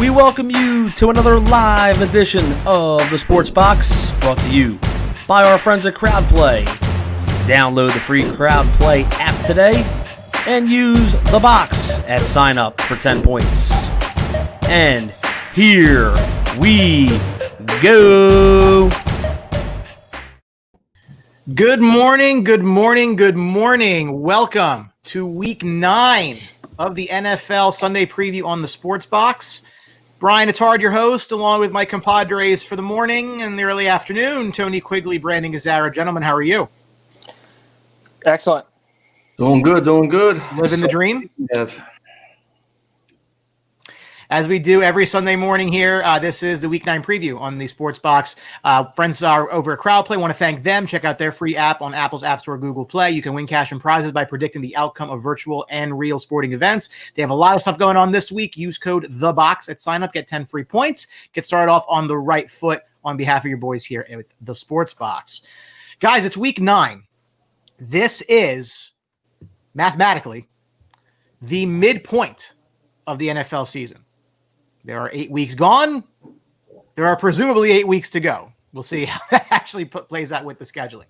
We welcome you to another live edition of the Sports Box, brought to you by our friends at CrowdPlay. Download the free CrowdPlay app today and use the box at sign up for 10 points. And here we go. Good morning, good morning, good morning. Welcome to week 9 of the NFL Sunday preview on the Sports Box. Brian Attard, your host, along with my compadres for the morning and the early afternoon, Tony Quigley, Brandon Gazzara. Gentlemen, how are you? Excellent. Doing good. Living the dream? Yes. As we do every Sunday morning here, this is the Week 9 preview on the Sports Box. Friends are over at CrowdPlay. Want to thank them. Check out their free app on Apple's App Store, Google Play. You can win cash and prizes by predicting the outcome of virtual and real sporting events. They have a lot of stuff going on this week. Use code THEBOX at sign up. Get 10 free points. Get started off on the right foot on behalf of your boys here at the Sports Box. Guys, it's Week 9. This is, mathematically, the midpoint of the NFL season. There are 8 weeks gone. There are presumably 8 weeks to go. We'll see how that actually plays out with the scheduling.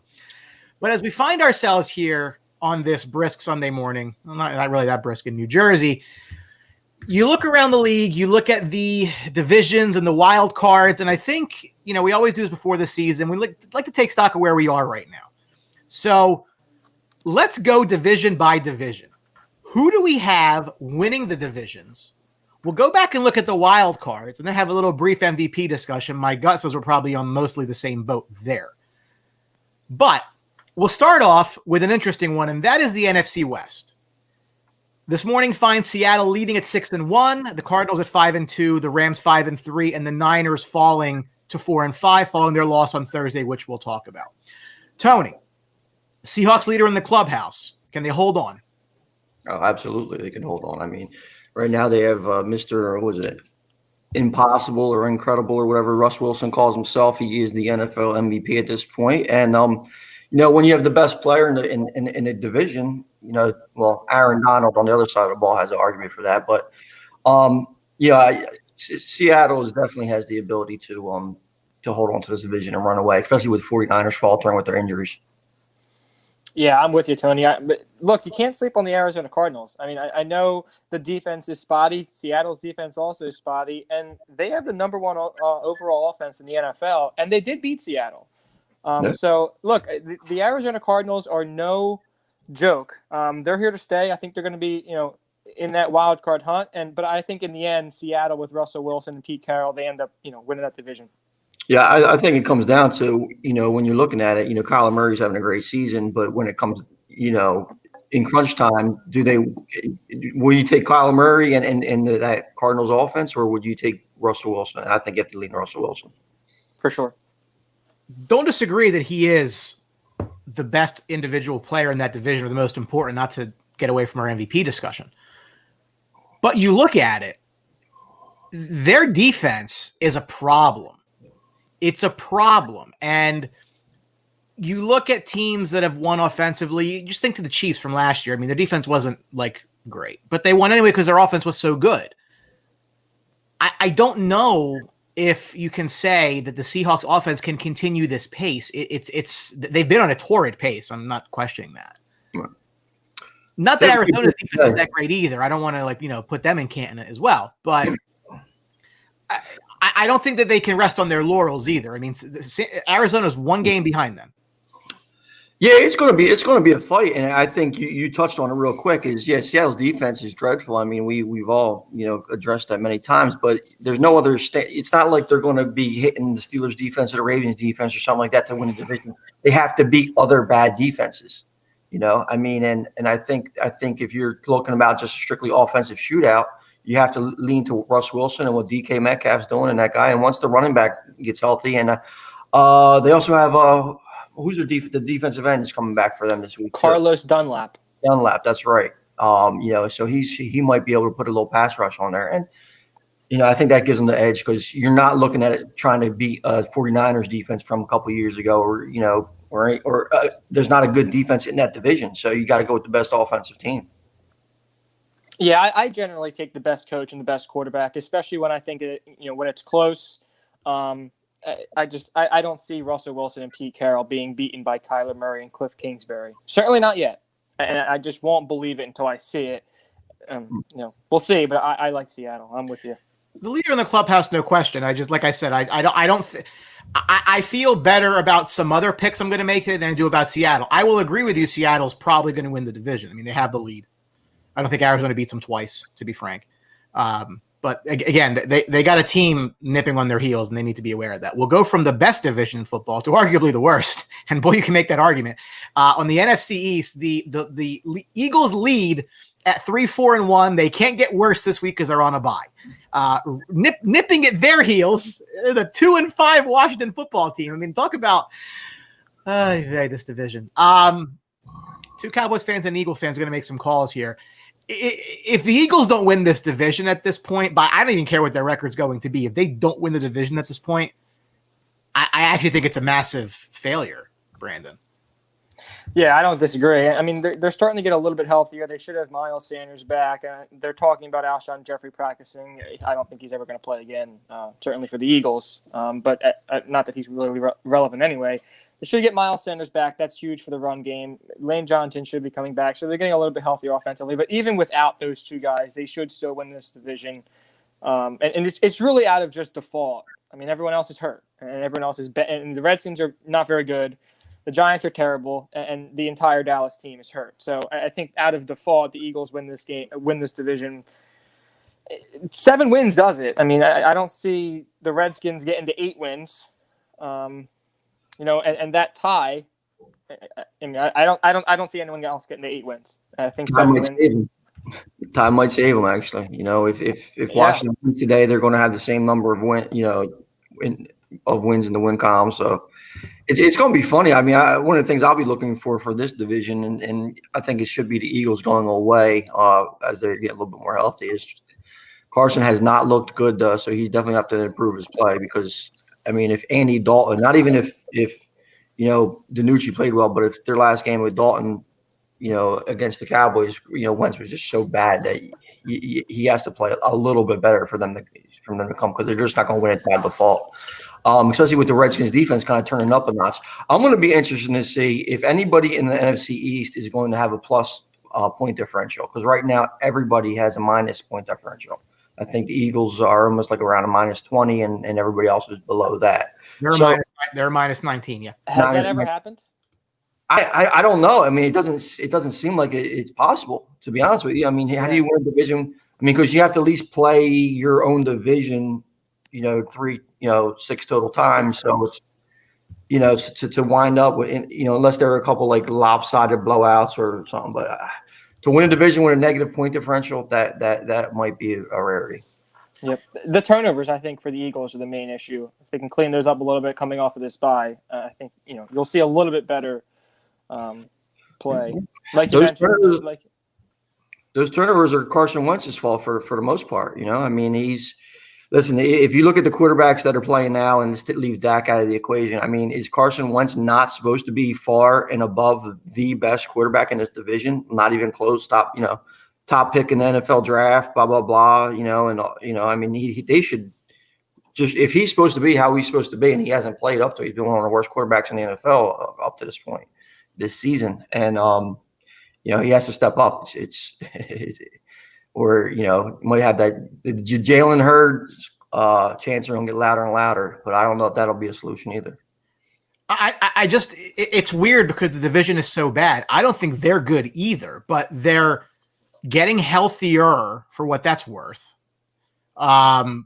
But as we find ourselves here on this brisk Sunday morning, well, not really that brisk in New Jersey, you look around the league, you look at the divisions and the wild cards, and I think, we always do this before the season. We like to take stock of where we are right now. So let's go division by division. Who do we have winning the divisions? We'll go back and look at the wild cards and then have a little brief MVP discussion. My gut says we're probably on mostly the same boat there. But we'll start off with an interesting one, and that is the NFC West. This morning finds Seattle leading at 6-1, the Cardinals at 5-2, the Rams 5-3, and the Niners falling to 4-5 following their loss on Thursday, which we'll talk about. Tony, Seahawks leader in the clubhouse. Can they hold on? Oh, absolutely. They can hold on. I mean, right now they have Mr. Impossible or Incredible or whatever Russ Wilson calls himself. He is the NFL MVP at this point. And, when you have the best player in the division, Aaron Donald on the other side of the ball has an argument for that. But, Seattle definitely has the ability to hold on to this division and run away, especially with 49ers faltering with their injuries. Yeah, I'm with you, Tony. But look, you can't sleep on the Arizona Cardinals. I mean, I know the defense is spotty. Seattle's defense also is spotty, and they have the number one overall offense in the NFL, and they did beat Seattle. So, look, the Arizona Cardinals are no joke. They're here to stay. I think they're going to be, in that wild card hunt. But I think in the end, Seattle with Russell Wilson and Pete Carroll, they end up, winning that division. Yeah, I think it comes down to, when you're looking at it, Kyler Murray's having a great season, but when it comes, in crunch time, will you take Kyler Murray and that Cardinals offense, or would you take Russell Wilson? I think you have to lean Russell Wilson. For sure. Don't disagree that he is the best individual player in that division, or the most important, not to get away from our MVP discussion. But you look at it, their defense is a problem. It's a problem. And you look at teams that have won offensively, you just think to the Chiefs from last year. I mean, their defense wasn't great, but they won anyway because their offense was so good. I don't know if you can say that the Seahawks offense can continue this pace. They've been on a torrid pace. I'm not questioning that. Right. Not that Arizona's defense is that great either. I don't want to put them in Canton as well, but I don't think that they can rest on their laurels either. I mean, Arizona's one game behind them. Yeah, it's going to be a fight, and I think you touched on it real quick. Seattle's defense is dreadful. I mean, we've all addressed that many times, but there's no other it's not like they're going to be hitting the Steelers defense or the Ravens defense or something like that to win the division. They have to beat other bad defenses. I mean, and I think if you're looking about just a strictly offensive shootout, you have to lean to Russ Wilson and what DK Metcalf's doing and that guy. And once the running back gets healthy, and they also have who's the defensive end is coming back for them this week? Carlos Dunlap. Dunlap, that's right. So he might be able to put a little pass rush on there. And, I think that gives them the edge because you're not looking at it trying to beat a 49ers defense from a couple of years ago or there's not a good defense in that division. So you got to go with the best offensive team. Yeah, I generally take the best coach and the best quarterback, especially when I think when it's close. I don't see Russell Wilson and Pete Carroll being beaten by Kyler Murray and Cliff Kingsbury. Certainly not yet, and I just won't believe it until I see it. We'll see, but I like Seattle. I'm with you. The leader in the clubhouse, no question. Like I said, I feel better about some other picks I'm going to make today than I do about Seattle. I will agree with you. Seattle's probably going to win the division. I mean, they have the lead. I don't think Arizona beats them twice, to be frank. But again, they got a team nipping on their heels, and they need to be aware of that. We'll go from the best division in football to arguably the worst. And boy, you can make that argument. On the NFC East, the Eagles lead at 3-4-1. They can't get worse this week because they're on a bye. Nipping at their heels, the 2-5 Washington football team. I mean, talk about this division. Two Cowboys fans and Eagle fans are going to make some calls here. If the Eagles don't win this division at this point, but I don't even care what their record's going to be. If they don't win the division at this point, I actually think it's a massive failure, Brandon. Yeah, I don't disagree. I mean, they're starting to get a little bit healthier. They should have Miles Sanders back. They're talking about Alshon Jeffrey practicing. I don't think he's ever going to play again, certainly for the Eagles. But not that he's really relevant anyway. They should get Miles Sanders back. That's huge for the run game. Lane Johnson should be coming back. So they're getting a little bit healthier offensively. But even without those two guys, they should still win this division. And it's really out of just default. I mean, everyone else is hurt. And everyone else is and the Redskins are not very good. The Giants are terrible. And the entire Dallas team is hurt. So I think out of default, the Eagles win this division. 7 wins does it. I mean, I don't see the Redskins getting to 8 wins. And that tie. I mean, I don't see anyone else getting to 8 wins. I think 7 wins. Time might save them. Actually, if Washington wins today, they're going to have the same number of wins in the win column. So it's going to be funny. I mean, one of the things I'll be looking for this division, and I think it should be the Eagles going away as they get a little bit more healthy. Is Carson has not looked good, so he definitely have to improve his play because. I mean, if Andy Dalton, not even if DiNucci played well, but if their last game with Dalton, against the Cowboys, Wentz was just so bad that he has to play a little bit better for them to come because they're just not going to win it by default. Especially with the Redskins defense kind of turning up a notch. I'm going to be interested to see if anybody in the NFC East is going to have a plus point differential because right now everybody has a minus point differential. I think the Eagles are almost like around a -20, and everybody else is below that. They're -19. Yeah. Has that ever happened? I don't know. I mean, it doesn't seem like it's possible, to be honest with you. I mean, how do you win a division? I mean, because you have to at least play your own division, 6 total times. So it's, to wind up with, unless there are a couple like lopsided blowouts or something, but. To win a division with a negative point differential, that might be a rarity. Yep. The turnovers, I think, for the Eagles are the main issue. If they can clean those up a little bit coming off of this bye, I think you'll see a little bit better play. Like you mentioned, those turnovers are Carson Wentz's fault for the most part. I mean, listen, if you look at the quarterbacks that are playing now and leave Dak out of the equation, I mean, is Carson Wentz not supposed to be far and above the best quarterback in this division? Not even close, top pick in the NFL draft, blah, blah, blah, I mean, they should just – if he's supposed to be how he's supposed to be and he hasn't played up to – he's been one of the worst quarterbacks in the NFL up to this point this season. And, he has to step up. Or, you might have that Jalen Hurts chance are going to get louder and louder, but I don't know if that'll be a solution either. It's weird because the division is so bad. I don't think they're good either, but they're getting healthier for what that's worth. To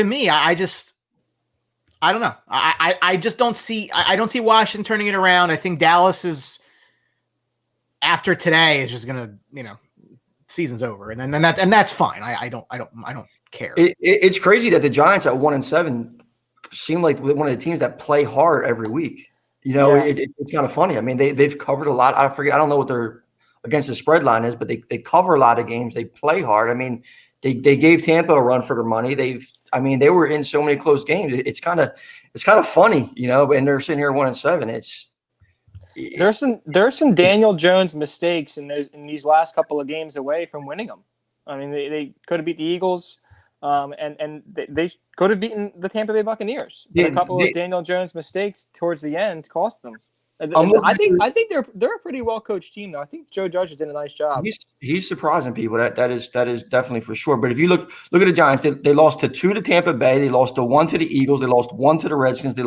me, I don't know. I just don't see Washington turning it around. I think Dallas is after today is just going to, season's over, and that's fine. I don't care. It's crazy that the Giants at 1-7 seem like one of the teams that play hard every week. It's kind of funny. I mean, they've covered a lot. I don't know what their against the spread line is, but they cover a lot of games. They play hard. I mean, they gave Tampa a run for their money. They were in so many close games. It's kind of funny, and they're sitting here 1-7. There's some Daniel Jones mistakes in these last couple of games away from winning them. I mean, they could have beat the Eagles, and they could have beaten the Tampa Bay Buccaneers. But a couple of Daniel Jones mistakes towards the end cost them. I think they're a pretty well coached team though. I think Joe Judge did a nice job. He's surprising people. That is definitely for sure. But if you look at the Giants, they lost to 2 to Tampa Bay. They lost to 1 to the Eagles. They lost 1 to the Redskins. They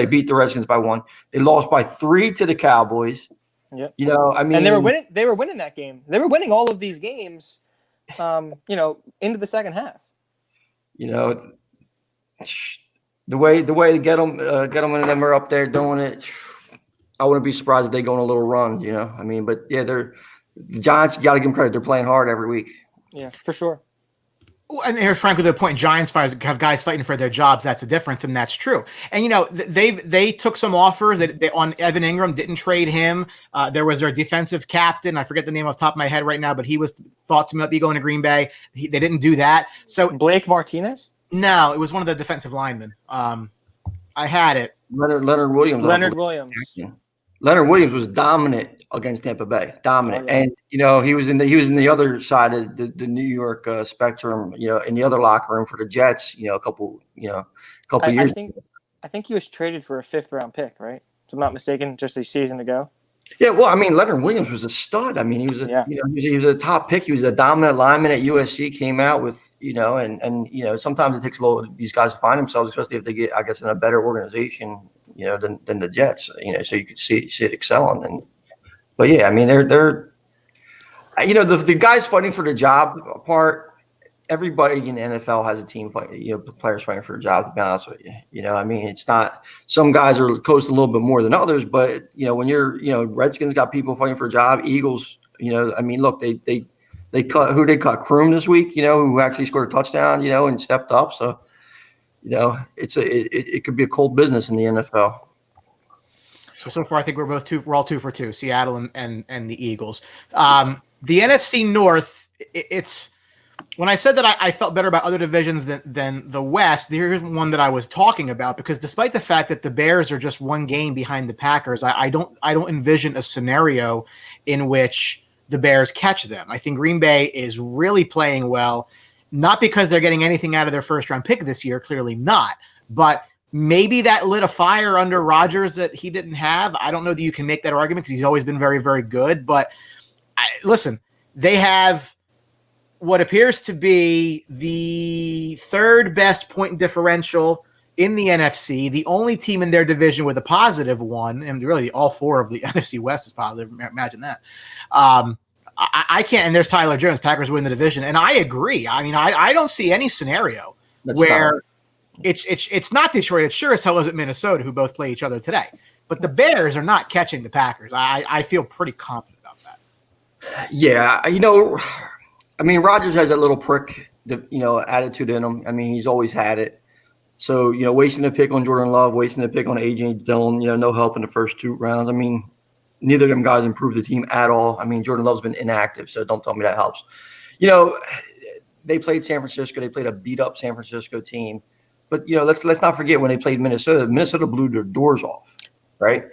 beat the Redskins by 1. They lost by 3 to the Cowboys. Yeah. You know, I mean, and they were winning that game. They were winning all of these games. Into the second half. You know, the way to get them and them are up there doing it. I wouldn't be surprised if they go on a little run. You know, I mean, but yeah, the Giants. You got to give them credit. They're playing hard every week. Yeah, for sure. And here's Frank with the point. Giants have guys fighting for their jobs. That's the difference, and that's true. And you know they took some offers that they on Evan Ingram, didn't trade him. There was their defensive captain. I forget the name off the top of my head right now, but he was thought to be going to Green Bay. They didn't do that. So Blake Martinez? No, it was one of the defensive linemen. I had it. Leonard Williams. Leonard Williams. Leonard Williams was dominant against Tampa Bay, dominant, and you know he was in the other side of the New York spectrum, you know, in the other locker room for the Jets, you know, a couple years. I think he was traded for a 5th round pick, right? If I'm not mistaken, just a season ago. Yeah, well, I mean, Leonard Williams was a stud. I mean, he was he was a top pick. He was a dominant lineman at USC. Came out with and you know sometimes it takes a little these guys to find themselves, especially if they get in a better organization, you know, than the Jets. You know, so you could see it excelling. But yeah, I mean, they're the guys fighting for the job part. Everybody in the NFL has a team fight, players fighting for a job, to be honest with you. You know, I mean, it's not some guys are coast a little bit more than others, but when you're, Redskins got people fighting for a job, Eagles, I mean, look, they cut Kroom this week, who actually scored a touchdown, and stepped up. So, it could be a cold business in the NFL. So far, I think we're all 2 for 2, Seattle and the Eagles. The NFC North, it's. When I said that I felt better about other divisions than the West, here's one that I was talking about, because despite the fact that the Bears are just 1 game behind the Packers, I don't envision a scenario in which the Bears catch them. I think Green Bay is really playing well, not because they're getting anything out of their first-round pick this year, clearly not, but maybe that lit a fire under Rodgers that he didn't have. I don't know that you can make that argument because he's always been very, very good, but listen, they have what appears to be the 3rd best point differential in the NFC, the only team in their division with a positive one, and really all 4 of the NFC West is positive. Imagine that. I can't, and there's Tyler Jones, Packers win the division, and I agree. I mean, I don't see any scenario where it's not Detroit. It sure as hell isn't Minnesota, who both play each other today. But the Bears are not catching the Packers. I feel pretty confident about that. Yeah, I mean, Rodgers has that little prick, attitude in him. I mean, he's always had it. So, wasting a pick on Jordan Love, wasting a pick on A.J. Dillon, no help in the first 2 rounds. I mean, neither of them guys improved the team at all. I mean, Jordan Love's been inactive, so don't tell me that helps. They played San Francisco. They played a beat-up San Francisco team. But, let's not forget when they played Minnesota. Minnesota blew their doors off, right?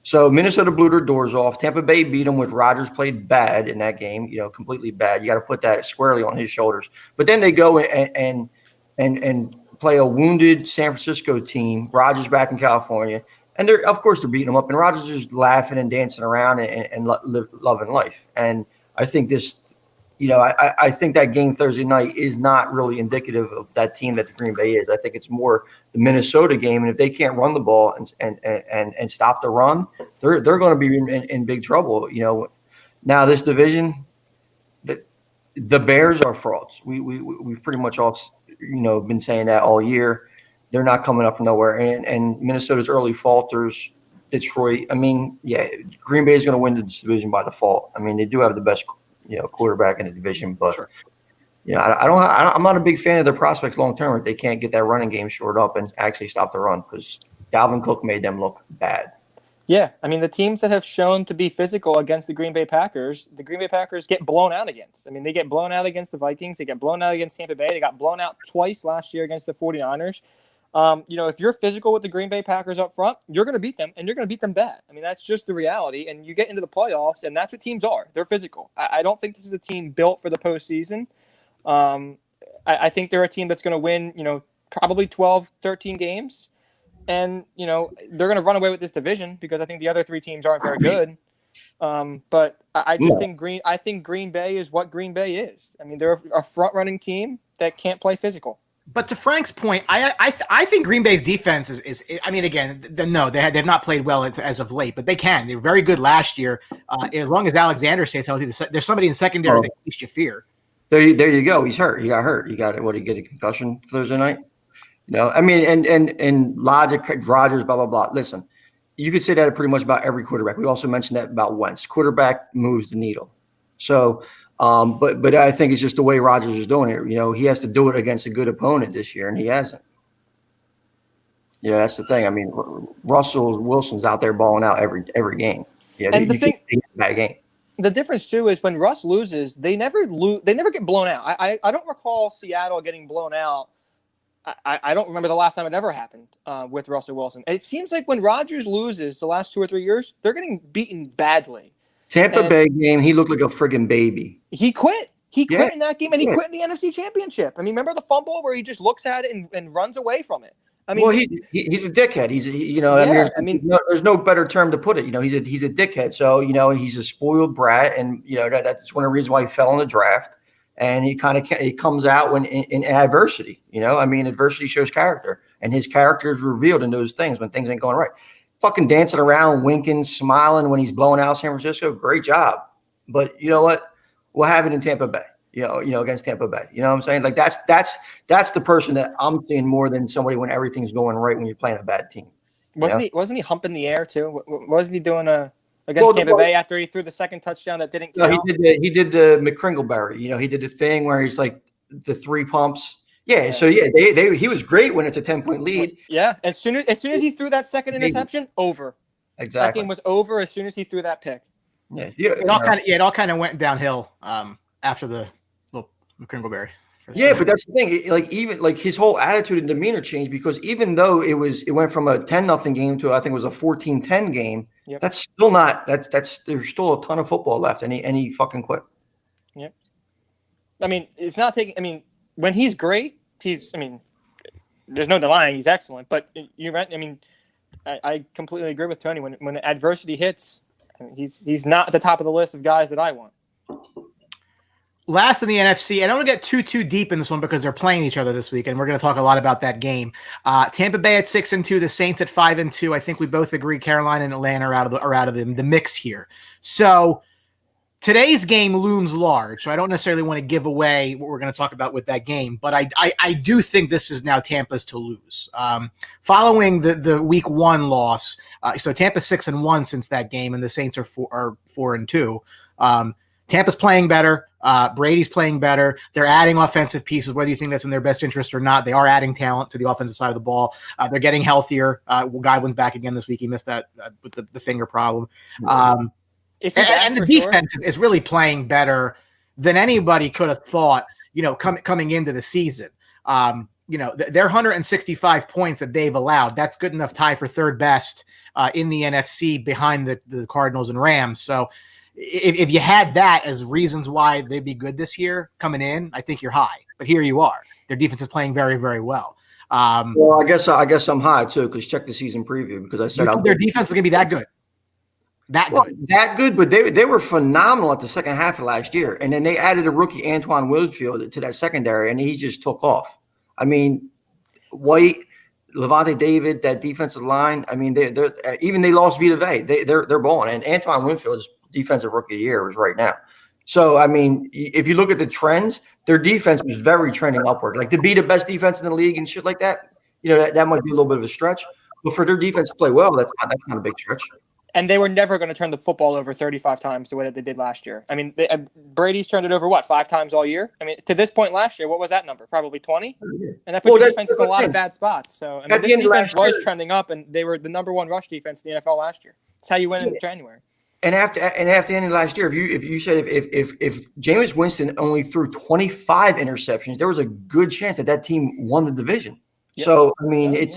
So Minnesota blew their doors off. Tampa Bay beat them with Rodgers played bad in that game, completely bad. You got to put that squarely on his shoulders. But then they go and play a wounded San Francisco team, Rodgers back in California, and they're beating them up. And Rodgers is laughing and dancing around and loving life. And I think this, I think that game Thursday night is not really indicative of that team that the Green Bay is. I think it's more the Minnesota game, and if they can't run the ball and stop the run, they're going to be in big trouble. Now this division, the Bears are frauds. We've pretty much all been saying that all year. They're not coming up from nowhere, and Minnesota's early falters. Detroit, I mean, yeah, Green Bay is going to win this division by default. I mean, they do have the best quarterback in the division, but. Sure. I'm not a big fan of their prospects long term if they can't get that running game shored up and actually stop the run, because Dalvin Cook made them look bad. Yeah, I mean, the teams that have shown to be physical against the Green Bay Packers get blown out against. I mean, they get blown out against the Vikings. They get blown out against Tampa Bay. They got blown out twice last year against the 49ers. If you're physical with the Green Bay Packers up front, you're going to beat them, and you're going to beat them bad. I mean, that's just the reality. And you get into the playoffs, and that's what teams are. They're physical. I don't think this is a team built for the postseason. I think they're a team that's going to win, probably 12, 13 games. And, they're going to run away with this division because I think the other 3 teams aren't very good. But I just think Green Bay is what Green Bay is. I mean, they're a front-running team that can't play physical. But to Frank's point, I think Green Bay's defense is I mean, again, they've not played well as of late, but they can. They were very good last year. As long as Alexander stays healthy, there's somebody in secondary that at least you fear. There you go. He's hurt. He got hurt. He got what? He get a concussion Thursday night. I mean, and logic, Rodgers, blah blah blah. Listen, you could say that pretty much about every quarterback. We also mentioned that about Wentz. Quarterback moves the needle. So. But I think it's just the way Rodgers is doing it. He has to do it against a good opponent this year, and he hasn't. That's the thing. I mean, Russell Wilson's out there balling out every game. And the thing, bad game. The difference too is when Russ loses, they never get blown out. I don't recall Seattle getting blown out. I don't remember the last time it ever happened with Russell Wilson. It seems like when Rodgers loses the last 2 or 3 years, they're getting beaten badly. Tampa Bay game, he looked like a friggin' baby. He quit. He quit in that game, and he quit in the NFC Championship. I mean, remember the fumble where he just looks at it and runs away from it? I mean, well, he's a dickhead. There's no better term to put it. He's a dickhead. So he's a spoiled brat, and that's one of the reasons why he fell in the draft. And he comes out when in adversity. Adversity shows character, and his character is revealed in those things when things ain't going right. Fucking dancing around, winking, smiling when he's blowing out San Francisco. Great job. But you know what? We'll have it in Tampa Bay, against Tampa Bay. You know what I'm saying? Like that's the person that I'm seeing more than somebody when everything's going right when you're playing a bad team. Wasn't he humping the air too? Wasn't he doing against Tampa Bay after he threw the second touchdown that didn't count? He did the McCringleberry. He did the thing where he's like the 3 pumps. Yeah, so he was great when it's a 10-point lead. Yeah, as soon as he threw that second interception, over. Exactly. That game was over as soon as he threw that pick. Yeah, it all kind of went downhill after the little McCringleberry. Yeah, but that's the thing. Even his whole attitude and demeanor changed because even though it went from a 10-0 game to I think it was a 14-10 game. Yep. That's still not. There's still a ton of football left, and he fucking quit. Yep. I mean, it's not taking. I mean, when he's great, there's no denying he's excellent. But you're right. I mean, I completely agree with Tony. When adversity hits, he's not at the top of the list of guys that I want. Last in the NFC, I don't want to get too deep in this one because they're playing each other this week, and we're going to talk a lot about that game. Tampa Bay at 6-2, the Saints at 5-2. I think we both agree Carolina and Atlanta are out of the mix here. So today's game looms large. So I don't necessarily want to give away what we're going to talk about with that game, but I do think this is now Tampa's to lose. Following the week 1 loss, so Tampa's 6-1 since that game, and the Saints are 4-2. Tampa's playing better. Brady's playing better. They're adding offensive pieces, whether you think that's in their best interest or not. They are adding talent to the offensive side of the ball. They're getting healthier. Godwin's back again this week. He missed that with the finger problem. And the defense is really playing better than anybody could have thought, coming into the season. Their 165 points that they've allowed, that's good enough tie for third best in the NFC behind the Cardinals and Rams. So if you had that as reasons why they'd be good this year coming in, I think you're high. But here you are. Their defense is playing very, very well. Well, I guess I'm high too because check the season preview because I said their defense is going to be that good. That good, but they were phenomenal at the second half of last year, and then they added a rookie Antoine Winfield to that secondary, and he just took off. I mean, White, Levante David, that defensive line. I mean, they lost Vita Vea. They're balling, and Antoine Winfield's defensive rookie of the year was right now. So, I mean, if you look at the trends, their defense was very trending upward. Like to be the best defense in the league and shit like that, that might be a little bit of a stretch. But for their defense to play well, that's not a big stretch. And they were never going to turn the football over 35 times the way that they did last year. I mean, Brady's turned it over, 5 times all year? I mean, to this point last year, what was that number? Probably 20? And that put the defense in a lot of bad spots. So, I mean, this defense was trending up, and they were the number 1 rush defense in the NFL last year. That's how you win in January. And after the end of last year, if you said if Jameis Winston only threw 25 interceptions, there was a good chance that team won the division. Yep. So I mean, Yeah,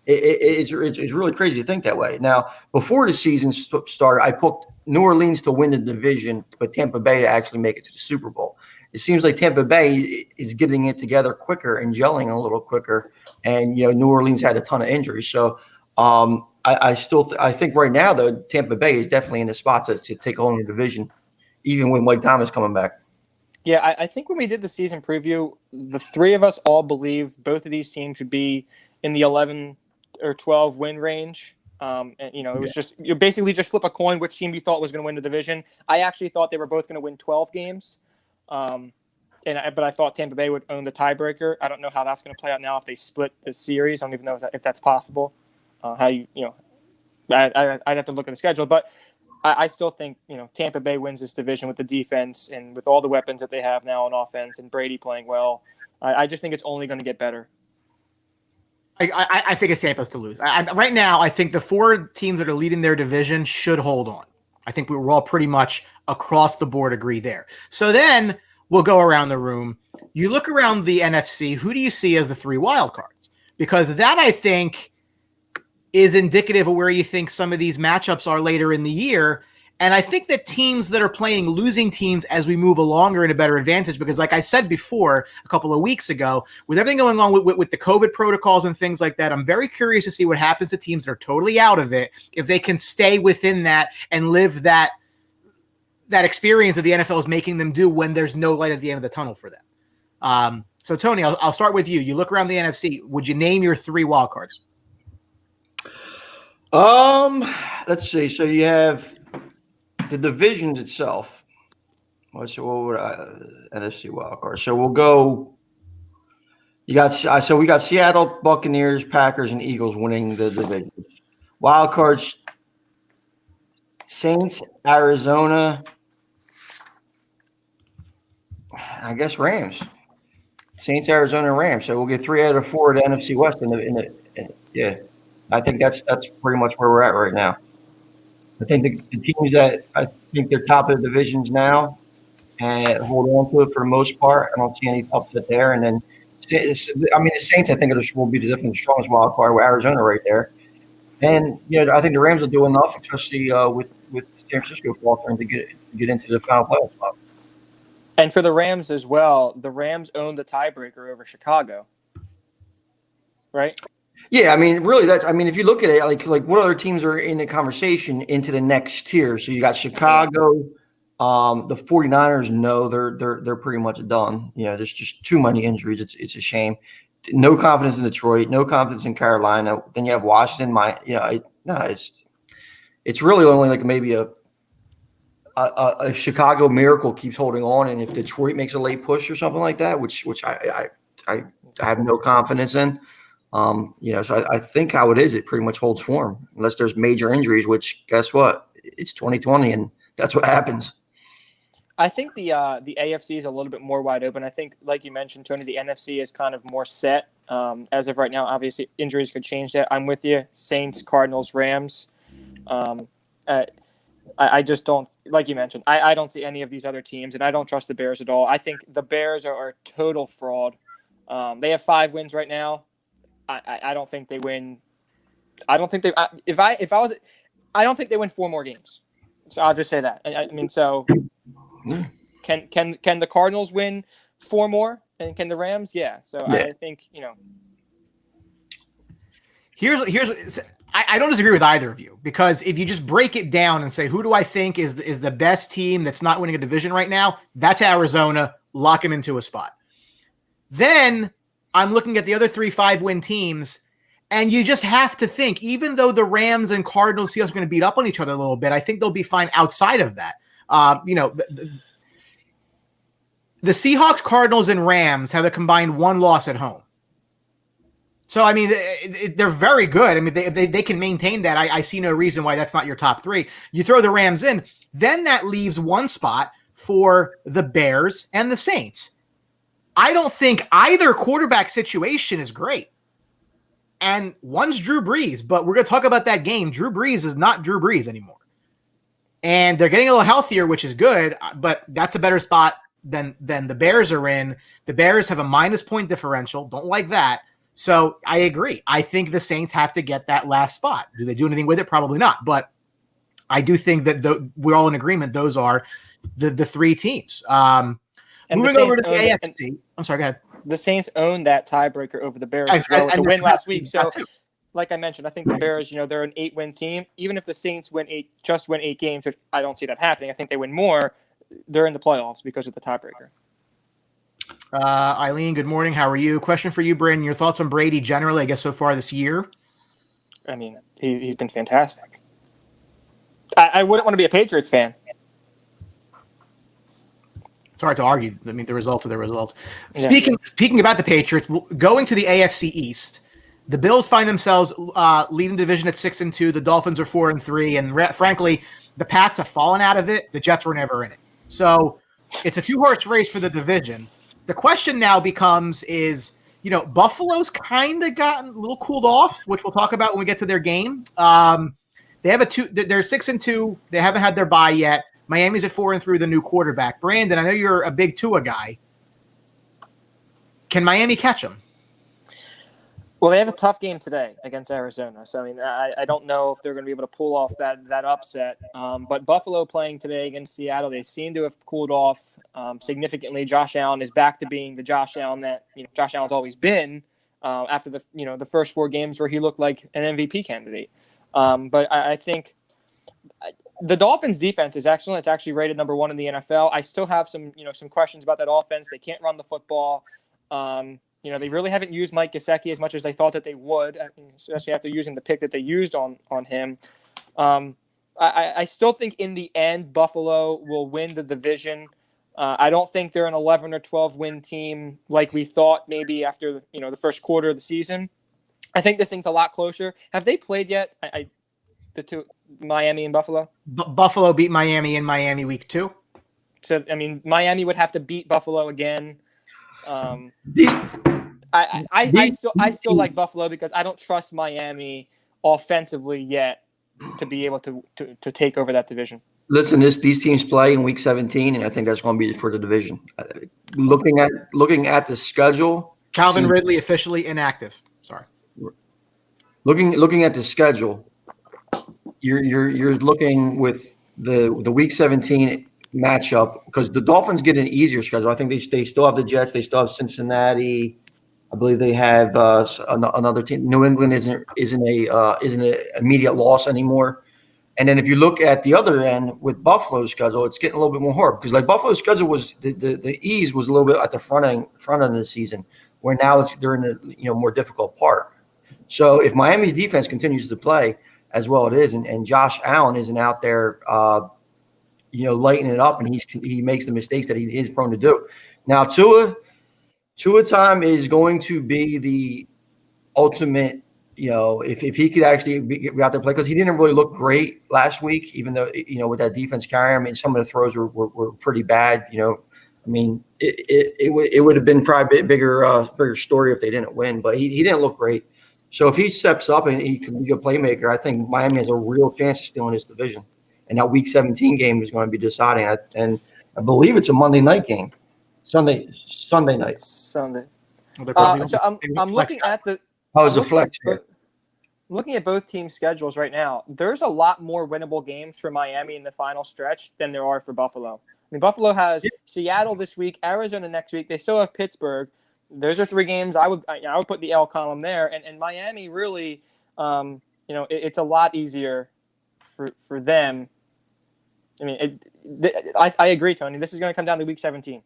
it's really crazy to think that way. Now, before the season started, I put New Orleans to win the division, but Tampa Bay to actually make it to the Super Bowl. It seems like Tampa Bay is getting it together quicker and gelling a little quicker, and New Orleans had a ton of injuries. So I think right now though Tampa Bay is definitely in the spot to take on the division, even with Mike Thomas coming back. Yeah, I think when we did the season preview, the three of us all believed both of these teams would be in the 11 or 12 win range. And it was just you basically just flip a coin which team you thought was going to win the division. I actually thought they were both going to win 12 games, but I thought Tampa Bay would own the tiebreaker. I don't know how that's going to play out now if they split the series. I don't even know if that's possible. I'd have to look at the schedule, but I still think Tampa Bay wins this division with the defense and with all the weapons that they have now on offense and Brady playing well. I just think it's only going to get better. I think it's Tampa's to lose. Right now, I think the four teams that are leading their division should hold on. I think we're all pretty much across the board agree there. So then we'll go around the room. You look around the NFC, who do you see as the three wild cards? Because that, I think, is indicative of where you think some of these matchups are later in the year. And I think that teams that are playing losing teams as we move along are in a better advantage because, like I said before a couple of weeks ago, with everything going on with the COVID protocols and things like that, I'm very curious to see what happens to teams that are totally out of it, if they can stay within that and live that experience that the NFL is making them do when there's no light at the end of the tunnel for them. So, Tony, I'll start with you. You look around the NFC. Would you name your three wild cards? Let's see. So you have the divisions itself. What would NFC wild card? So we'll go. We got Seattle, Buccaneers, Packers, and Eagles winning the division. Wild cards: Saints, Arizona. I guess Rams. Saints, Arizona, and Rams. So we'll get 3 out of 4 at the NFC West. Yeah, I think that's pretty much where we're at right now. I think the teams that I think they're top of the divisions now and hold on to it for the most part. I don't see any upset there. And then, the Saints I think will be the strongest wild card with Arizona right there. And I think the Rams will do enough, especially with San Francisco faltering to get into the final playoff spot. And for the Rams as well, the Rams own the tiebreaker over Chicago, right? Yeah, I mean, really, if you look at it, like what other teams are in the conversation into the next tier? So you got Chicago, the 49ers. No, they're pretty much done. There's just too many injuries. It's a shame. No confidence in Detroit. No confidence in Carolina. Then you have Washington. It's really only like maybe a Chicago miracle keeps holding on, and if Detroit makes a late push or something like that, which I have no confidence in. So I think how it is, it pretty much holds form unless there's major injuries, which guess what? It's 2020 and that's what happens. I think the AFC is a little bit more wide open. I think, like you mentioned, Tony, the NFC is kind of more set as of right now. Obviously, injuries could change that. I'm with you. Saints, Cardinals, Rams. I just don't, like you mentioned, I don't see any of these other teams, and I don't trust the Bears at all. I think the Bears are a total fraud. They have 5 wins right now. I don't think they win. I don't think they. I don't think they win 4 more games. So I'll just say that. Can the Cardinals win 4 more, and can the Rams? Yeah. So yeah. I think Here's I don't disagree with either of you, because if you just break it down and say, who do I think is the best team that's not winning a division right now? That's Arizona. Lock them into a spot. Then I'm looking at the other 3 5-win teams, and you just have to think, even though the Rams and Cardinals, Seahawks are going to beat up on each other a little bit, I think they'll be fine outside of that. The Seahawks, Cardinals, and Rams have a combined 1 loss at home. So, I mean, they're very good. I mean, they can maintain that. I see no reason why that's not your top 3. You throw the Rams in, then that leaves 1 spot for the Bears and the Saints. I don't think either quarterback situation is great. And one's Drew Brees, but we're going to talk about that game. Drew Brees is not Drew Brees anymore. And they're getting a little healthier, which is good, but that's a better spot than the Bears are in. The Bears have a -point differential. Don't like that. So I agree. I think the Saints have to get that last spot. Do they do anything with it? Probably not. But I do think that we're all in agreement. Those are the three teams. Moving over to the AFC. I'm sorry, go ahead. The Saints own that tiebreaker over the Bears as well with the win last week. So, like I mentioned, I think the Bears, they're an 8-win team. Even if the Saints win 8 games, which I don't see that happening. I think they win more. They're in the playoffs because of the tiebreaker. Eileen, good morning. How are you? Question for you, Brandon. Your thoughts on Brady generally, I guess, so far this year? I mean, he's been fantastic. I wouldn't want to be a Patriots fan. It's hard to argue. I mean, the results are the results. Yeah. Speaking about the Patriots, going to the AFC East, the Bills find themselves leading the division at 6-2. The Dolphins are 4-3, and frankly, the Pats have fallen out of it. The Jets were never in it. So it's a two-horse race for the division. The question now becomes Buffalo's kind of gotten a little cooled off, which we'll talk about when we get to their game. They're 6-2. They haven't had their bye yet. Miami's at 4-3 with a new quarterback. Brandon, I know you're a big Tua guy. Can Miami catch them? Well, they have a tough game today against Arizona. So, I mean, I don't know if they're going to be able to pull off that upset. But Buffalo playing today against Seattle, they seem to have cooled off significantly. Josh Allen is back to being the Josh Allen that Josh Allen's always been after the first 4 games where he looked like an MVP candidate. But I think the Dolphins' defense is excellent. It's actually rated number 1 in the NFL. I still have some questions about that offense. They can't run the football. They really haven't used Mike Gesicki as much as they thought that they would, especially after using the pick that they used on him. I still think in the end, Buffalo will win the division. I don't think they're an 11 or 12 win team like we thought maybe after the first quarter of the season. I think this thing's a lot closer. Have they played yet? The two, Miami and Buffalo? Buffalo beat Miami in Miami week 2. So, I mean, Miami would have to beat Buffalo again. I still like Buffalo because I don't trust Miami offensively yet to be able to take over that division. Listen, these teams play in week 17, and I think that's going to be for the division. Looking at the schedule, Calvin Ridley officially inactive. Sorry. Looking at the schedule, you're looking with the week 17 matchup because the Dolphins get an easier schedule. I think they still have the Jets, they still have Cincinnati. I believe they have another team. New England isn't an immediate loss anymore. And then if you look at the other end with Buffalo's schedule, it's getting a little bit more hard because like Buffalo's schedule was the ease was a little bit at the front end of the season, where now they're in the more difficult part. So if Miami's defense continues to play as well it is, and Josh Allen isn't out there, lighting it up, and he makes the mistakes that he is prone to do. Now Tua time is going to be the ultimate. If he could actually be out there play, because he didn't really look great last week, even though with that defense carrying. I mean, some of the throws were pretty bad. I mean, it would have been probably a bigger story if they didn't win, but he didn't look great. So if he steps up and he can be a playmaker, I think Miami has a real chance of stealing this division. And that Week 17 game is going to be deciding. And I believe it's a Monday night game, Sunday night. Sunday. So I'm looking at the. How is the flex? Looking at both teams' schedules right now, there's a lot more winnable games for Miami in the final stretch than there are for Buffalo. I mean, Buffalo has Seattle this week, Arizona next week. They still have Pittsburgh. Those are 3 games. I would put the L column there. And Miami really, it's a lot easier for them. I mean, I agree, Tony. This is going to come down to Week 17.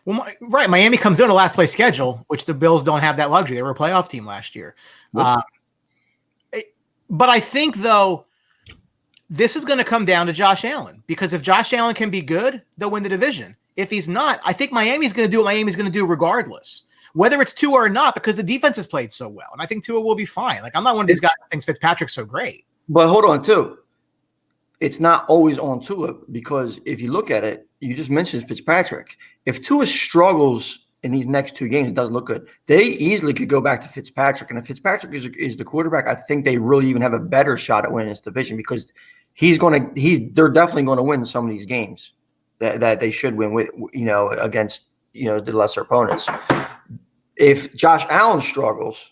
Well, right. Miami comes in a last place schedule, which the Bills don't have that luxury. They were a playoff team last year. But I think, though, this is going to come down to Josh Allen, because if Josh Allen can be good, they'll win the division. If he's not, I think Miami's going to do what Miami's going to do regardless, whether it's Tua or not, because the defense has played so well. And I think Tua will be fine. Like, I'm not one of these guys that thinks Fitzpatrick's so great. But hold on, too. It's not always on Tua, because if you look at it, you just mentioned Fitzpatrick. If Tua struggles in these next 2 games, it doesn't look good. They easily could go back to Fitzpatrick. And if Fitzpatrick is the quarterback, I think they really even have a better shot at winning this division, because they're definitely going to win some of these games that they should win with, against, the lesser opponents. if Josh Allen struggles,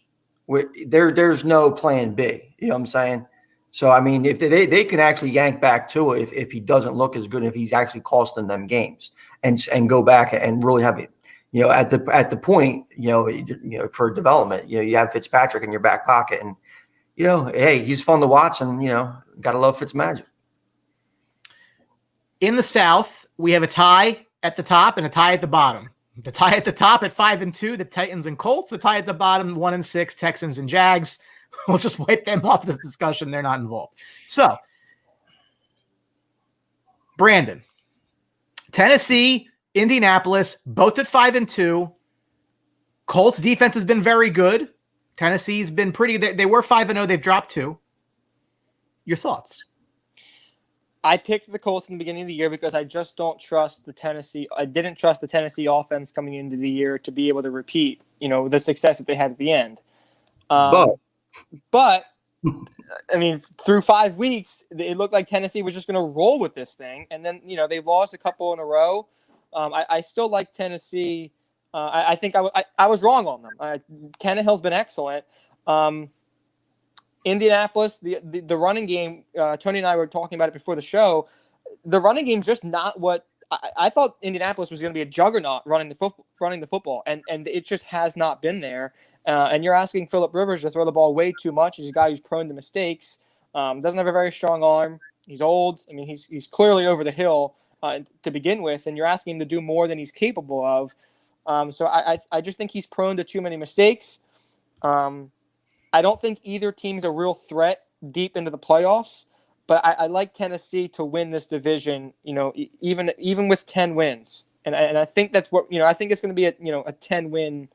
there's no plan B. You know what I'm saying? So, I mean, if they can actually yank back to it if he doesn't look as good, if he's actually costing them games and go back and really have it, at the point, for development, you have Fitzpatrick in your back pocket and, hey, he's fun to watch and, got to love Fitzmagic. In the South, we have a tie at the top and a tie at the bottom. The tie at the top at 5-2, the Titans and Colts. The tie at the bottom, 1-6, Texans and Jags. We'll just wipe them off this discussion. They're not involved. So, Brandon, Tennessee, Indianapolis, both at 5-2. Colts defense has been very good. Tennessee's been pretty. They were 5-0. They've dropped 2. Your thoughts? I picked the Colts in the beginning of the year because I just don't trust the Tennessee. I didn't trust the Tennessee offense coming into the year to be able to repeat, the success that they had at the end. But I mean, through 5 weeks, it looked like Tennessee was just going to roll with this thing, and then they lost a couple in a row. I still like Tennessee. I think I was wrong on them. Tannehill's been excellent. Indianapolis, the running game, Tony and I were talking about it before the show. The running game's just not what I thought. Indianapolis was going to be a juggernaut running the football, and it just has not been there. And you're asking Phillip Rivers to throw the ball way too much. He's a guy who's prone to mistakes. Doesn't have a very strong arm. He's old. I mean, he's clearly over the hill to begin with, and you're asking him to do more than he's capable of. So I just think he's prone to too many mistakes. I don't think either team's a real threat deep into the playoffs, but I like Tennessee to win this division, even with 10 wins. And I think that's what, I think it's going to be a 10-win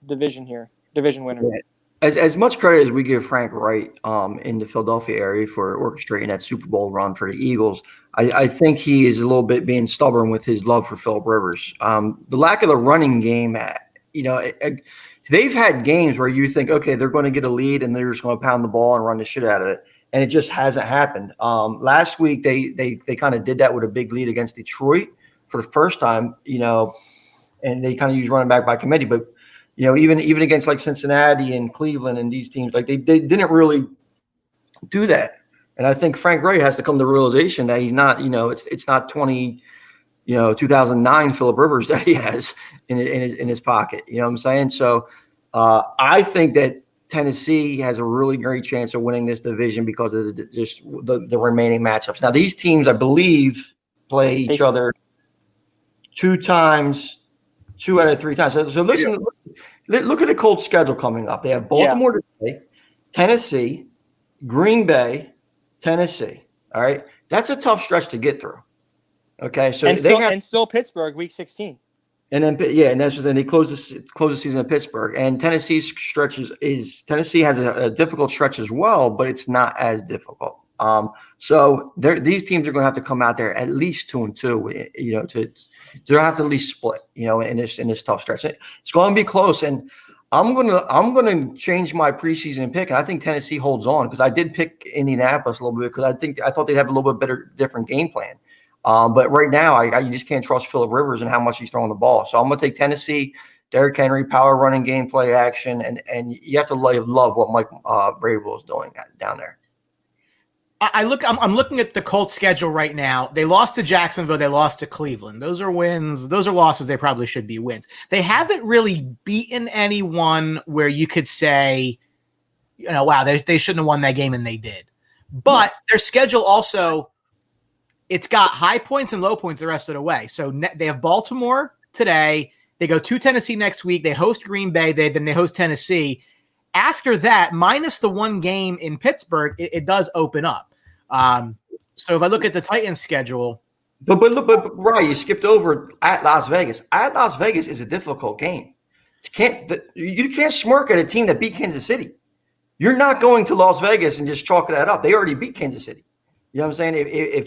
division winner. Yeah. As much credit as we give Frank Wright in the Philadelphia area for orchestrating that Super Bowl run for the Eagles, I think he is a little bit being stubborn with his love for Phillip Rivers. The lack of the running game, they've had games where you think, okay, they're going to get a lead and they're just going to pound the ball and run the shit out of it, and it just hasn't happened. Last week they kind of did that with a big lead against Detroit for the first time, and they kind of used running back by committee, but. Even against like Cincinnati and Cleveland and these teams, like they didn't really do that. And I think Frank Wright has to come to the realization that he's not, it's not 2009 Phillip Rivers that he has in his pocket. You know what I'm saying? So I think that Tennessee has a really great chance of winning this division because of the remaining matchups. Now these teams, I believe, play each other 2 times. 2 out of 3 times. So listen, look at the Colts schedule coming up. They have Baltimore today, Tennessee, Green Bay, Tennessee. All right, that's a tough stretch to get through. Okay, so and still Pittsburgh, Week 16. And then then they close the season in Pittsburgh. And Tennessee's Tennessee has a difficult stretch as well, but it's not as difficult. So these teams are going to have to come out there at least 2-2, to have to at least split, in this tough stretch. It's going to be close, and I'm going to change my preseason pick, and I think Tennessee holds on because I did pick Indianapolis a little bit because I thought they'd have a little bit better, different game plan. But right now, you just can't trust Phillip Rivers and how much he's throwing the ball. So I'm going to take Tennessee, Derrick Henry, power running game, play action, and you have to love what Mike Vrabel is doing down there. I'm looking at the Colts schedule right now. They lost to Jacksonville. They lost to Cleveland. Those are wins. Those are losses. They probably should be wins. They haven't really beaten anyone where you could say, wow, they shouldn't have won that game, and they did. But their schedule also, it's got high points and low points the rest of the way. So they have Baltimore today. They go to Tennessee next week. They host Green Bay. Then they host Tennessee. After that, minus the one game in Pittsburgh, it does open up. So if I look at the Titans schedule, but right, you skipped over at Las Vegas. At Las Vegas is a difficult game. You can't smirk at a team that beat Kansas City. You're not going to Las Vegas and just chalk that up. They already beat Kansas City. You know what I'm saying? If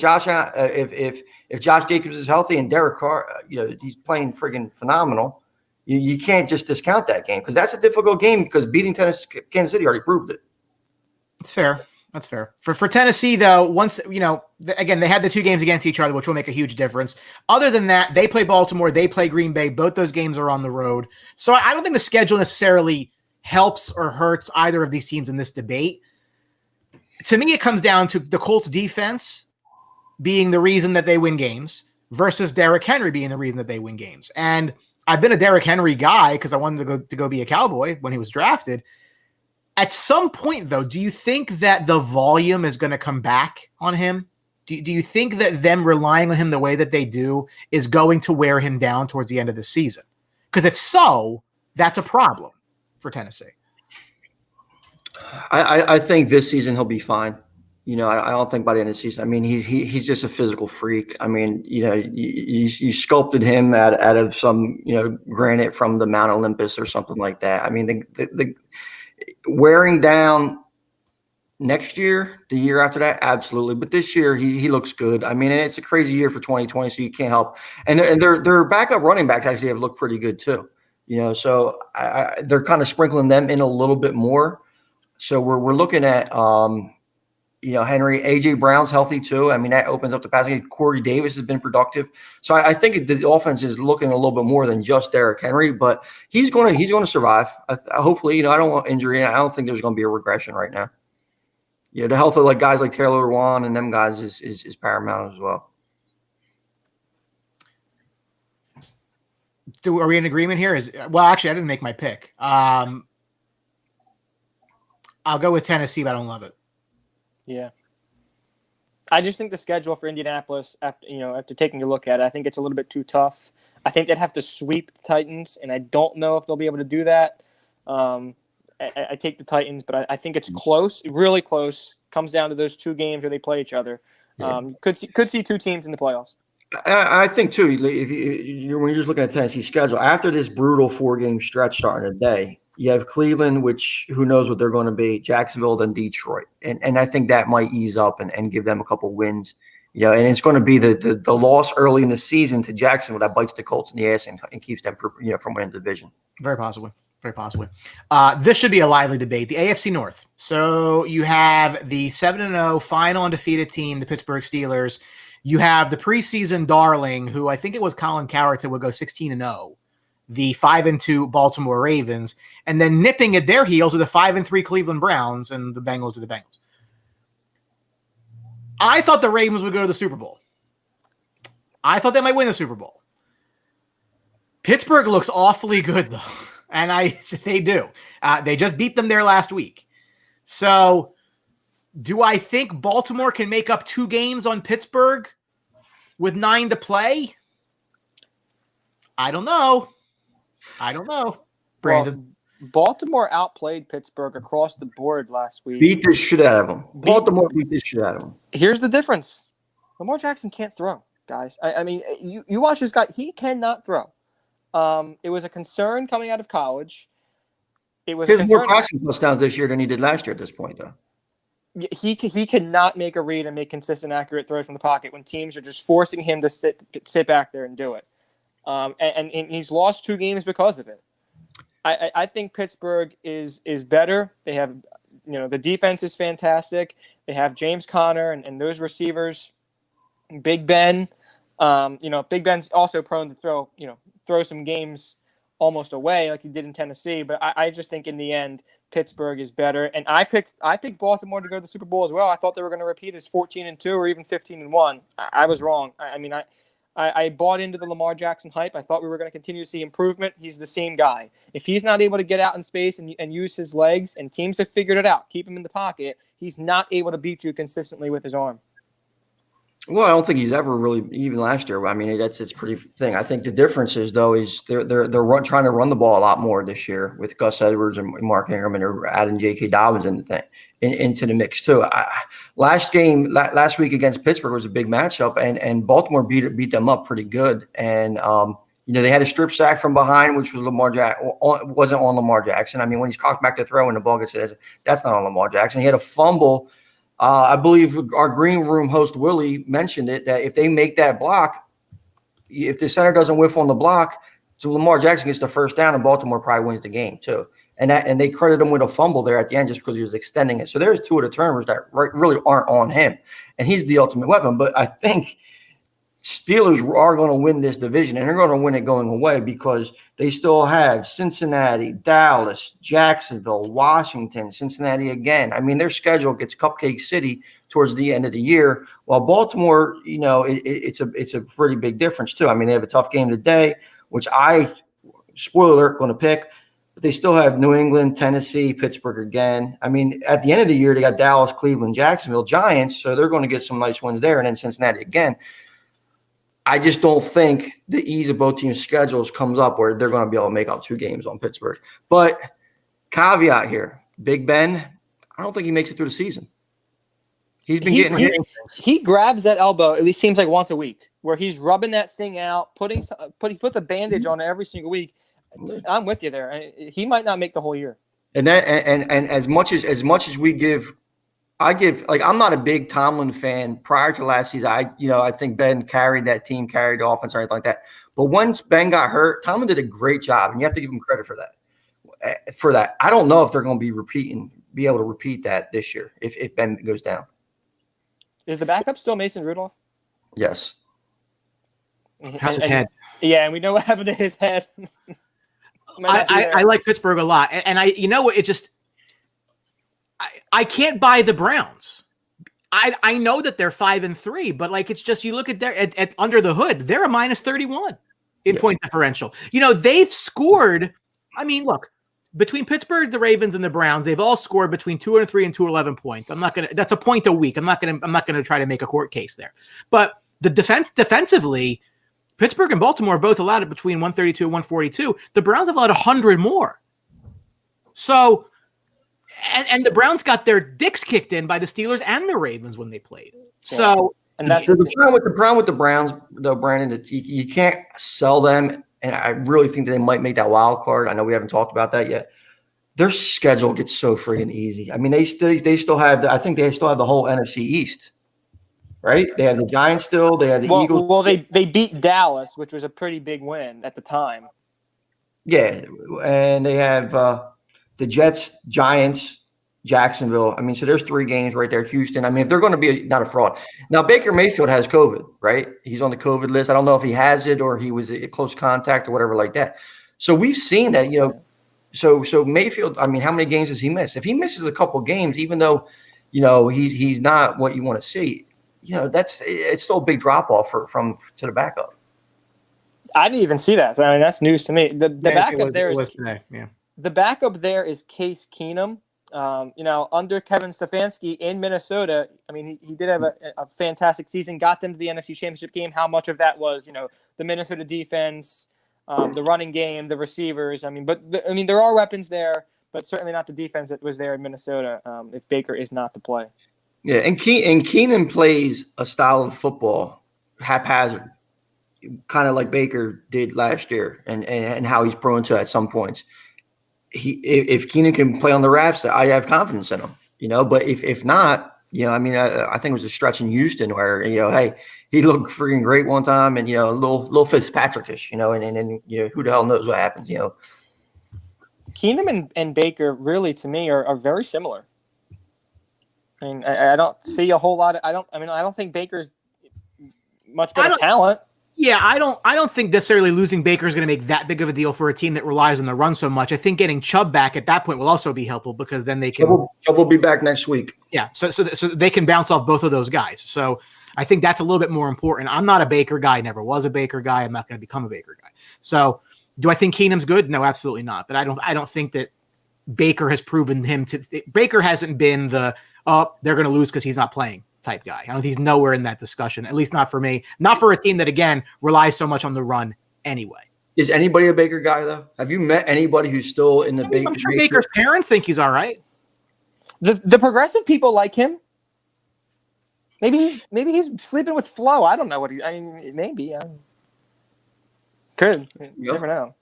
Josh Jacobs is healthy and Derek Carr, he's playing friggin' phenomenal. You can't just discount that game because that's a difficult game because beating Kansas City already proved it. It's fair. That's fair. For Tennessee, though, once, again, they had the 2 games against each other, which will make a huge difference. Other than that, they play Baltimore, they play Green Bay. Both those games are on the road. So I don't think the schedule necessarily helps or hurts either of these teams in this debate. To me, it comes down to the Colts defense being the reason that they win games versus Derrick Henry being the reason that they win games. And I've been a Derrick Henry guy because I wanted to go be a Cowboy when he was drafted. At some point, though, do you think that the volume is going to come back on him? Do you think that them relying on him the way that they do is going to wear him down towards the end of the season? Because if so, that's a problem for Tennessee. I think this season he'll be fine. I don't think by the end of the season. I mean, he's just a physical freak. I mean, you sculpted him out of some, granite from the Mount Olympus or something like that. I mean, the wearing down next year, the year after that, absolutely. But this year, he looks good. I mean, and it's a crazy year for 2020, so you can't help. And their backup running backs actually have looked pretty good too. So they're kind of sprinkling them in a little bit more. So we're looking at Henry, AJ Brown's healthy too. I mean, that opens up the passing game. Corey Davis has been productive. So I think the offense is looking a little bit more than just Derrick Henry, but he's going to survive. Hopefully, I don't want injury. I don't think there's going to be a regression right now. The health of guys like Taylor Lewan and them guys is paramount as well. Are we in agreement here? Actually, I didn't make my pick. I'll go with Tennessee, but I don't love it. Yeah. I just think the schedule for Indianapolis, after taking a look at it, I think it's a little bit too tough. I think they'd have to sweep the Titans, and I don't know if they'll be able to do that. I take the Titans, but I think it's close, really close. Comes down to those 2 games where they play each other. Could see 2 teams in the playoffs. I think too. When you're just looking at Tennessee's schedule, after this brutal 4-game stretch starting today, you have Cleveland, which who knows what they're going to be, Jacksonville, then Detroit. And I think that might ease up and give them a couple wins. And it's going to be the loss early in the season to Jacksonville that bites the Colts in the ass and keeps them from winning the division. Very possibly. Very possibly. This should be a lively debate. The AFC North. So you have the 7-0 final undefeated team, the Pittsburgh Steelers. You have the preseason darling, who I think it was Colin Cowherd said would go 16-0. The 5-2 Baltimore Ravens, and then nipping at their heels are the 5-3 Cleveland Browns, and the Bengals are the Bengals. I thought the Ravens would go to the Super Bowl. I thought they might win the Super Bowl. Pittsburgh looks awfully good, though, and they do. They just beat them there last week. So, do I think Baltimore can make up 2 games on Pittsburgh with 9 to play? I don't know. Brandon. Well, Baltimore outplayed Pittsburgh across the board last week. Beat the shit out of them. Baltimore beat the shit out of them. Here's the difference. Lamar Jackson can't throw, guys. I mean, you watch this guy. He cannot throw. It was a concern coming out of college. It was more passing touchdowns this year than he did last year at this point, though. He cannot make a read and make consistent, accurate throws from the pocket when teams are just forcing him to sit back there and do it. And he's lost 2 games because of it. I think Pittsburgh is better. They have, the defense is fantastic. They have James Conner and those receivers. Big Ben, Big Ben's also prone to throw some games almost away like he did in Tennessee. But I just think in the end, Pittsburgh is better. And I picked Baltimore to go to the Super Bowl as well. I thought they were going to repeat as 14-2 or even 15-1. I was wrong. I bought into the Lamar Jackson hype. I thought we were going to continue to see improvement. He's the same guy. If he's not able to get out in space and use his legs, and teams have figured it out, keep him in the pocket, he's not able to beat you consistently with his arm. Well, I don't think he's ever really, even last year. I mean, it's pretty thing. I think the difference is, though, is they're trying to run the ball a lot more this year with Gus Edwards and Mark Ingram, and they're adding J.K. Dobbins into the mix too. Last week against Pittsburgh was a big matchup, and Baltimore beat them up pretty good. And they had a strip sack from behind, which was wasn't on Lamar Jackson. I mean, when he's cocked back to throw and the ball gets hit, that's not on Lamar Jackson. He had a fumble. I believe our green room host Willie mentioned it, that if they make that block, if the center doesn't whiff on the block, so Lamar Jackson gets the first down, and Baltimore probably wins the game too. and they credit him with a fumble there at the end just because he was extending it. So there's two of the turnovers that really aren't on him, and he's the ultimate weapon. But I think Steelers are going to win this division, and they're going to win it going away because they still have Cincinnati, Dallas, Jacksonville, Washington, Cincinnati again. I mean, their schedule gets Cupcake City towards the end of the year, while Baltimore, it's a pretty big difference too. I mean, they have a tough game today, which spoiler alert, going to pick. But they still have New England, Tennessee, Pittsburgh again. I mean, at the end of the year, they got Dallas, Cleveland, Jacksonville, Giants, so they're going to get some nice wins there, and then Cincinnati again. I just don't think the ease of both teams' schedules comes up where they're going to be able to make up 2 games on Pittsburgh. But caveat here, Big Ben, I don't think he makes it through the season. He's been getting hit. He grabs that elbow, at least seems like once a week, where he's rubbing that thing out, he puts a bandage on it every single week. I'm with you there. He might not make the whole year. And as much as we give – I'm not a big Tomlin fan. Prior to last season, I think Ben carried that team, carried the offense, or anything like that. But once Ben got hurt, Tomlin did a great job, and you have to give him credit for that. I don't know if they're going to be able to repeat that this year if Ben goes down. Is the backup still Mason Rudolph? Yes. How's his head? Yeah, and we know what happened to his head. I like Pittsburgh a lot, and it just. I can't buy the Browns. I know that they're 5-3, but it's just you look at at under the hood, they're a -31 in point differential. They've scored. I mean, look, between Pittsburgh, the Ravens, and the Browns, they've all scored between 203 and 211 points. That's a point a week. I'm not gonna try to make a court case there. But the defensively, Pittsburgh and Baltimore both allowed it between 132 and 142. The Browns have allowed 100 more. So. And the Browns got their dicks kicked in by the Steelers and the Ravens when they played. So, and that's the problem with the Browns, though, Brandon. You can't sell them, and I really think that they might make that wild card. I know we haven't talked about that yet. Their schedule gets so friggin' easy. I mean, they still have. I think they still have the whole NFC East, right? They have the Giants still. They have the Eagles. Well, they beat Dallas, which was a pretty big win at the time. Yeah, and they have. The Jets, Giants, Jacksonville. I mean, so there's 3 games right there. Houston. I mean, if they're going to be not a fraud. Now, Baker Mayfield has COVID, right? He's on the COVID list. I don't know if he has it or he was a close contact or whatever like that. So we've seen that, So Mayfield, I mean, how many games does he miss? If he misses a couple games, even though, he's not what you want to see, it's still a big drop off to the backup. I didn't even see that. I mean, that's news to me. The backup there is today. Yeah. The backup there is Case Keenum. Under Kevin Stefanski in Minnesota, I mean, he did have a fantastic season, got them to the NFC Championship game. How much of that was, the Minnesota defense, the running game, the receivers? I mean, there are weapons there, but certainly not the defense that was there in Minnesota if Baker is not to play. Yeah, and Keenan plays a style of football haphazard, kind of like Baker did last year, and how he's prone to at some points. If Keenan can play on the Raps, I have confidence in him, But if not, I think it was a stretch in Houston where hey, he looked freaking great one time, and a little Fitzpatrick-ish, and who the hell knows what happens, Keenum and Baker really, to me, are very similar. I mean, I don't see a whole lot. I don't think Baker's much better talent. Yeah, I don't think necessarily losing Baker is going to make that big of a deal for a team that relies on the run so much. I think getting Chubb back at that point will also be helpful because then they can. Chubb will be back next week. Yeah, so they can bounce off both of those guys. So I think that's a little bit more important. I'm not a Baker guy. Never was a Baker guy. I'm not going to become a Baker guy. So do I think Keenum's good? No, absolutely not. But I don't think that Baker has proven him to. Baker hasn't been they're going to lose because he's not playing type guy. I don't think he's nowhere in that discussion, at least not for me. Not for a team that, again, relies so much on the run anyway. Is anybody a Baker guy, though? Have you met anybody who's still in the Baker? I'm sure Baker's parents think he's all right. The progressive people like him. Maybe he's sleeping with Flo. I don't know what maybe. Could. You never know.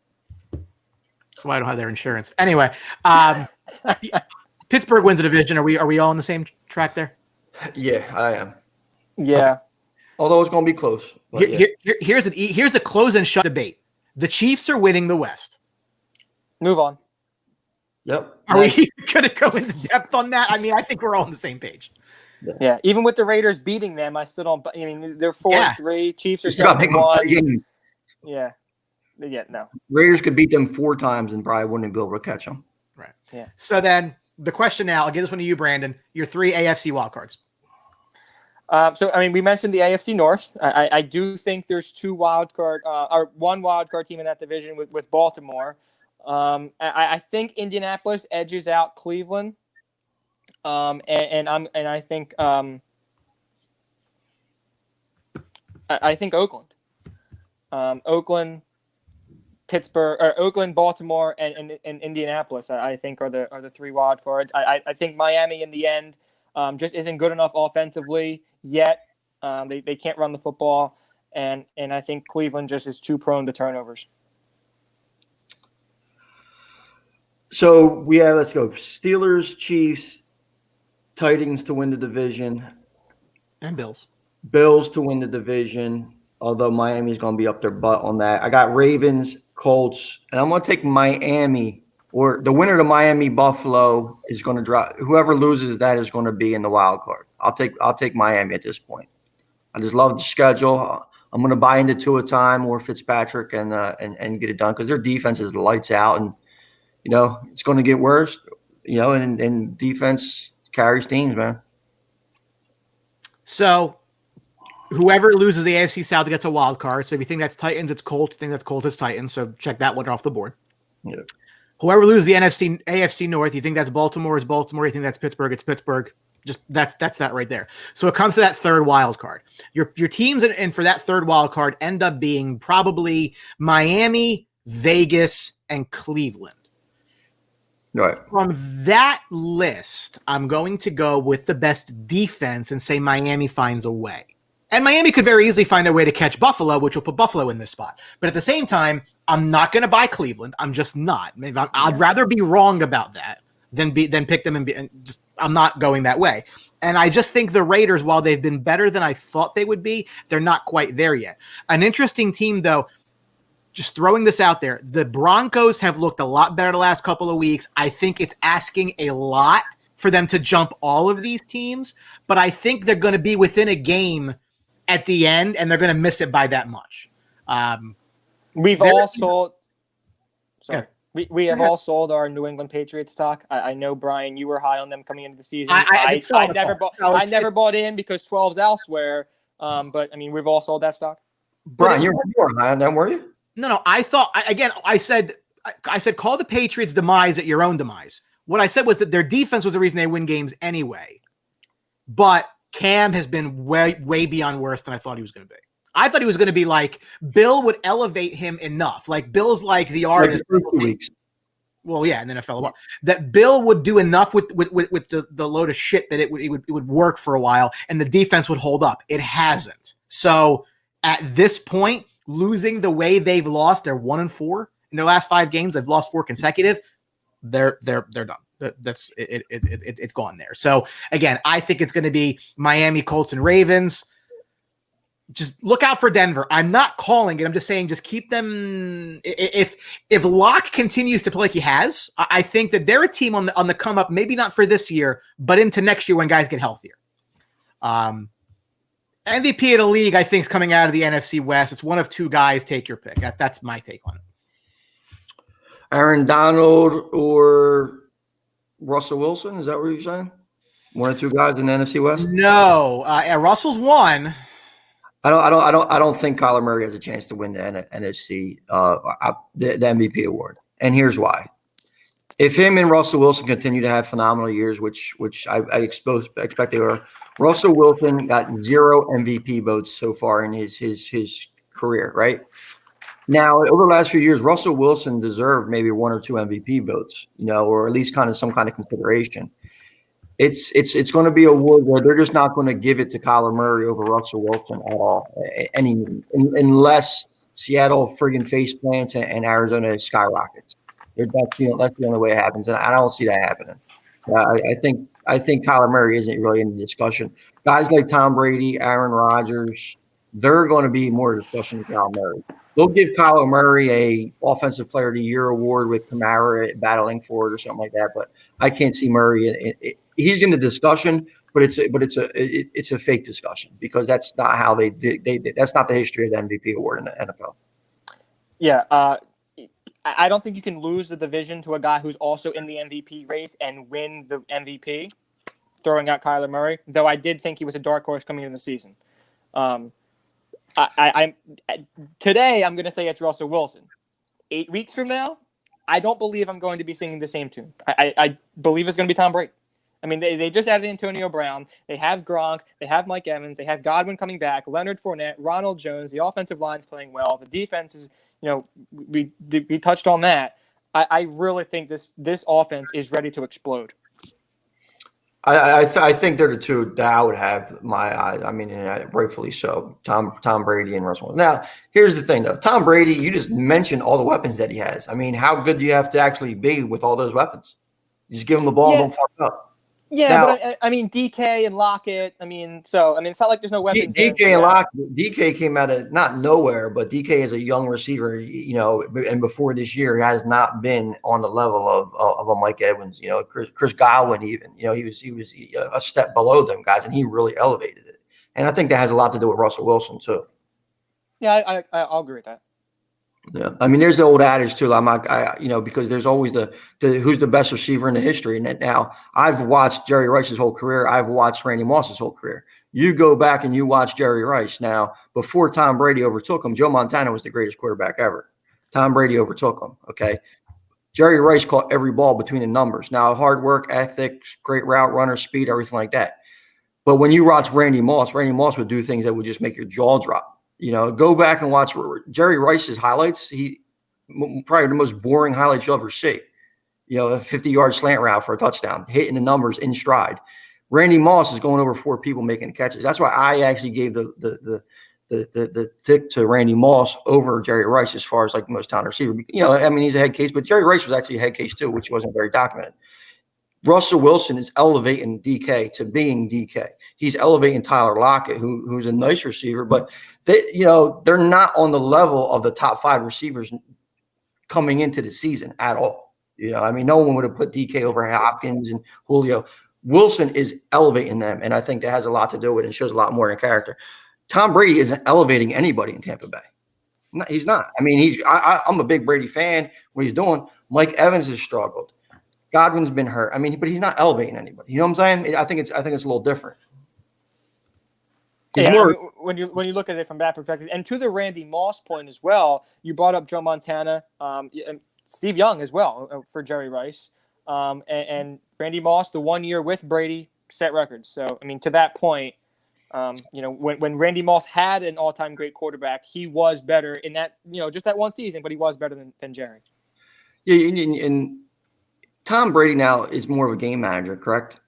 That's why I don't have their insurance. Anyway, Pittsburgh wins the division. Are we all on the same track there? Yeah, I am. Yeah. Although it's going to be close. Here's a close and shut debate. The Chiefs are winning the West. Move on. Yep. Are we going to go into depth on that? I mean, I think we're all on the same page. Yeah, even with the Raiders beating them, I still don't. I mean, they're 4-3. Chiefs are 7-1. Yeah, no. Raiders could beat them 4 times and probably wouldn't be able to catch them. Right. Yeah. So then the question now, I'll give this one to you, Brandon. Your 3 AFC wildcards. So, I mean, we mentioned the AFC North. I do think there's 2 wildcard or 1 wildcard team in that division with Baltimore. I think Indianapolis edges out Cleveland. I think Oakland. Oakland, Pittsburgh, or Oakland, Baltimore, and Indianapolis. I think are the 3 wild cards. I think Miami in the end just isn't good enough offensively yet. They can't run the football, and I think Cleveland just is too prone to turnovers. So we have, let's go, Steelers, Chiefs, Titans to win the division, and Bills to win the division. Although Miami's going to be up their butt on that. I got Ravens, Colts, and I'm going to take Miami, or the winner of Miami Buffalo is going to drop. Whoever loses that is going to be in the wild card. I'll take Miami at this point. I just love the schedule. I'm going to buy into Tua time or Fitzpatrick and get it done because their defense is lights out, and it's going to get worse. And defense carries teams, man. So whoever loses the AFC South gets a wild card. So if you think that's Titans, it's Colts. If you think that's Colts, it's Titans. So check that one off the board. Yeah. Whoever loses the AFC North, you think that's Baltimore, it's Baltimore. You think that's Pittsburgh, it's Pittsburgh. Just that's that right there. So it comes to that third wild card. Your teams and for that third wild card end up being probably Miami, Vegas, and Cleveland. Right. From that list, I'm going to go with the best defense and say Miami finds a way. And Miami could very easily find their way to catch Buffalo, which will put Buffalo in this spot. But at the same time, I'm not going to buy Cleveland. I'm just not. I'd rather be wrong about that than pick them and just, I'm not going that way. And I just think the Raiders, while they've been better than I thought they would be, they're not quite there yet. An interesting team, though, just throwing this out there, the Broncos have looked a lot better the last couple of weeks. I think it's asking a lot for them to jump all of these teams, but I think they're going to be within a game at the end, and they're going to miss it by that much. We have all sold our New England Patriots stock. I know, Brian, you were high on them coming into the season. I never bought in because 12's elsewhere. But I mean, we've all sold that stock. Brian, you were high on them, were you? No. I said call the Patriots' demise at your own demise. What I said was that their defense was the reason they win games anyway. But Cam has been way beyond worse than I thought he was going to be. I thought he was going to be like Bill would elevate him enough. Like Bill's like the artist. Well, yeah, and then it fell apart. That Bill would do enough with the load of shit that it would work for a while, and the defense would hold up. It hasn't. So at this point, losing the way they've lost, they're 1-4 in their last 5 games. They've lost 4 consecutive. They're done. That's it. It's gone there. So again, I think it's going to be Miami, Colts, and Ravens. Just look out for Denver. I'm not calling it. I'm just saying, just keep them. If Locke continues to play like he has, I think that they're a team on the come up. Maybe not for this year, but into next year when guys get healthier. MVP of the league, I think, is coming out of the NFC West. It's one of 2 guys. Take your pick. That's my take on it. Aaron Donald or Russell Wilson? Is that what you're saying? One or 2 guys in the NFC West? No, Russell's one. I don't think Kyler Murray has a chance to win the NFC the MVP award, and here's why. If him and Russell Wilson continue to have phenomenal years, which I expect they are, Russell Wilson got 0 MVP votes so far in his career. Right now, over the last few years, Russell Wilson deserved maybe 1 or 2 MVP votes, or at least kind of some kind of consideration. It's going to be a award where they're just not going to give it to Kyler Murray over Russell Wilson at all, unless Seattle friggin' face plants and Arizona skyrockets. That's the only way it happens, and I don't see that happening. I think Kyler Murray isn't really in the discussion. Guys like Tom Brady, Aaron Rodgers, they're going to be more discussion with Kyler Murray. They'll give Kyler Murray a Offensive Player of the Year award with Kamara battling for it or something like that. But I can't see Murray. He's in the discussion, but it's a fake discussion because that's not how they that's not the history of the MVP award in the NFL. Yeah, I don't think you can lose the division to a guy who's also in the MVP race and win the MVP, throwing out Kyler Murray, though I did think he was a dark horse coming into the season. Today, I'm going to say it's Russell Wilson. 8 weeks from now, I don't believe I'm going to be singing the same tune. I believe it's going to be Tom Brady. I mean, they just added Antonio Brown. They have Gronk. They have Mike Evans. They have Godwin coming back, Leonard Fournette, Ronald Jones. The offensive line's playing well. The defense is, we touched on that. I really think this offense is ready to explode. I think they're the two that I would have my eyes. I mean, rightfully so. Tom Brady and Russell. Now, here's the thing, though. Tom Brady, you just mentioned all the weapons that he has. I mean, how good do you have to actually be with all those weapons? You just give him the ball and don't fuck up. Yeah, now, but I mean, DK and Lockett. It's not like there's no weapons. DK and Lockett. DK came out of not nowhere, but DK is a young receiver, and before this year, he has not been on the level of a Mike Evans. Chris Godwin, even. He was a step below them guys, and he really elevated it. And I think that has a lot to do with Russell Wilson too. Yeah, I'll agree with that. Yeah, I mean, there's the old adage too. Because there's always the who's the best receiver in the history. And now I've watched Jerry Rice's whole career. I've watched Randy Moss's whole career. You go back and you watch Jerry Rice. Now, before Tom Brady overtook him, Joe Montana was the greatest quarterback ever. Tom Brady overtook him. Okay, Jerry Rice caught every ball between the numbers. Now, hard work, ethics, great route runner, speed, everything like that. But when you watch Randy Moss would do things that would just make your jaw drop. Go back and watch Jerry Rice's highlights. He probably the most boring highlights you'll ever see. A 50-yard slant route for a touchdown, hitting the numbers in stride. Randy Moss is going over 4 people making the catches. That's why I actually gave the tick to Randy Moss over Jerry Rice as far as like the most talented receiver. He's a head case, but Jerry Rice was actually a head case too, which wasn't very documented. Russell Wilson is elevating DK to being DK. He's elevating Tyler Lockett, who's a nice receiver, but they're not on the level of the top 5 receivers coming into the season at all. No one would have put DK over Hopkins and Julio. Wilson is elevating them, and I think that has a lot to do with it and shows a lot more in character. Tom Brady isn't elevating anybody in Tampa Bay. No, he's not. I'm a big Brady fan. What he's doing, Mike Evans has struggled. Godwin's been hurt. But he's not elevating anybody. You know what I'm saying? I think it's a little different. When you look at it from that perspective, and to the Randy Moss point as well, you brought up Joe Montana, and Steve Young as well for Jerry Rice, and Randy Moss, the 1 year with Brady, set records. So to that point, when Randy Moss had an all-time great quarterback, he was better in that just that one season, but he was better than Jerry. Yeah, and Tom Brady now is more of a game manager, correct?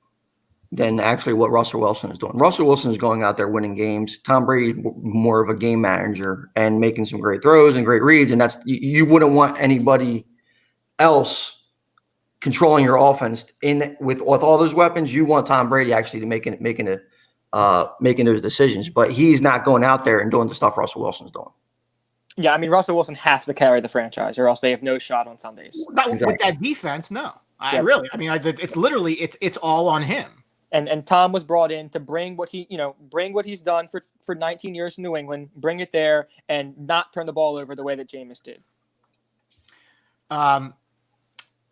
Than actually what Russell Wilson is doing. Russell Wilson is going out there winning games. Tom Brady is more of a game manager and making some great throws and great reads. And that's you wouldn't want anybody else controlling your offense with all those weapons. You want Tom Brady actually to making those decisions, but he's not going out there and doing the stuff Russell Wilson's doing. Yeah, Russell Wilson has to carry the franchise, or else they have no shot on Sundays. Not with that defense, no. It's literally it's all on him. And Tom was brought in to bring what he's done for 19 years in New England, bring it there, and not turn the ball over the way that Jameis did.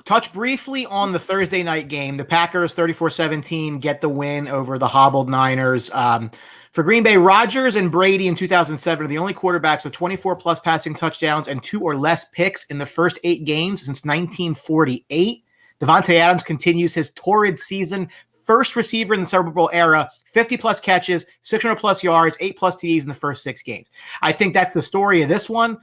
Touch briefly on the Thursday night game. The Packers 34-17 get the win over the hobbled Niners. For Green Bay, Rodgers and Brady in 2007 are the only quarterbacks with 24-plus passing touchdowns and 2 or less picks in the first 8 games since 1948. Devontae Adams continues his torrid season. First receiver in the Super Bowl era, 50-plus catches, 600-plus yards, 8-plus TDs in the first 6 games. I think that's the story of this one.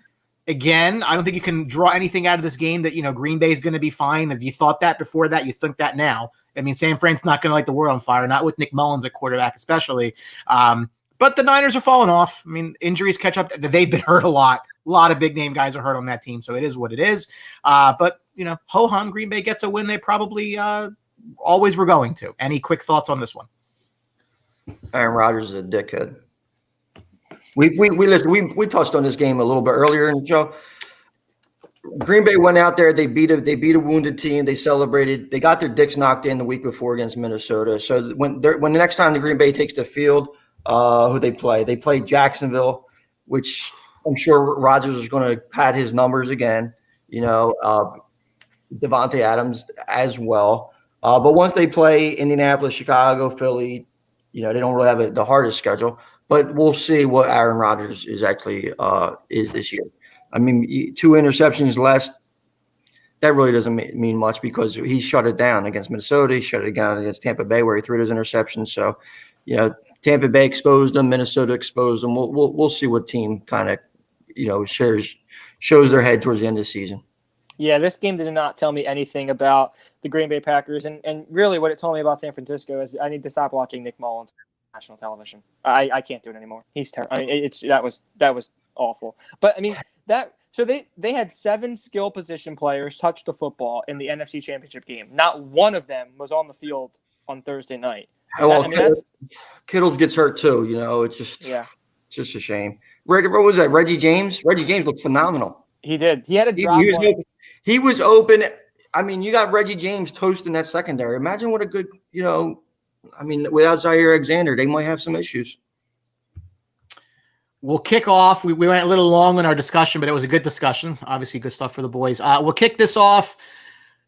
Again, I don't think you can draw anything out of this game that, Green Bay is going to be fine. If you thought that before that, you think that now. San Fran's not going to light the world on fire, not with Nick Mullins at quarterback especially. But the Niners are falling off. Injuries catch up. They've been hurt a lot. A lot of big-name guys are hurt on that team, so it is what it is. But ho-hum, Green Bay gets a win they probably always were going to. Any quick thoughts on this one? Aaron Rodgers is a dickhead. We touched on this game a little bit earlier in the show. Green Bay went out there. They beat a wounded team. They celebrated. They got their dicks knocked in the week before against Minnesota. So when the next time the Green Bay takes the field, who they play Jacksonville, which I'm sure Rodgers is going to pad his numbers again. Devontae Adams as well. But once they play Indianapolis, Chicago, Philly, they don't really have the hardest schedule. But we'll see what Aaron Rodgers is actually is this year. I mean, 2 interceptions less, that really doesn't mean much because he shut it down against Minnesota. He shut it down against Tampa Bay where he threw those interceptions. So, Tampa Bay exposed them. Minnesota exposed them. We'll see what team kind of, shows their head towards the end of the season. Yeah, this game did not tell me anything about the Green Bay Packers. And really what it told me about San Francisco is I need to stop watching Nick Mullins on national television. I can't do it anymore. He's terrible. I mean, that was awful. But, I mean, so they had 7 skill position players touch the football in the NFC Championship game. Not one of them was on the field on Thursday night. Kittles gets hurt too. It's just a shame. What was that? Reggie James? Reggie James looked phenomenal. He did. He had a drop. He was open. I mean, you got Reggie James toasting that secondary. Imagine what a good, without Zaire Alexander, they might have some issues. We'll kick off. We went a little long in our discussion, but it was a good discussion. Obviously, good stuff for the boys. We'll kick this off.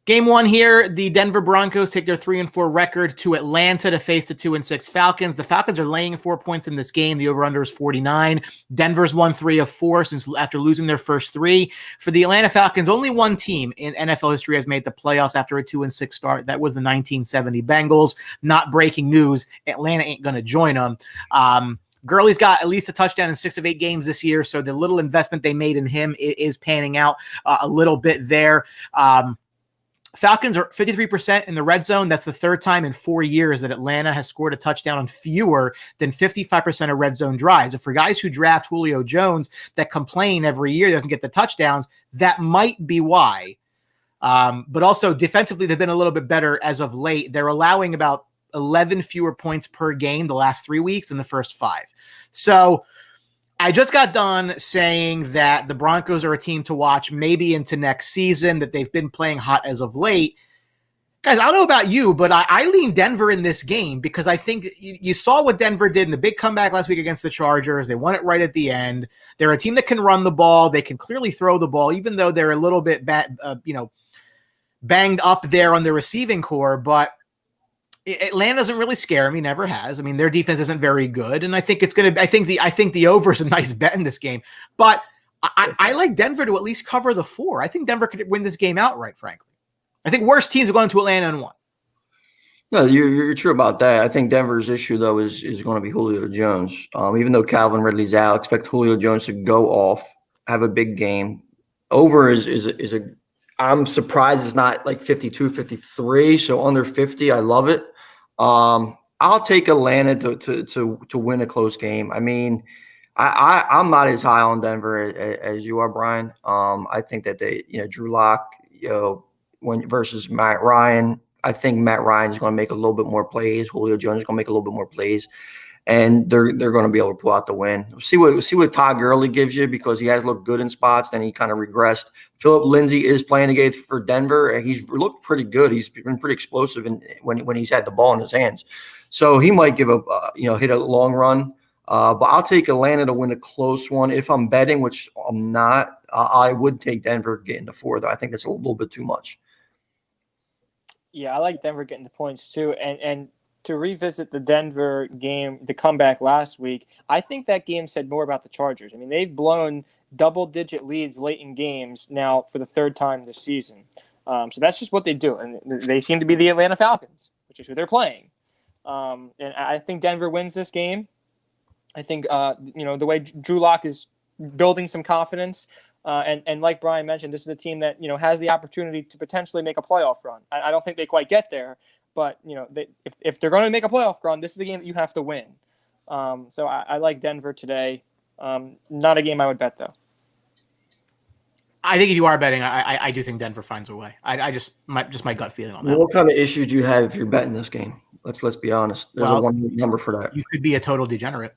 Game 1 here, the Denver Broncos take their 3-4 record to Atlanta to face the 2-6 Falcons. The Falcons are laying 4 points in this game. The over-under is 49. Denver's won 3 of 4 since after losing their first 3. For the Atlanta Falcons, only one team in NFL history has made the playoffs after a 2-6 start. That was the 1970 Bengals. Not breaking news. Atlanta ain't going to join them. Gurley's got at least a touchdown in 6 of 8 games this year, so the little investment they made in him is panning out a little bit there. Falcons are 53% in the red zone. That's the 3rd time in 4 years that Atlanta has scored a touchdown on fewer than 55% of red zone drives. And for guys who draft Julio Jones that complain every year doesn't get the touchdowns, that might be why. But also defensively, they've been a little bit better as of late. They're allowing about 11 fewer points per game the last 3 weeks than the first 5. So I just got done saying that the Broncos are a team to watch maybe into next season, that they've been playing hot as of late. Guys, I don't know about you, but I lean Denver in this game because I think you saw what Denver did in the big comeback last week against the Chargers. They won it right at the end. They're a team that can run the ball. They can clearly throw the ball, even though they're a little bit banged up there on the receiving core. But Atlanta doesn't really scare me, never has. I mean, their defense isn't very good, and I think the over is a nice bet in this game. But I like Denver to at least cover the 4. I think Denver could win this game outright, frankly. I think worse teams are going to Atlanta and 1. No, you're true about that. I think Denver's issue though is going to be Julio Jones. Even though Calvin Ridley's out, expect Julio Jones to go off, have a big game. Over is a. I'm surprised it's not like 52, 53. So under 50, I love it. I'll take Atlanta to win a close game. I mean, I'm not as high on Denver as you are, Brian. I think that Drew Lock, versus Matt Ryan. I think Matt Ryan is going to make a little bit more plays. Julio Jones is going to make a little bit more plays, and they're going to be able to pull out the win. See what Todd Gurley gives you because he has looked good in spots. Then he kind of regressed. Philip Lindsay is playing again for Denver. He's looked pretty good. He's been pretty explosive when he's had the ball in his hands. So he might give hit a long run. But I'll take Atlanta to win a close one. If I'm betting, which I'm not, I would take Denver getting to 4, though. I think that's a little bit too much. Yeah, I like Denver getting the points too. And to revisit the Denver game, the comeback last week, I think that game said more about the Chargers. I mean, they've blown double-digit leads late in games now for the 3rd time this season. So that's just what they do. And they seem to be the Atlanta Falcons, which is who they're playing. And I think Denver wins this game. I think, the way Drew Lock is building some confidence, and like Brian mentioned, this is a team that, has the opportunity to potentially make a playoff run. I don't think they quite get there, but, if they're going to make a playoff run, this is a game that you have to win. So I like Denver today. Not a game I would bet, though. I think if you are betting, I do think Denver finds a way. I just my gut feeling on that. What kind of issues do you have if you're betting this game? Let's be honest. There's a one number for that. You could be a total degenerate.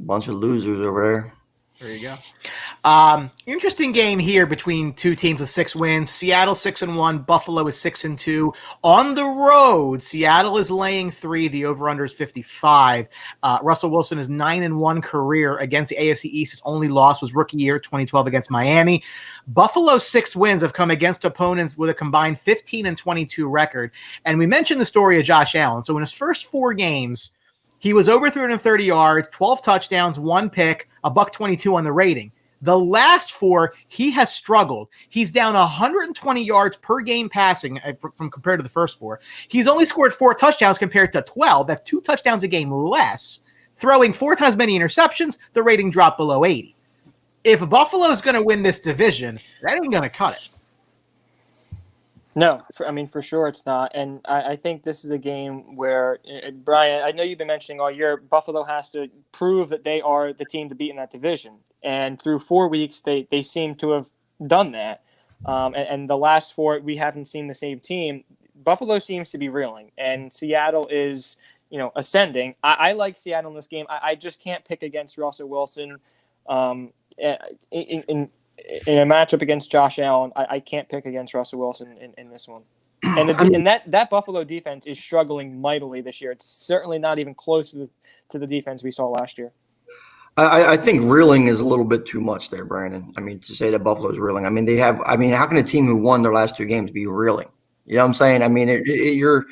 Bunch of losers over there. There you go. Interesting game here between two teams with 6 wins. Seattle 6-1, Buffalo is 6-2. On the road, Seattle is laying 3. The over/under is 55. Russell Wilson is 9-1 career against the AFC East. His only loss was rookie year 2012 against Miami. Buffalo's 6 wins have come against opponents with a combined 15-22 record. And we mentioned the story of Josh Allen. So in his first 4 games, he was over 330 yards, 12 touchdowns, 1 pick, $122 on the rating. The last 4, he has struggled. He's down 120 yards per game passing from compared to the first 4. He's only scored 4 touchdowns compared to 12. That's 2 touchdowns a game less. Throwing 4 times many interceptions, the rating dropped below 80. If Buffalo's going to win this division, that ain't going to cut it. No, for sure it's not. And I think this is a game where, Brian, I know you've been mentioning all year, Buffalo has to prove that they are the team to beat in that division. And through 4 weeks, they seem to have done that. And the last 4, we haven't seen the same team. Buffalo seems to be reeling, and Seattle is, ascending. I like Seattle in this game. I just can't pick against Russell Wilson. In a matchup against Josh Allen, I can't pick against Russell Wilson in this one. And that Buffalo defense is struggling mightily this year. It's certainly not even close to the defense we saw last year. I think reeling is a little bit too much there, Brandon. To say that Buffalo's reeling. How can a team who won their last 2 games be reeling? You know what I'm saying?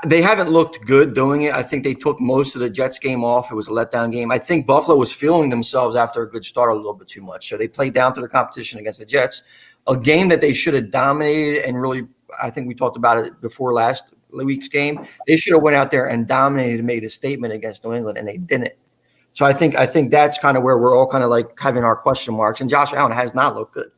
They haven't looked good doing it. I think they took most of the Jets game off. It was a letdown game. I think Buffalo was feeling themselves after a good start a little bit too much. So they played down to the competition against the Jets, a game that they should have dominated and really, I think we talked about it before last week's game. They should have went out there and dominated and made a statement against New England, and they didn't. So I think that's kind of where we're all kind of like having our question marks. And Josh Allen has not looked good.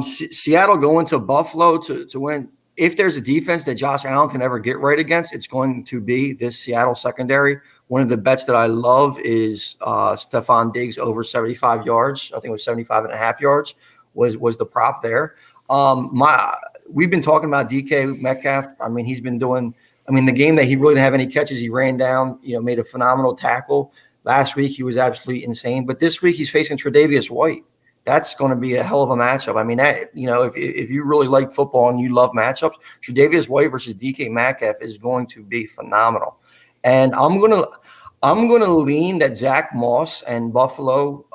Seattle going to Buffalo to win. If there's a defense that Josh Allen can ever get right against, it's going to be this Seattle secondary. One of the bets that I love is Stephon Diggs over 75 yards. I think it was 75.5 yards was the prop there. We've been talking about DK Metcalf. He's been doing – the game that he really didn't have any catches, he ran down, made a phenomenal tackle. Last week he was absolutely insane. But this week he's facing Tre'Davious White. That's going to be a hell of a matchup. If you really like football and you love matchups, Tre'Davious White versus DK Metcalf is going to be phenomenal. And I'm gonna lean that Zach Moss and Buffalo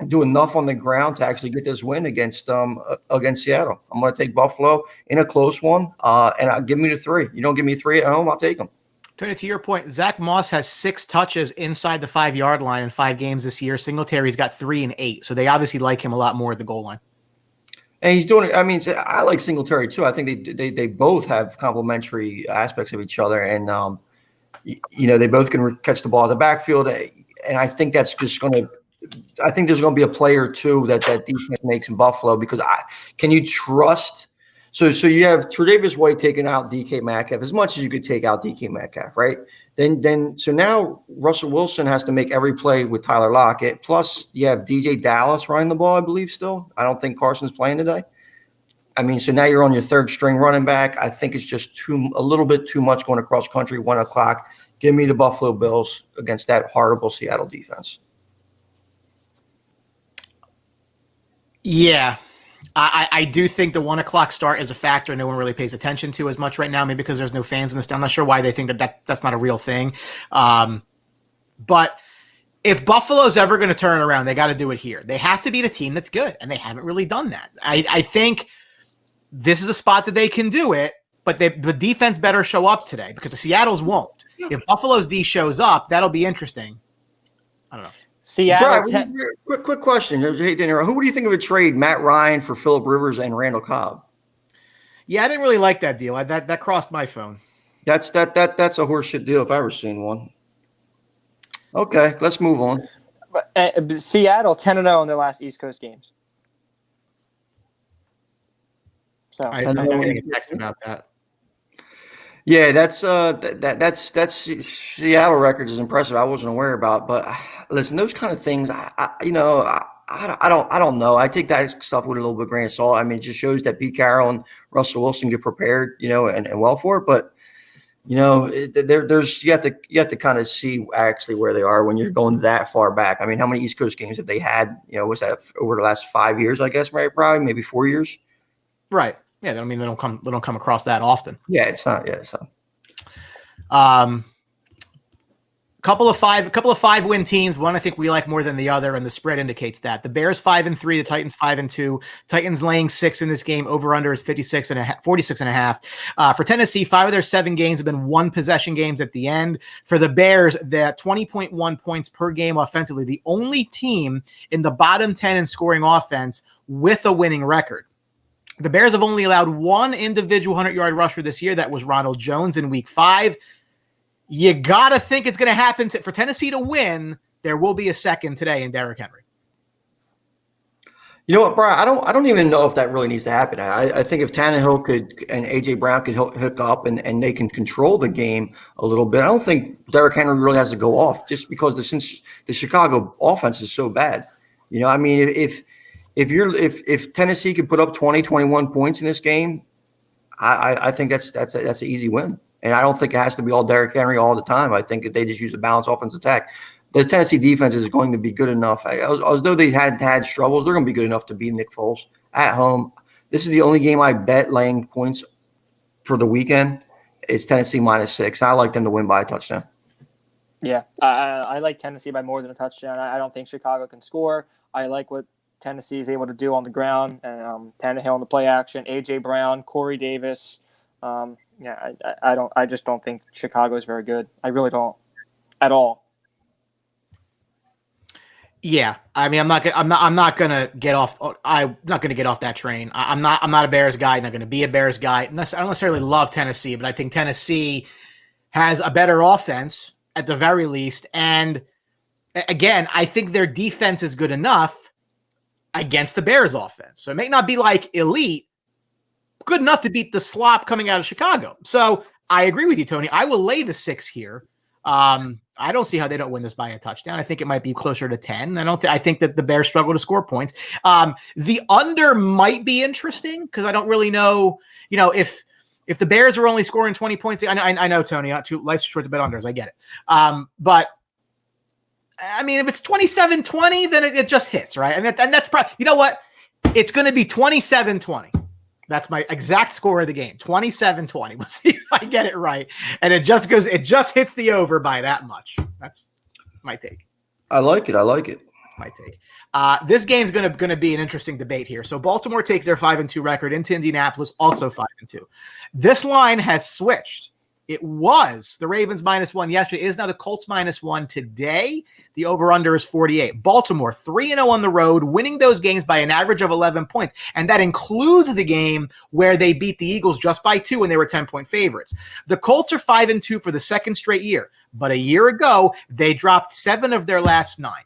do enough on the ground to actually get this win against Seattle. I'm going to take Buffalo in a close one, and give me the 3. You don't give me 3 at home, I'll take them. Tony, to your point, Zach Moss has 6 touches inside the 5-yard line in 5 games this year. Singletary's got 3 and 8, so they obviously like him a lot more at the goal line. And he's doing it. I like Singletary too. I think they both have complementary aspects of each other, and they both can catch the ball in the backfield. And I think that's just going to. I think there's going to be a player or two that defense makes in Buffalo because can you trust? So you have Tre'Davious White taking out DK Metcalf as much as you could take out DK Metcalf, right? So now Russell Wilson has to make every play with Tyler Lockett. Plus you have DJ Dallas running the ball, I believe still. I don't think Carson's playing today. So now you're on your 3rd string running back. I think it's just a little bit too much going across country, 1 o'clock. Give me the Buffalo Bills against that horrible Seattle defense. Yeah. I do think the 1 o'clock start is a factor no one really pays attention to as much right now, maybe because there's no fans in this. I'm not sure why they think that's not a real thing. But if Buffalo's ever going to turn around, they got to do it here. They have to beat a team that's good, and they haven't really done that. I think this is a spot that they can do it, but the defense better show up today because the Seattle's won't. If Buffalo's D shows up, that'll be interesting. I don't know. Seattle. Quick question. Who do you think of a trade, Matt Ryan for Phillip Rivers and Randall Cobb? Yeah, I didn't really like that deal. That crossed my phone. That's a horseshit deal if I've ever seen one. Okay, let's move on. Seattle 10-0 in their last East Coast games. So I don't get a text about that. Yeah, that's Seattle records is impressive. I wasn't aware about, but listen, those kind of things, I don't know. I take that stuff with a little bit of grain of salt. It just shows that Pete Carroll and Russell Wilson get prepared, and well for it. But there's you have to kind of see actually where they are when you're going that far back. I mean, how many East Coast games have they had? Was that over the last 5 years? I guess, right? Probably maybe 4 years. Right. Yeah. I mean, they don't come across that often. Yeah, it's not. Yeah, so. Couple of 5-win teams. One I think we like more than the other, and the spread indicates that. The Bears 5-3, the Titans 5-2. Titans laying 6 in this game. Over under is 46.5. For Tennessee, 5 of their 7 games have been 1 possession games at the end. For the Bears, they're 20.1 points per game offensively. The only team in the bottom 10 in scoring offense with a winning record. The Bears have only allowed 1 individual 100-yard rusher this year. That was Ronald Jones in week 5. You got to think it's going to happen for Tennessee to win. There will be a second today in Derrick Henry. You know what, Brian? I don't even know if that really needs to happen. I think if Tannehill and A.J. Brown could hook up and they can control the game a little bit, I don't think Derrick Henry really has to go off just because since the Chicago offense is so bad. I mean, if Tennessee could put up 20, 21 points in this game, I think that's an easy win. And I don't think it has to be all Derrick Henry all the time. I think if they just use a balanced offensive attack, the Tennessee defense is going to be good enough. As though they had struggles, they're going to be good enough to beat Nick Foles at home. This is the only game I bet laying points for the weekend. It's Tennessee -6. I like them to win by a touchdown. Yeah, I like Tennessee by more than a touchdown. I don't think Chicago can score. I like what Tennessee is able to do on the ground, and Tannehill in the play action, A.J. Brown, Corey Davis. I just don't think Chicago is very good. I really don't at all. Yeah, I mean, I'm not gonna get off that train. I'm not a Bears guy. I'm not gonna be a Bears guy. I don't necessarily love Tennessee, but I think Tennessee has a better offense at the very least. And again, I think their defense is good enough against the Bears offense. So it may not be like elite, good enough to beat the slop coming out of Chicago. So I agree with you, Tony. I will lay the 6 here. I don't see how they don't win this by a touchdown. I think it might be closer to 10. I think that the Bears struggle to score points. The under might be interesting because I don't really know, if the Bears are only scoring 20 points. I know, Tony, life's short to bet unders. I get it. But I mean, if it's 27-20, then it just hits, right? And that's probably, you know what? It's going to be 27-20. That's my exact score of the game, 27-20. We'll see if I get it right. And it just hits the over by that much. That's my take. I like it. That's my take. This game's going to be an interesting debate here. So Baltimore takes their 5-2 record into Indianapolis, also 5-2. This line has switched. It was the Ravens -1 yesterday. It is now the Colts -1 today. The over-under is 48. Baltimore 3-0 on the road, winning those games by an average of 11 points. And that includes the game where they beat the Eagles just by 2 when they were 10-point favorites. The Colts are 5-2 for the second straight year. But a year ago, they dropped 7 of their last 9.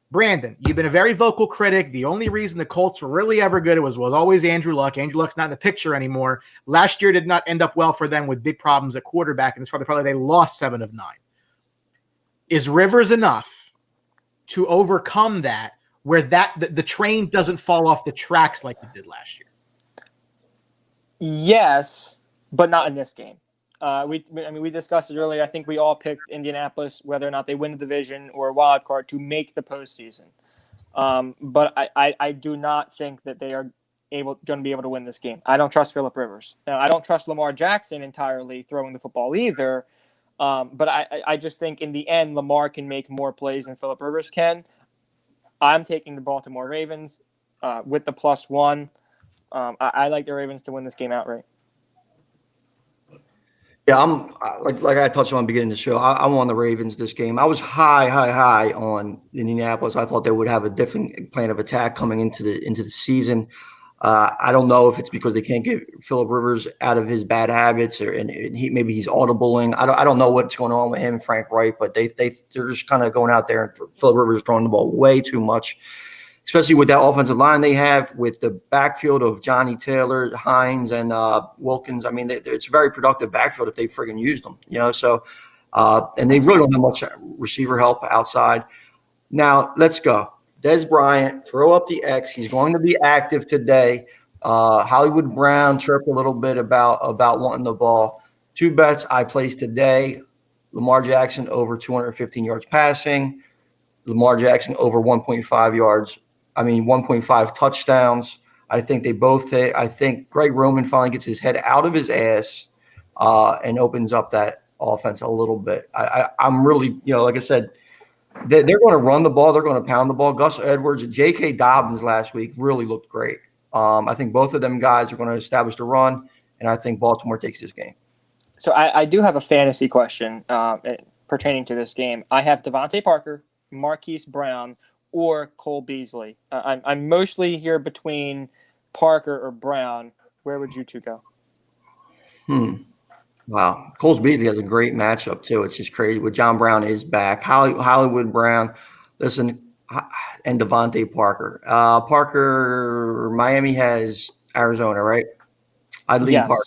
Brandon, you've been a very vocal critic. The only reason the Colts were really ever good was always Andrew Luck. Andrew Luck's not in the picture anymore. Last year did not end up well for them with big problems at quarterback, and that's probably they lost 7 of 9. Is Rivers enough to overcome that, where the train doesn't fall off the tracks like it did last year? Yes, but not in this game. We discussed it earlier. I think we all picked Indianapolis, whether or not they win the division or a wild card, to make the postseason. But I do not think that they are going to be able to win this game. I don't trust Phillip Rivers. I don't trust Lamar Jackson entirely throwing the football either. But I just think in the end, Lamar can make more plays than Phillip Rivers can. I'm taking the Baltimore Ravens with the +1. I like the Ravens to win this game outright. Yeah, I'm like I touched on beginning of the show. I'm on the Ravens this game. I was high on Indianapolis. I thought they would have a different plan of attack coming into the season. I don't know if it's because they can't get Phillip Rivers out of his bad habits, and maybe he's audibling. I don't know what's going on with him and Frank Wright, but they're just kind of going out there and Phillip Rivers throwing the ball way too much, especially with that offensive line they have with the backfield of Johnny Taylor, Hines, and Wilkins. I mean, it's a very productive backfield if they friggin' used them, So, and they really don't have much receiver help outside. Now, let's go. Des Bryant, throw up the X. He's going to be active today. Hollywood Brown chirped a little bit about wanting the ball. Two bets I placed today: Lamar Jackson over 215 yards passing, Lamar Jackson over 1.5 touchdowns. I think they both hit. I think Greg Roman finally gets his head out of his ass and opens up that offense a little bit. I'm really, like I said, they're going to run the ball. They're going to pound the ball. Gus Edwards and J.K. Dobbins last week really looked great. I think both of them guys are going to establish the run, and I think Baltimore takes this game. So I do have a fantasy question pertaining to this game. I have Devontae Parker, Marquise Brown, or Cole Beasley. I'm mostly here between Parker or Brown. Where would you two go? Wow. Cole Beasley has a great matchup, too. It's just crazy. With John Brown is back. Hollywood Brown, listen, and Devontae Parker. Parker, Miami has Arizona, right? I'd lean Parker.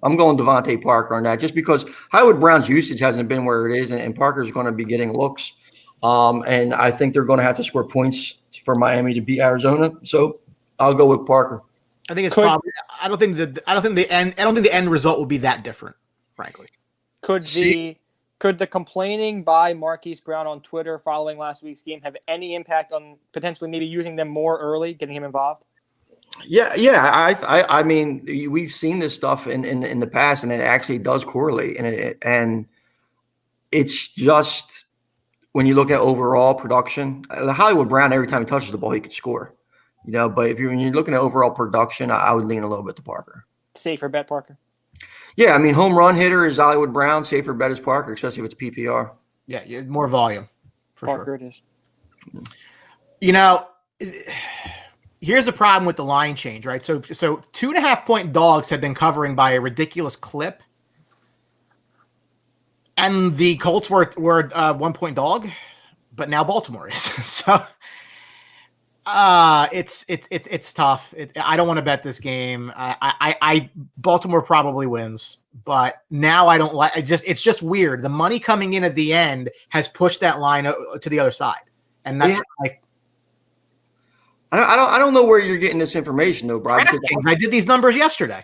I'm going Devontae Parker on that just because Hollywood Brown's usage hasn't been where it is, and Parker's going to be getting looks. And I think they're going to have to score points for Miami to beat Arizona. So I'll go with Parker. I think it's probably. I don't think the end result will be that different, frankly. Could the complaining by Marquise Brown on Twitter following last week's game have any impact on potentially maybe using them more early, getting him involved? Yeah. I mean, we've seen this stuff in the past, and it actually does correlate. And it's just when you look at overall production, Hollywood Brown, every time he touches the ball, he could score. But when you're looking at overall production, I would lean a little bit to Parker. Safer bet, Parker. Yeah, I mean, home run hitter is Hollywood Brown. Safer bet is Parker, especially if it's PPR. Yeah, more volume for Parker sure. It is. Here's the problem with the line change, right? So 2.5-point dogs have been covering by a ridiculous clip, and the Colts were 1-point dog, but now Baltimore is. So it's tough. I don't want to bet this game. Baltimore probably wins, but now I don't like. It's just weird. The money coming in at the end has pushed that line to the other side, and that's like. I don't know where you're getting this information though, Brian. I did these numbers yesterday.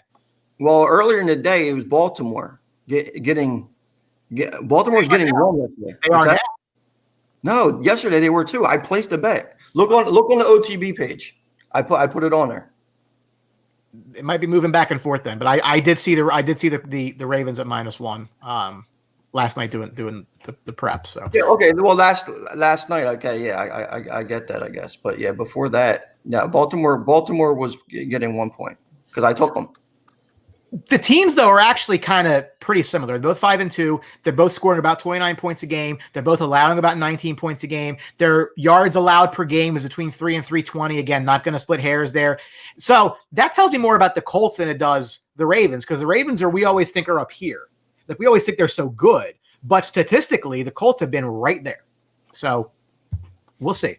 Well, earlier in the day, it was Baltimore Baltimore's getting wrong yesterday. They are now. No, yesterday they were too. I placed a bet. Look on the OTB page. I put it on there. It might be moving back and forth then, but I did see the Ravens at -1 last night doing the prep. So yeah, okay. Well, last night, okay, yeah, I get that, I guess, but yeah, before that, yeah, Baltimore was getting 1 point because I took them. The teams though are actually kind of pretty similar. They're both 5-2. They're both scoring about 29 points a game. They're both allowing about 19 points a game. Their yards allowed per game is between 3 and 320. Again, not going to split hairs there. So that tells me more about the Colts than it does the Ravens, because the Ravens we always think are up here. Like we always think they're so good, but statistically, the Colts have been right there. So we'll see.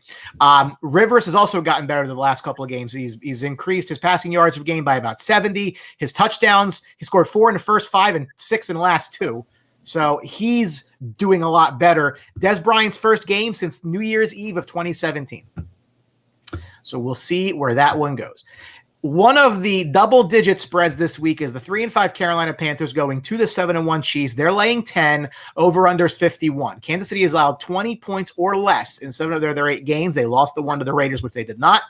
Rivers has also gotten better the last couple of games. He's increased his passing yards per game by about 70. His touchdowns, he scored 4 in the first 5 and 6 in the last 2. So he's doing a lot better. Des Bryant's first game since New Year's Eve of 2017. So we'll see where that one goes. One of the double-digit spreads this week is the 3-5 Carolina Panthers going to the 7-1 Chiefs. They're laying 10, over-unders 51. Kansas City has allowed 20 points or less in 7 of their 8 games. They lost the one to the Raiders, which they did not.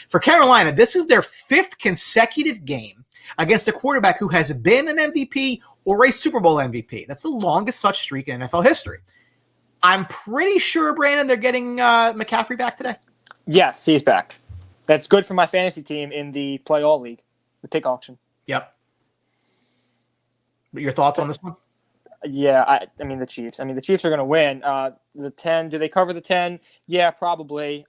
For Carolina, this is their 5th consecutive game against a quarterback who has been an MVP or a Super Bowl MVP. That's the longest such streak in NFL history. I'm pretty sure, Brandon, they're getting McCaffrey back today. Yes, he's back. That's good for my fantasy team in the play all league, the pick auction. Yep. But your thoughts on this one? Yeah, I mean the Chiefs. I mean the Chiefs are going to win. The 10, do they cover the 10? Yeah, probably.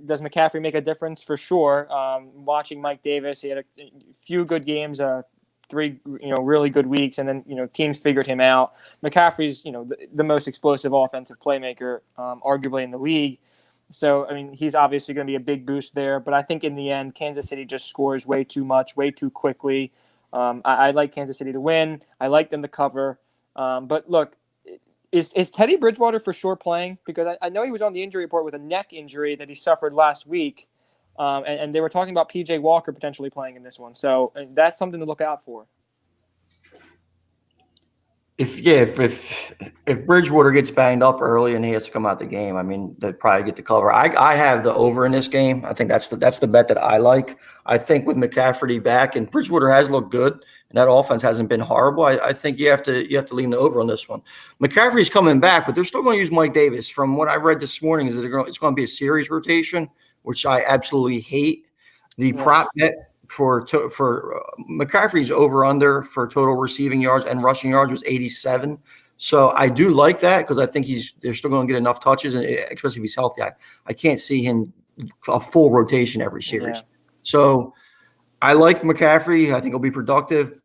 Does McCaffrey make a difference? For sure. Watching Mike Davis, he had a few good games, 3 really good weeks, and then teams figured him out. McCaffrey's the most explosive offensive playmaker, arguably in the league. So, I mean, he's obviously going to be a big boost there. But I think in the end, Kansas City just scores way too much, way too quickly. I like Kansas City to win. I like them to cover. But look, is Teddy Bridgewater for sure playing? Because I know he was on the injury report with a neck injury that he suffered last week. And they were talking about P.J. Walker potentially playing in this one. So that's something to look out for. if Bridgewater gets banged up early and he has to come out the game, I mean, they'd probably get the cover. I have the over in this game. I think that's the bet that I like. I think with McCaffrey back and Bridgewater has looked good and that offense hasn't been horrible. I think you have to lean the over on this one. McCaffrey's coming back, but they're still going to use Mike Davis. From what I read this morning, is that it's going to be a series rotation, which I absolutely hate. The prop bet for McCaffrey's over under for total receiving yards and rushing yards was 87. So I do like that because I think they're still going to get enough touches, and especially if he's healthy. I can't see him a full rotation every series. Yeah. So I like McCaffrey. I think he'll be productive.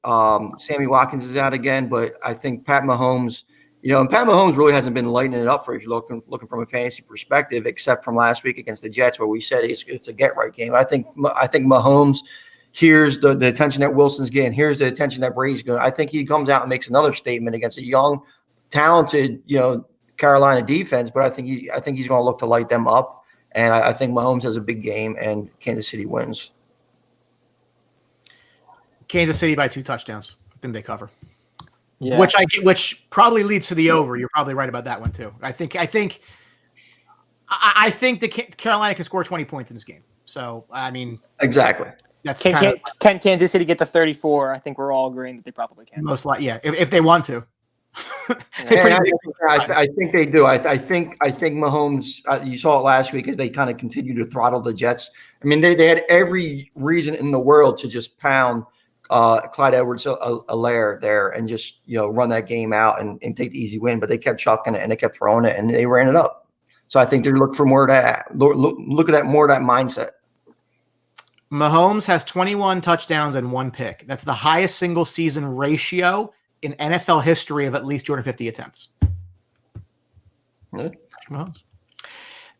Sammy Watkins is out again, but I think Pat Mahomes, and Pat Mahomes really hasn't been lighting it up for if you're looking from a fantasy perspective, except from last week against the Jets where we said it's a get right game. I think Mahomes. Here's the attention that Wilson's getting. Here's the attention that Brady's getting. I think he comes out and makes another statement against a young, talented, Carolina defense. But I think he's going to look to light them up. And I think Mahomes has a big game, and Kansas City wins. Kansas City by 2 touchdowns. I think they cover. Yeah. Which probably leads to the over. You're probably right about that one too. I think the Carolina can score 20 points in this game. So I mean, exactly. Can Kansas City get to 34? I think we're all agreeing that they probably can. Most likely, yeah, if they want to. I think they do. I think Mahomes. You saw it last week as they kind of continue to throttle the Jets. I mean, they had every reason in the world to just pound Clyde Edwards-Helaire there and just run that game out and take the easy win. But they kept chucking it and they kept throwing it and they ran it up. So I think they're looking for more of that. Look at that more of that mindset. Mahomes has 21 touchdowns and 1 pick. That's the highest single season ratio in NFL history of at least 250 attempts. Really? Mahomes.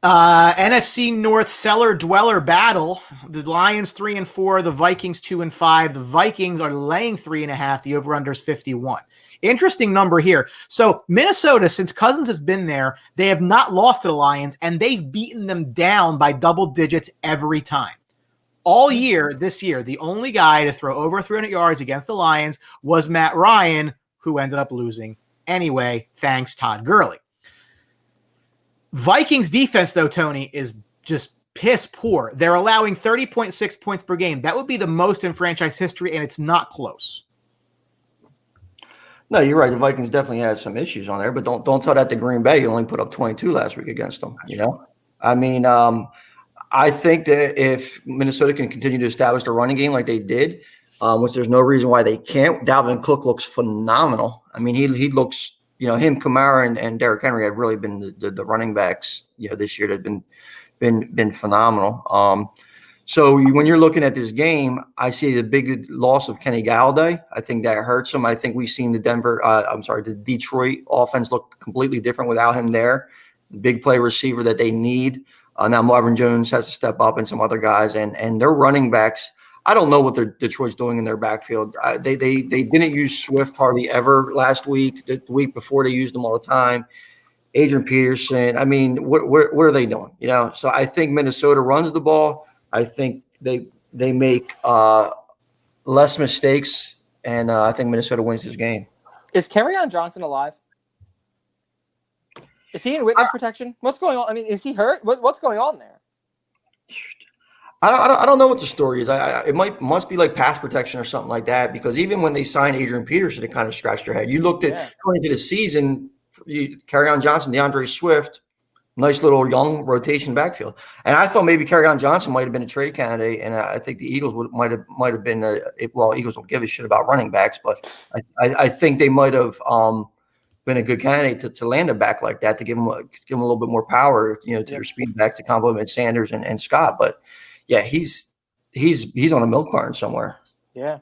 NFC North cellar dweller battle. The Lions 3-4, the Vikings 2-5. The Vikings are laying 3.5. The over/under is 51. Interesting number here. So Minnesota, since Cousins has been there, they have not lost to the Lions, and they've beaten them down by double digits every time. All year, this year, the only guy to throw over 300 yards against the Lions was Matt Ryan, who ended up losing anyway, thanks Todd Gurley. Vikings defense, though, Tony, is just piss poor. They're allowing 30.6 points per game. That would be the most in franchise history, and it's not close. No, you're right. The Vikings definitely had some issues on there, but don't tell that to Green Bay. You only put up 22 last week against them. I mean, I think that if Minnesota can continue to establish the running game like they did, which there's no reason why they can't. Dalvin Cook looks phenomenal. I mean, he looks, him, Kamara, and Derrick Henry have really been the running backs, this year that have been phenomenal. So when you're looking at this game, I see the big loss of Kenny Galladay. I think that hurts him. I think we've seen the Detroit offense look completely different without him there. The big play receiver that they need. Now Marvin Jones has to step up and some other guys, and their running backs. I don't know what Detroit's doing in their backfield. They didn't use Swift hardly ever last week. The week before they used him all the time. Adrian Peterson. I mean, what are they doing? So I think Minnesota runs the ball. I think they make less mistakes, and I think Minnesota wins this game. Is Kerryon Johnson alive? Is he in witness protection? What's going on? I mean, is he hurt? What's going on there? I don't know what the story is. It must be like pass protection or something like that, because even when they signed Adrian Peterson, it kind of scratched your head. You looked at going into the season, Kerryon Johnson, DeAndre Swift, nice little young rotation backfield. And I thought maybe Kerryon Johnson might have been a trade candidate, and I think the Eagles might have been Eagles don't give a shit about running backs, but I think they might have been a good candidate to land a back like that, to give him a little bit more power, to their speed back to complement Sanders and Scott. But yeah, he's on a milk carton somewhere. Yeah,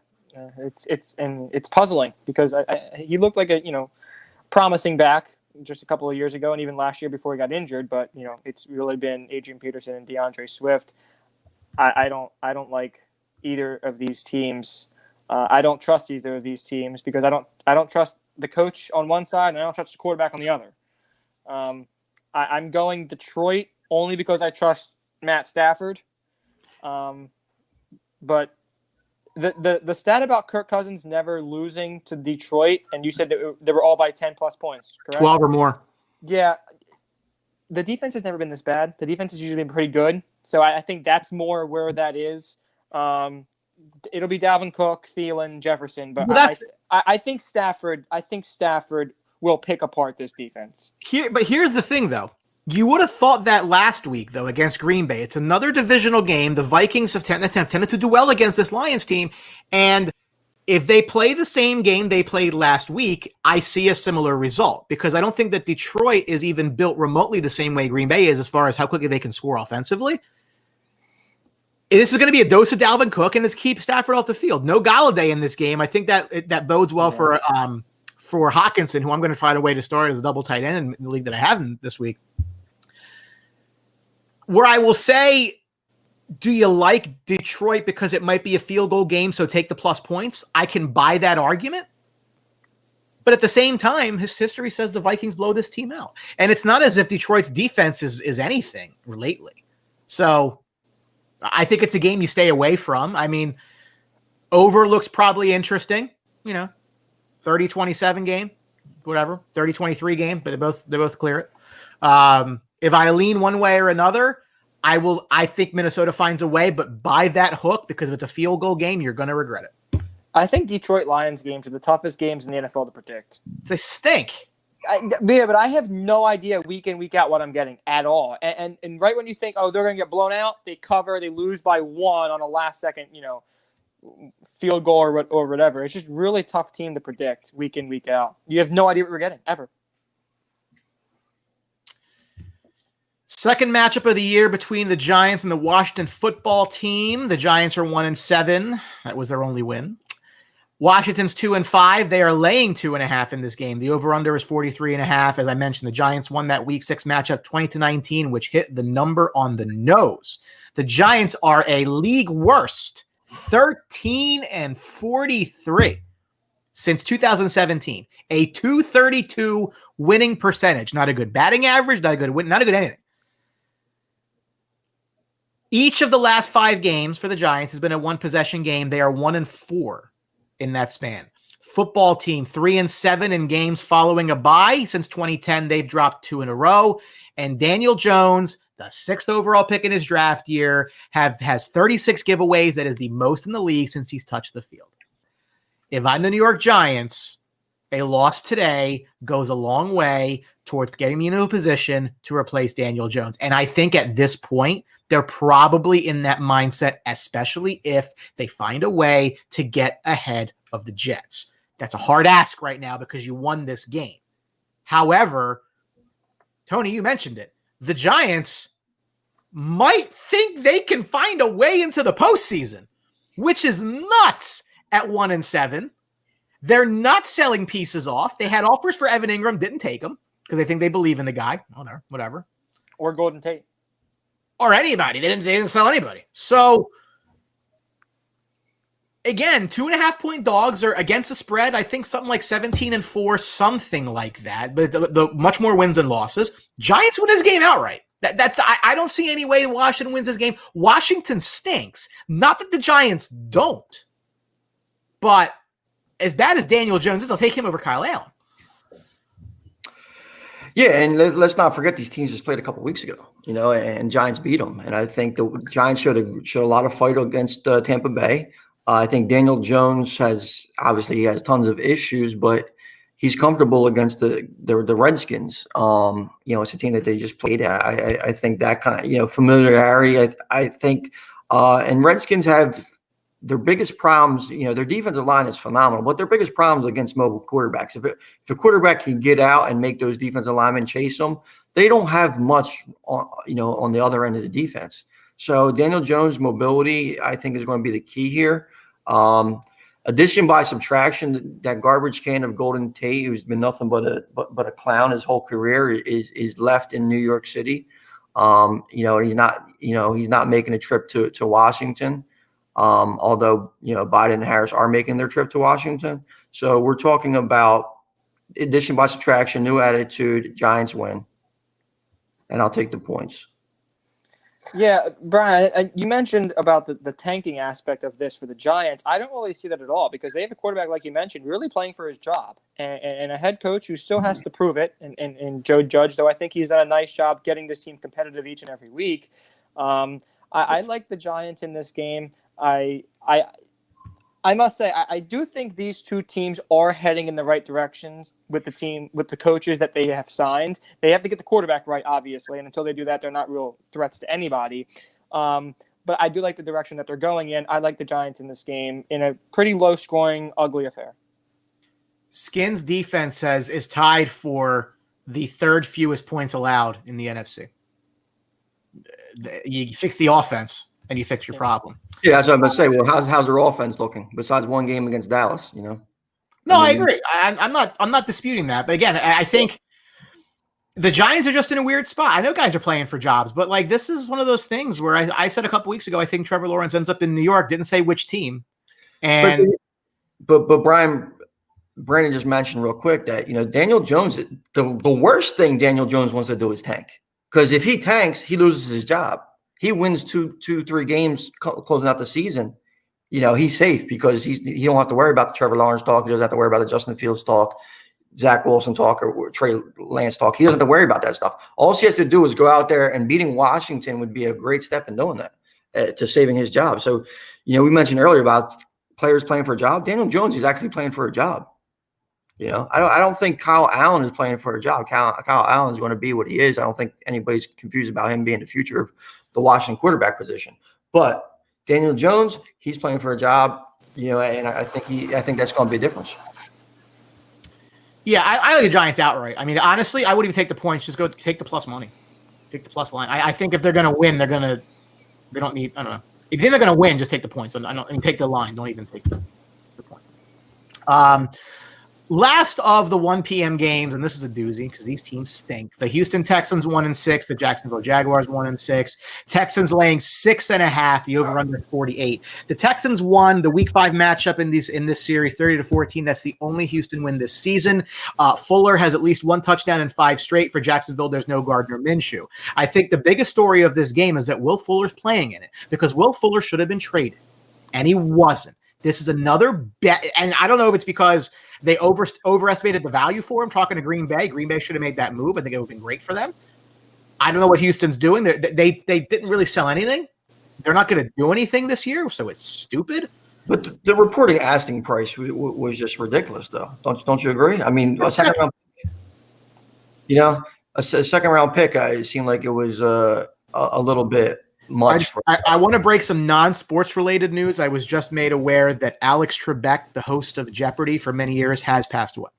it's puzzling because he looked like a promising back just a couple of years ago, and even last year before he got injured. But it's really been Adrian Peterson and DeAndre Swift. I don't like either of these teams. I don't trust either of these teams because I don't trust the coach on one side and I don't trust the quarterback on the other. I'm going Detroit only because I trust Matt Stafford. But The stat about Kirk Cousins never losing to Detroit, and you said that they were all by 10+ points, correct? 12 or more. Yeah. The defense has never been this bad. The defense has usually been pretty good. So I think that's more where that is. It'll be Dalvin Cook, Thielen, Jefferson, but I think Stafford will pick apart this defense. But here's the thing, though. You would have thought that last week, though, against Green Bay. It's another divisional game. The Vikings have tended to do well against this Lions team, and if they play the same game they played last week, I see a similar result, because I don't think that Detroit is even built remotely the same way Green Bay is as far as how quickly they can score offensively. This is going to be a dose of Dalvin Cook, and it's keep Stafford off the field. No Galladay in this game. I think that bodes well for Hawkinson, who I'm going to find a way to start as a double tight end in the league that I have in this week. Where I will say, do you like Detroit because it might be a field goal game, so take the plus points? I can buy that argument. But at the same time, his history says the Vikings blow this team out. And it's not as if Detroit's defense is anything lately. So I think it's a game you stay away from. I mean, over looks probably interesting, 30-27 game, whatever, 30-23 game, but they both clear it. If I lean one way or another, I think Minnesota finds a way, but buy that hook, because if it's a field goal game, you're going to regret it. I think Detroit Lions games are the toughest games in the NFL to predict. They stink. But I have no idea week in, week out what I'm getting at all. And right when you think, oh, they're going to get blown out, they cover, they lose by 1 on a last second, field goal or whatever. It's just really tough team to predict week in, week out. You have no idea what we're getting ever. Second matchup of the year between the Giants and the Washington football team. The Giants are 1-7. That was their only win. Washington's 2-5. They are laying 2.5 in this game. The over-under is 43.5. As I mentioned, the Giants won that Week 6 matchup 20-19, which hit the number on the nose. The Giants are a league worst 13-43 since 2017. A 232 winning percentage. Not a good batting average, not a good win, not a good anything. Each of the last 5 games for the Giants has been a 1-possession game. They are 1-4 in that span. Football team 3-7 in games following a bye. Since 2010, they've dropped 2 in a row. And Daniel Jones, the 6th overall pick in his draft year, has 36 giveaways. That is the most in the league since he's touched the field. If I'm the New York Giants, a loss today goes a long way towards getting me into a position to replace Daniel Jones. And I think at this point, they're probably in that mindset, especially if they find a way to get ahead of the Jets. That's a hard ask right now because you won this game. However, Tony, you mentioned it. The Giants might think they can find a way into the postseason, which is nuts at 1-7. They're not selling pieces off. They had offers for Evan Ingram, didn't take them because they think they believe in the guy. Oh, no, whatever. Or Golden Tate. Or anybody. They didn't sell anybody. So, again, 2.5-point dogs are against the spread. I think something like 17-4, something like that. But the much more wins than losses. Giants win this game outright. I don't see any way Washington wins this game. Washington stinks. Not that the Giants don't. But as bad as Daniel Jones is, I'll take him over Kyle Allen. Yeah, and let's not forget these teams just played a couple weeks ago, and Giants beat them. And I think the Giants showed a lot of fight against Tampa Bay. I think Daniel Jones has tons of issues, but he's comfortable against the Redskins. It's a team that they just played at. I think that kind of familiarity. I think and Redskins have their biggest problems. Their defensive line is phenomenal, but their biggest problems against mobile quarterbacks. If a quarterback can get out and make those defensive linemen chase them, they don't have much on the other end of the defense. So Daniel Jones' mobility, I think, is going to be the key here. Addition by subtraction, that garbage can of Golden Tate, who's been nothing but a clown his whole career, is left in New York City. He's not making a trip to Washington. Although Biden and Harris are making their trip to Washington. So we're talking about addition by subtraction, new attitude, Giants win. And I'll take the points. Yeah, Brian, you mentioned about the tanking aspect of this for the Giants. I don't really see that at all because they have a quarterback, like you mentioned, really playing for his job, and a head coach who still has to prove it. And Joe Judge, though, I think he's done a nice job getting this team competitive each and every week. I like the Giants in this game. I must say, I do think these two teams are heading in the right directions with the coaches that they have signed. They have to get the quarterback right, obviously, and until they do that, they're not real threats to anybody. But I do like the direction that they're going in. I like the Giants in this game in a pretty low-scoring, ugly affair. Skins defense is tied for the third fewest points allowed in the NFC. You fix the offense, and you fix your problem. Yeah, that's what I'm going to say. Well, how's their offense looking besides one game against Dallas? You know. No, I agree. I'm not disputing that. But again, I think the Giants are just in a weird spot. I know guys are playing for jobs, but like this is one of those things where I said a couple weeks ago, I think Trevor Lawrence ends up in New York. Didn't say which team. And but Brandon just mentioned real quick that Daniel Jones. The worst thing Daniel Jones wants to do is tank, because if he tanks, he loses his job. He wins two, 3 games closing out the season. He's safe because he don't have to worry about the Trevor Lawrence talk. He doesn't have to worry about the Justin Fields talk, Zach Wilson talk, or Trey Lance talk. He doesn't have to worry about that stuff. All he has to do is go out there, and beating Washington would be a great step in doing that to saving his job. So, we mentioned earlier about players playing for a job. Daniel Jones is actually playing for a job. I don't think Kyle Allen is playing for a job. Kyle Allen is going to be what he is. I don't think anybody's confused about him being the future of the Washington quarterback position. But Daniel Jones, he's playing for a job, and I think that's going to be a difference. Yeah, I like the Giants outright. I mean, honestly, I wouldn't even take the points. Just go take the plus money. Take the plus line. I think if they're going to win, they don't need, I don't know. If you think they're going to win, just take the points. Take the line. Don't even take the points. Last of the 1 p.m. games, and this is a doozy because these teams stink. The Houston Texans 1-6, the Jacksonville Jaguars 1-6. Texans laying 6.5. The over/under 48. The Texans won the Week 5 matchup in this series 30-14. That's the only Houston win this season. Fuller has at least 1 touchdown in 5 straight. For Jacksonville, there's no Gardner Minshew. I think the biggest story of this game is that Will Fuller's playing in it because Will Fuller should have been traded, and he wasn't. This is another bet, and I don't know if it's because they overestimated the value for him. Talking to Green Bay should have made that move. I think it would have been great for them. I don't know what Houston's doing. They didn't really sell anything. They're not going to do anything this year, so it's stupid. But the reporting asking price was just ridiculous, though. Don't you agree? I mean, a second round pick. It seemed like it was a little bit much. I want to break some non-sports related news. I was just made aware that Alex Trebek, the host of Jeopardy for many years, has passed away.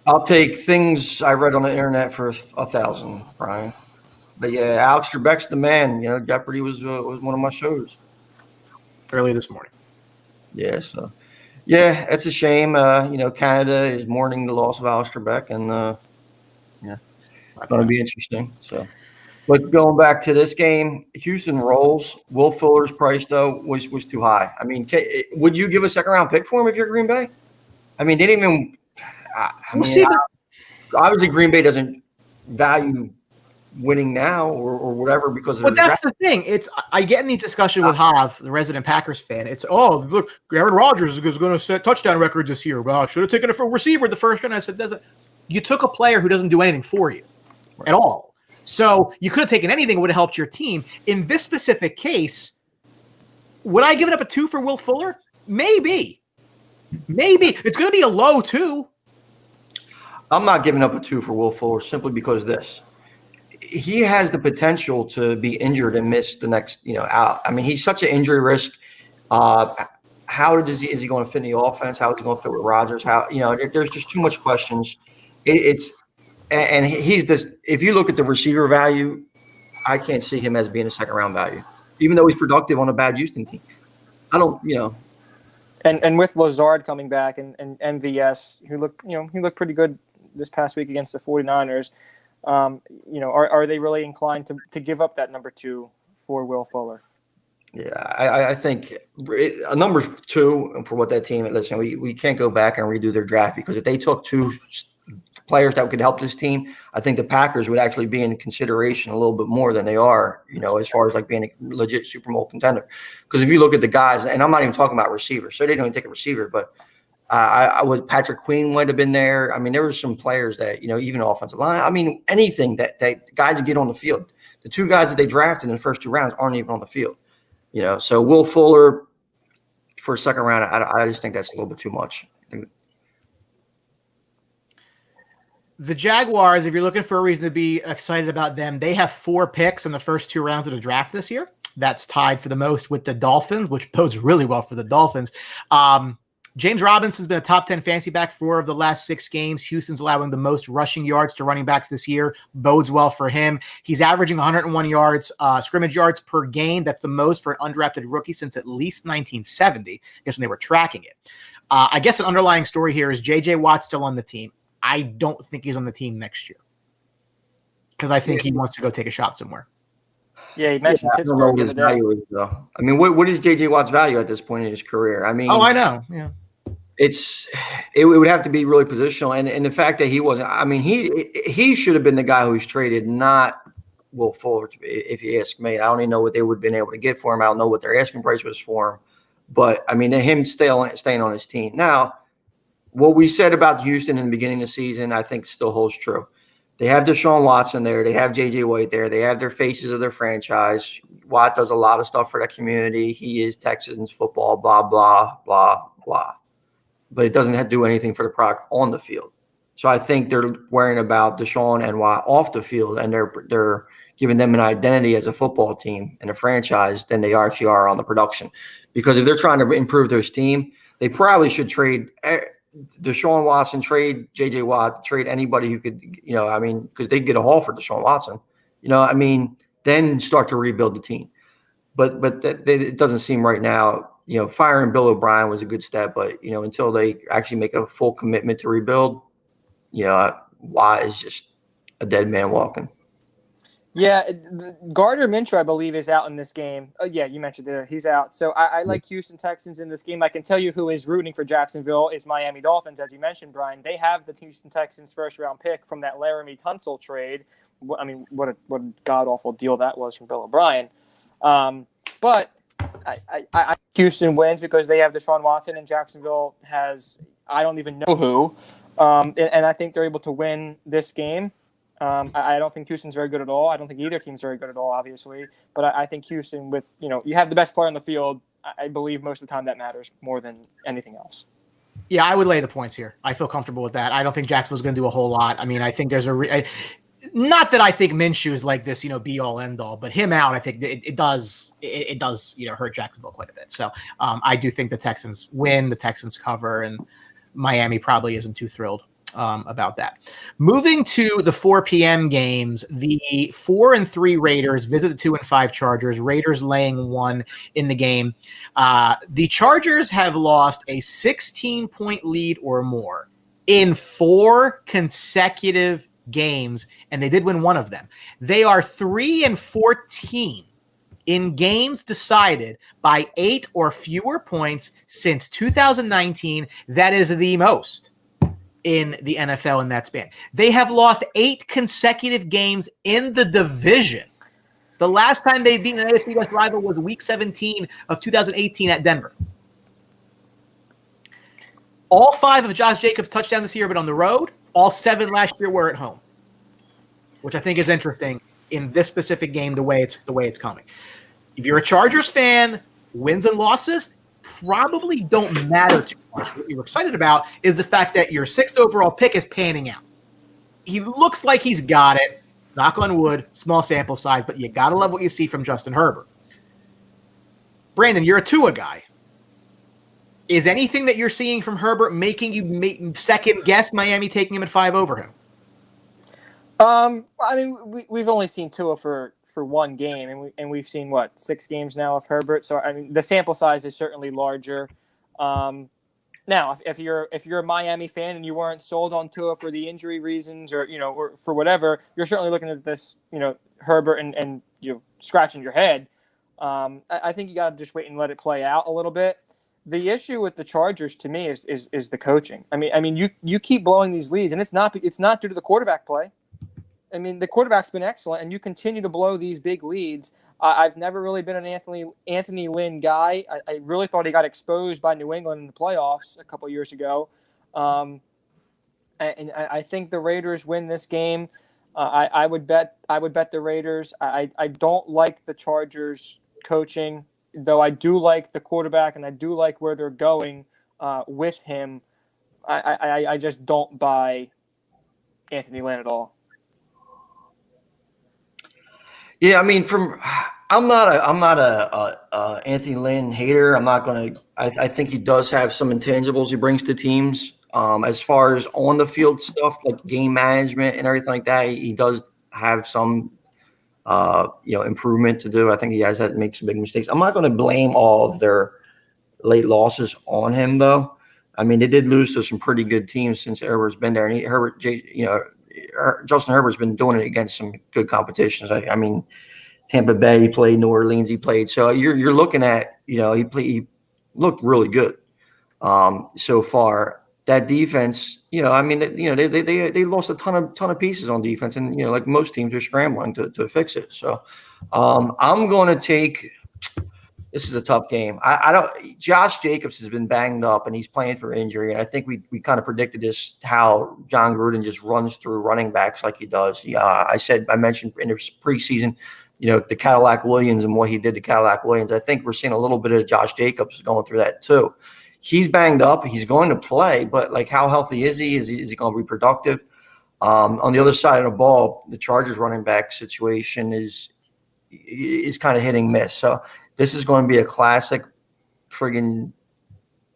I'll take things I read on the internet for 1,000, Brian. But yeah, Alex Trebek's the man. Jeopardy was one of my shows Early this morning. Yeah, so yeah, it's a shame. Canada is mourning the loss of Alex Trebek, and it's going to be interesting. So. But going back to this game, Houston rolls. Will Fuller's price, though, was too high. I mean, would you give a second-round pick for him if you're Green Bay? I mean, they didn't even obviously, Green Bay doesn't value winning now or whatever because of. But that's the thing. I get in the discussion with Hav, the resident Packers fan. It's look, Aaron Rodgers is going to set touchdown records this year. Well, I should have taken a receiver the first round. I said, you took a player who doesn't do anything for you at all. So you could have taken anything that would have helped your team. In this specific case, would I give it up a 2 for Will Fuller? Maybe. It's going to be a low 2. I'm not giving up a 2 for Will Fuller simply because he has the potential to be injured and miss the next, out. I mean, he's such an injury risk. Is he going to fit in the offense? How is he going to fit with Rodgers? There's just too much questions. And he's this. If you look at the receiver value, I can't see him as being a second round value, even though he's productive on a bad Houston team. I don't, And with Lazard coming back and MVS, who looked pretty good this past week against the 49ers, are they really inclined to give up that number 2 for Will Fuller? Yeah, I think a number 2 for what that team. Listen, we can't go back and redo their draft because if they took 2 players that could help this team, I think the Packers would actually be in consideration a little bit more than they are, as far as like being a legit Super Bowl contender. Because if you look at the guys, and I'm not even talking about receivers, so they didn't even take a receiver, but I would Patrick Queen might have been there. I mean, there were some players that, even offensive line. I mean, anything that guys that get on the field. The two guys that they drafted in the first 2 rounds aren't even on the field. So Will Fuller for a second round, I just think that's a little bit too much. The Jaguars, if you're looking for a reason to be excited about them, they have 4 picks in the first 2 rounds of the draft this year. That's tied for the most with the Dolphins, which bodes really well for the Dolphins. James Robinson's been a top 10 fantasy back 4 of the last 6 games. Houston's allowing the most rushing yards to running backs this year. Bodes well for him. He's averaging 101 yards, scrimmage yards per game. That's the most for an undrafted rookie since at least 1970, I guess when they were tracking it. I guess an underlying story here is J.J. Watt's still on the team. I don't think he's on the team next year because I think he wants to go take a shot somewhere. Yeah, he mentioned Pittsburgh the other day. I mean, what is J.J. Watt's value at this point in his career? I mean, I know. Yeah. It would have to be really positional. And the fact that he wasn't, I mean, he should have been the guy who's traded, not Will Fuller, if you ask me. I don't even know what they would have been able to get for him. I don't know what their asking price was for him. But, I mean, him staying on his team. Now, what we said about Houston in the beginning of the season, I think still holds true. They have Deshaun Watson there. They have J.J. Watt there. They have their faces of their franchise. Watt does a lot of stuff for that community. He is Texans football, blah, blah, blah, blah. But it doesn't have to do anything for the product on the field. So I think they're worrying about Deshaun and Watt off the field, and they're giving them an identity as a football team and a franchise than they actually are on the production. Because if they're trying to improve their team, they probably should trade Deshaun Watson, trade J.J. Watt, trade anybody who could, because they get a haul for Deshaun Watson, then start to rebuild the team. But it doesn't seem right now. Firing Bill O'Brien was a good step, but, until they actually make a full commitment to rebuild, Watt is just a dead man walking. Yeah, Gardner Minshew, I believe, is out in this game. Oh, yeah, you mentioned it. He's out. So I like Houston Texans in this game. I can tell you who is rooting for Jacksonville is Miami Dolphins, as you mentioned, Brian. They have the Houston Texans first-round pick from that Laramie Tunsil trade. I mean, what a god-awful deal that was from Bill O'Brien. But I Houston wins because they have Deshaun Watson, and Jacksonville has I don't even know who. And I think they're able to win this game. I don't think Houston's very good at all. I don't think either team's very good at all, obviously. But I think Houston, with you have the best player on the field. I believe most of the time that matters more than anything else. Yeah, I would lay the points here. I feel comfortable with that. I don't think Jacksonville's going to do a whole lot. I mean, I think there's not that I think Minshew is like this, be all end all, but him out, I think it does hurt Jacksonville quite a bit. So I do think the Texans win, the Texans cover, and Miami probably isn't too thrilled about that. Moving to the 4 p.m. games, the 4-3 Raiders visit the 2-5 Chargers. Raiders laying 1 in the game. The Chargers have lost a 16-point lead or more in 4 consecutive games, and they did win 1 of them. They are 3-14 in games decided by 8 or fewer points since 2019. That is the most in the NFL in that span. They have lost 8 consecutive games in the division. The last time they beat an AFC West rival was Week 17 of 2018 at Denver. All 5 of Josh Jacobs' touchdowns this year, but on the road. All 7 last year were at home, which I think is interesting in this specific game. The way it's coming. If you're a Chargers fan, wins and losses probably don't matter too much. What you're excited about is the fact that your 6th overall pick is panning out. He looks like he's got it. Knock on wood, small sample size, but you got to love what you see from Justin Herbert. Brandon, you're a Tua guy. Is anything that you're seeing from Herbert making you second guess Miami taking him at 5 over him? I mean, we've only seen Tua for 1 game, and we've seen 6 games now of Herbert. So I mean, the sample size is certainly larger. Now, if you're a Miami fan and you weren't sold on Tua for the injury reasons or for whatever, you're certainly looking at this Herbert and scratching your head. I think you got to just wait and let it play out a little bit. The issue with the Chargers to me is the coaching. I mean, you keep blowing these leads, and it's not due to the quarterback play. I mean, the quarterback's been excellent, and you continue to blow these big leads. I've never really been an Anthony Lynn guy. I really thought he got exposed by New England in the playoffs a couple years ago. And I think the Raiders win this game. I would bet the Raiders. I don't like the Chargers coaching, though I do like the quarterback and I do like where they're going with him. I just don't buy Anthony Lynn at all. Yeah, I mean, I'm not a Anthony Lynn hater. I think he does have some intangibles he brings to teams. As far as on the field stuff like game management and everything like that, he does have some improvement to do. I think he has had to make some big mistakes. I'm not going to blame all of their late losses on him, though. I mean, they did lose to some pretty good teams since Herbert's been there, and Justin Herbert's been doing it against some good competitions. I mean, Tampa Bay he played, New Orleans he played. So you're looking at, he looked really good so far. That defense, they lost a ton of pieces on defense, and like most teams, they're scrambling to fix it. So I'm going to take. This is a tough game. I don't. Josh Jacobs has been banged up, and he's playing for injury. And I think we kind of predicted this, how John Gruden just runs through running backs like he does. I mentioned in the preseason, the Cadillac Williams and what he did to Cadillac Williams. I think we're seeing a little bit of Josh Jacobs going through that too. He's banged up. He's going to play, but like, how healthy is he? Is he going to be productive? On the other side of the ball, the Chargers running back situation is kind of hitting miss. So this is going to be a classic friggin'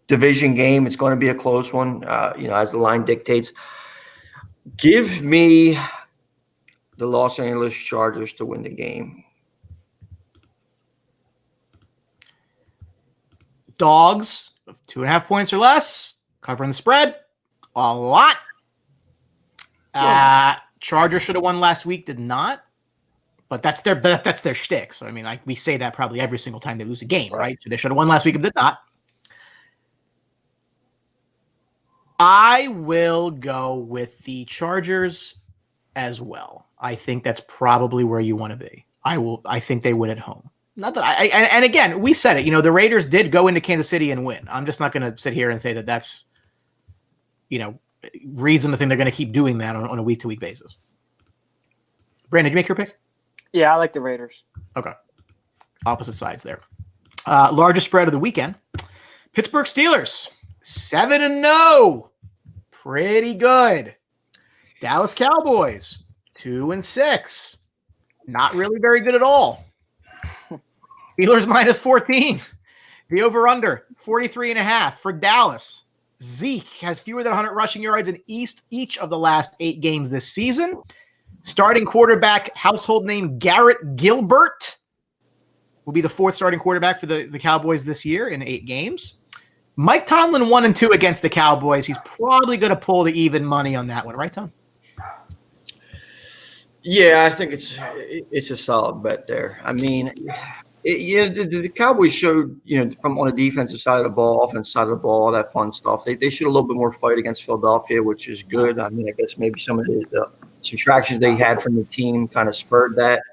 division game. It's going to be a close one, as the line dictates. Give me the Los Angeles Chargers to win the game. Dogs of 2.5 points or less, covering the spread a lot. Chargers should have won last week, did not. But that's their shtick. So I mean, like, we say that probably every single time they lose a game, right? So they should have won last week and did not. I will go with the Chargers as well. I think that's probably where you want to be. I think they win at home. Not that and again, we said it. The Raiders did go into Kansas City and win. I'm just not going to sit here and say that that's, reason to think they're going to keep doing that on a week-to-week basis. Brandon, did you make your pick? Yeah, I like the Raiders. Okay. Opposite sides there. Largest spread of the weekend. Pittsburgh Steelers, 7-0. Pretty good. Dallas Cowboys, 2-6. Not really very good at all. Steelers minus 14. The over-under, 43.5 for Dallas. Zeke has fewer than 100 rushing yards in each of the last 8 games this season. Starting quarterback, household name Garrett Gilbert, will be the 4th starting quarterback for the Cowboys this year in 8 games. Mike Tomlin 1-2 against the Cowboys. He's probably going to pull the even money on that one, right, Tom? Yeah, I think it's a solid bet there. I mean, the Cowboys showed, from on the defensive side of the ball, offensive side of the ball, all that fun stuff. They showed a little bit more fight against Philadelphia, which is good. I mean, I guess maybe some of the subtractions they had from the team kind of spurred that.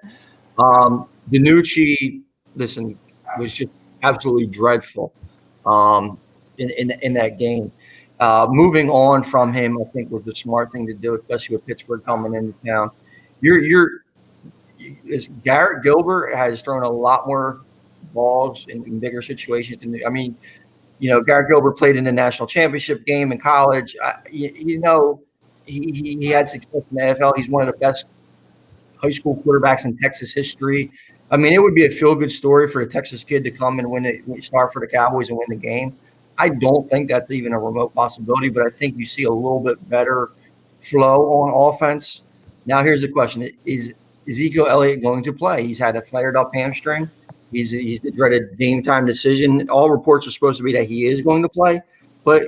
DiNucci, listen, was just absolutely dreadful in that game. Moving on from him, I think, was the smart thing to do, especially with Pittsburgh coming into town. Garrett Gilbert has thrown a lot more balls in bigger situations. Garrett Gilbert played in the national championship game in college. He had success in the NFL. He's one of the best high school quarterbacks in Texas history. I mean, it would be a feel-good story for a Texas kid to come and start for the Cowboys and win the game. I don't think that's even a remote possibility, but I think you see a little bit better flow on offense. Now, here's the question. Is Ezekiel Elliott going to play? He's had a flared-up hamstring. He's the dreaded game-time decision. All reports are supposed to be that he is going to play. But,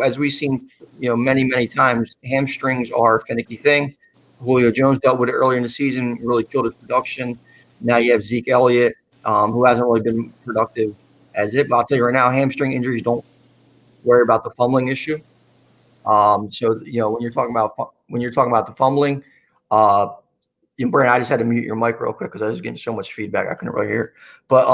as we've seen, many, many times, hamstrings are a finicky thing. Julio Jones dealt with it earlier in the season, really killed his production. Now you have Zeke Elliott, who hasn't really been productive as it. But I'll tell you right now, hamstring injuries, don't worry about the fumbling issue. So when you're talking about the fumbling, Brandon, I just had to mute your mic real quick because I was getting so much feedback I couldn't really hear. But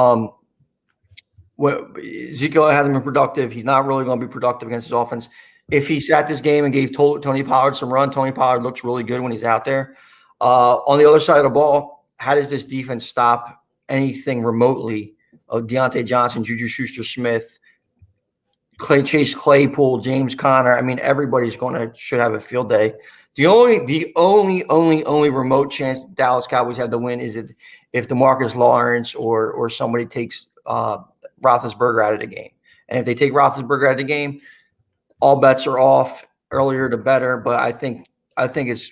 Ezekiel hasn't been productive. He's not really going to be productive against his offense. If he sat this game and gave Tony Pollard some run, Tony Pollard looks really good when he's out there. On the other side of the ball, how does this defense stop anything remotely of Deontay Johnson, Juju Schuster-Smith, Chase Claypool, James Conner? I mean, everybody's should have a field day. The only remote chance the Dallas Cowboys have to win is if DeMarcus Lawrence or somebody takes Roethlisberger out of the game. And if they take Roethlisberger out of the game, all bets are off. Earlier the better, but I think it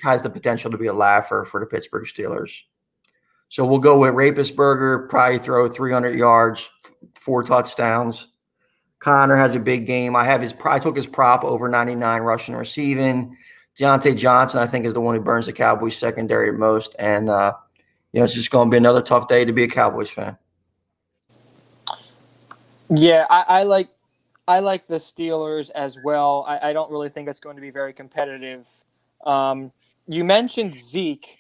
has the potential to be a laugher for the Pittsburgh Steelers. So we'll go with Roethlisberger, probably throw 300 yards, 4 touchdowns. Connor has a big game. I took his prop over 99 rushing and receiving. Deontay Johnson, I think, is the one who burns the Cowboys secondary most. And, it's just going to be another tough day to be a Cowboys fan. Yeah, I like the Steelers as well. I don't really think it's going to be very competitive. You mentioned Zeke.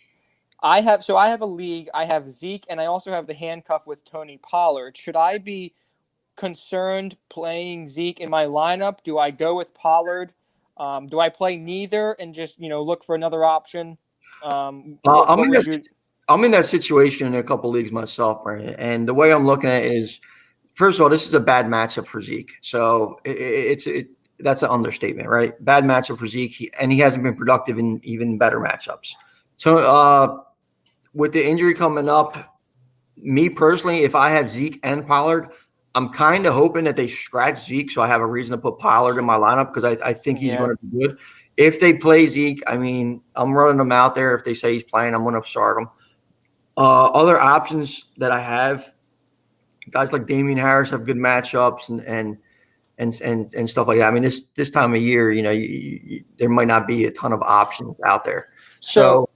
I have a league. I have Zeke, and I also have the handcuff with Tony Pollard. Should I be concerned playing Zeke in my lineup? Do I go with Pollard? Do I play neither and just look for another option? I'm in that situation in a couple leagues myself, Brandon, and the way I'm looking at it is, first of all, this is a bad matchup for Zeke. So that's an understatement, right? Bad matchup for Zeke, and he hasn't been productive in even better matchups. So with the injury coming up, me personally, if I have Zeke and Pollard, I'm kind of hoping that they scratch Zeke so I have a reason to put Pollard in my lineup because I think he's going to be good. If they play Zeke, I mean, I'm running him out there. If they say he's playing, I'm going to start him. Other options that I have, guys like Damian Harris have good matchups and stuff like that. I mean, this time of year, there might not be a ton of options out there. So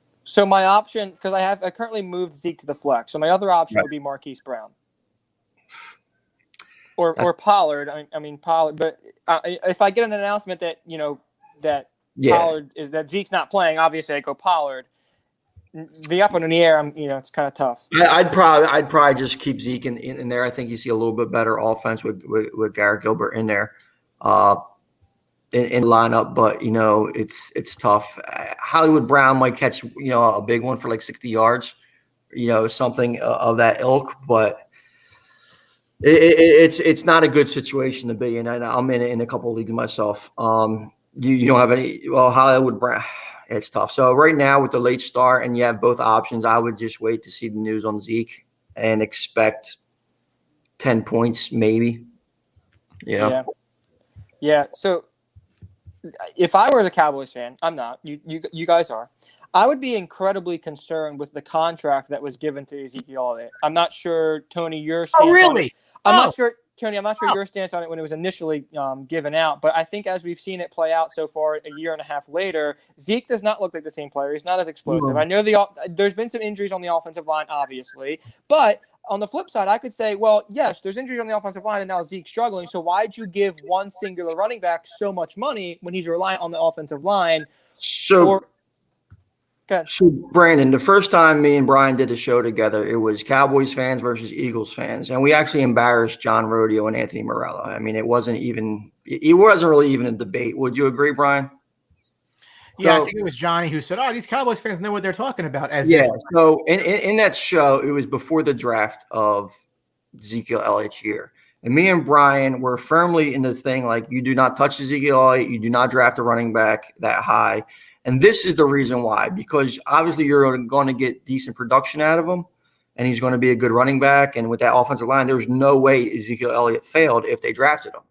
my option, because I currently moved Zeke to the flex. So my other option would be Marquise Brown or Pollard. I mean Pollard. But if I get an announcement that Pollard is that Zeke's not playing, obviously I go Pollard. The up and in the air, it's kind of tough. I'd probably just keep Zeke in there. I think you see a little bit better offense with Garrett Gilbert in there, in lineup. But it's tough. Hollywood Brown might catch a big one for like 60 yards, something of that ilk. But it's not a good situation to be in. I'm in a couple of leagues myself. You don't have any. Well, Hollywood Brown. It's tough. So right now with the late start and you have both options, I would just wait to see the news on Zeke and expect 10 points maybe. Yeah. So if I were the Cowboys fan, I'm not. You guys are. I would be incredibly concerned with the contract that was given to Ezekiel Elliott. I'm not sure, Tony, your stance on it. I'm not sure, Tony, your stance on it when it was initially given out, but I think as we've seen it play out so far a year and a half later, Zeke does not look like the same player. He's not as explosive. I know there's been some injuries on the offensive line, obviously, but on the flip side, I could say, well, yes, there's injuries on the offensive line, and now Zeke's struggling, so why'd you give one singular running back so much money when he's reliant on the offensive line? So, Brandon, the first time me and Brian did a show together, it was Cowboys fans versus Eagles fans, and we actually embarrassed John Rodeo and Anthony Morello. I mean, it wasn't really even a debate. Would you agree, Brian? Yeah, I think it was Johnny who said, these Cowboys fans know what they're talking about. So in that show, it was before the draft of Ezekiel Elliott's year. And me and Brian were firmly in this thing like, you do not touch Ezekiel Elliott, you do not draft a running back that high. And this is the reason why, because obviously you're going to get decent production out of him, and he's going to be a good running back. And with that offensive line, there's no way Ezekiel Elliott failed if they drafted him.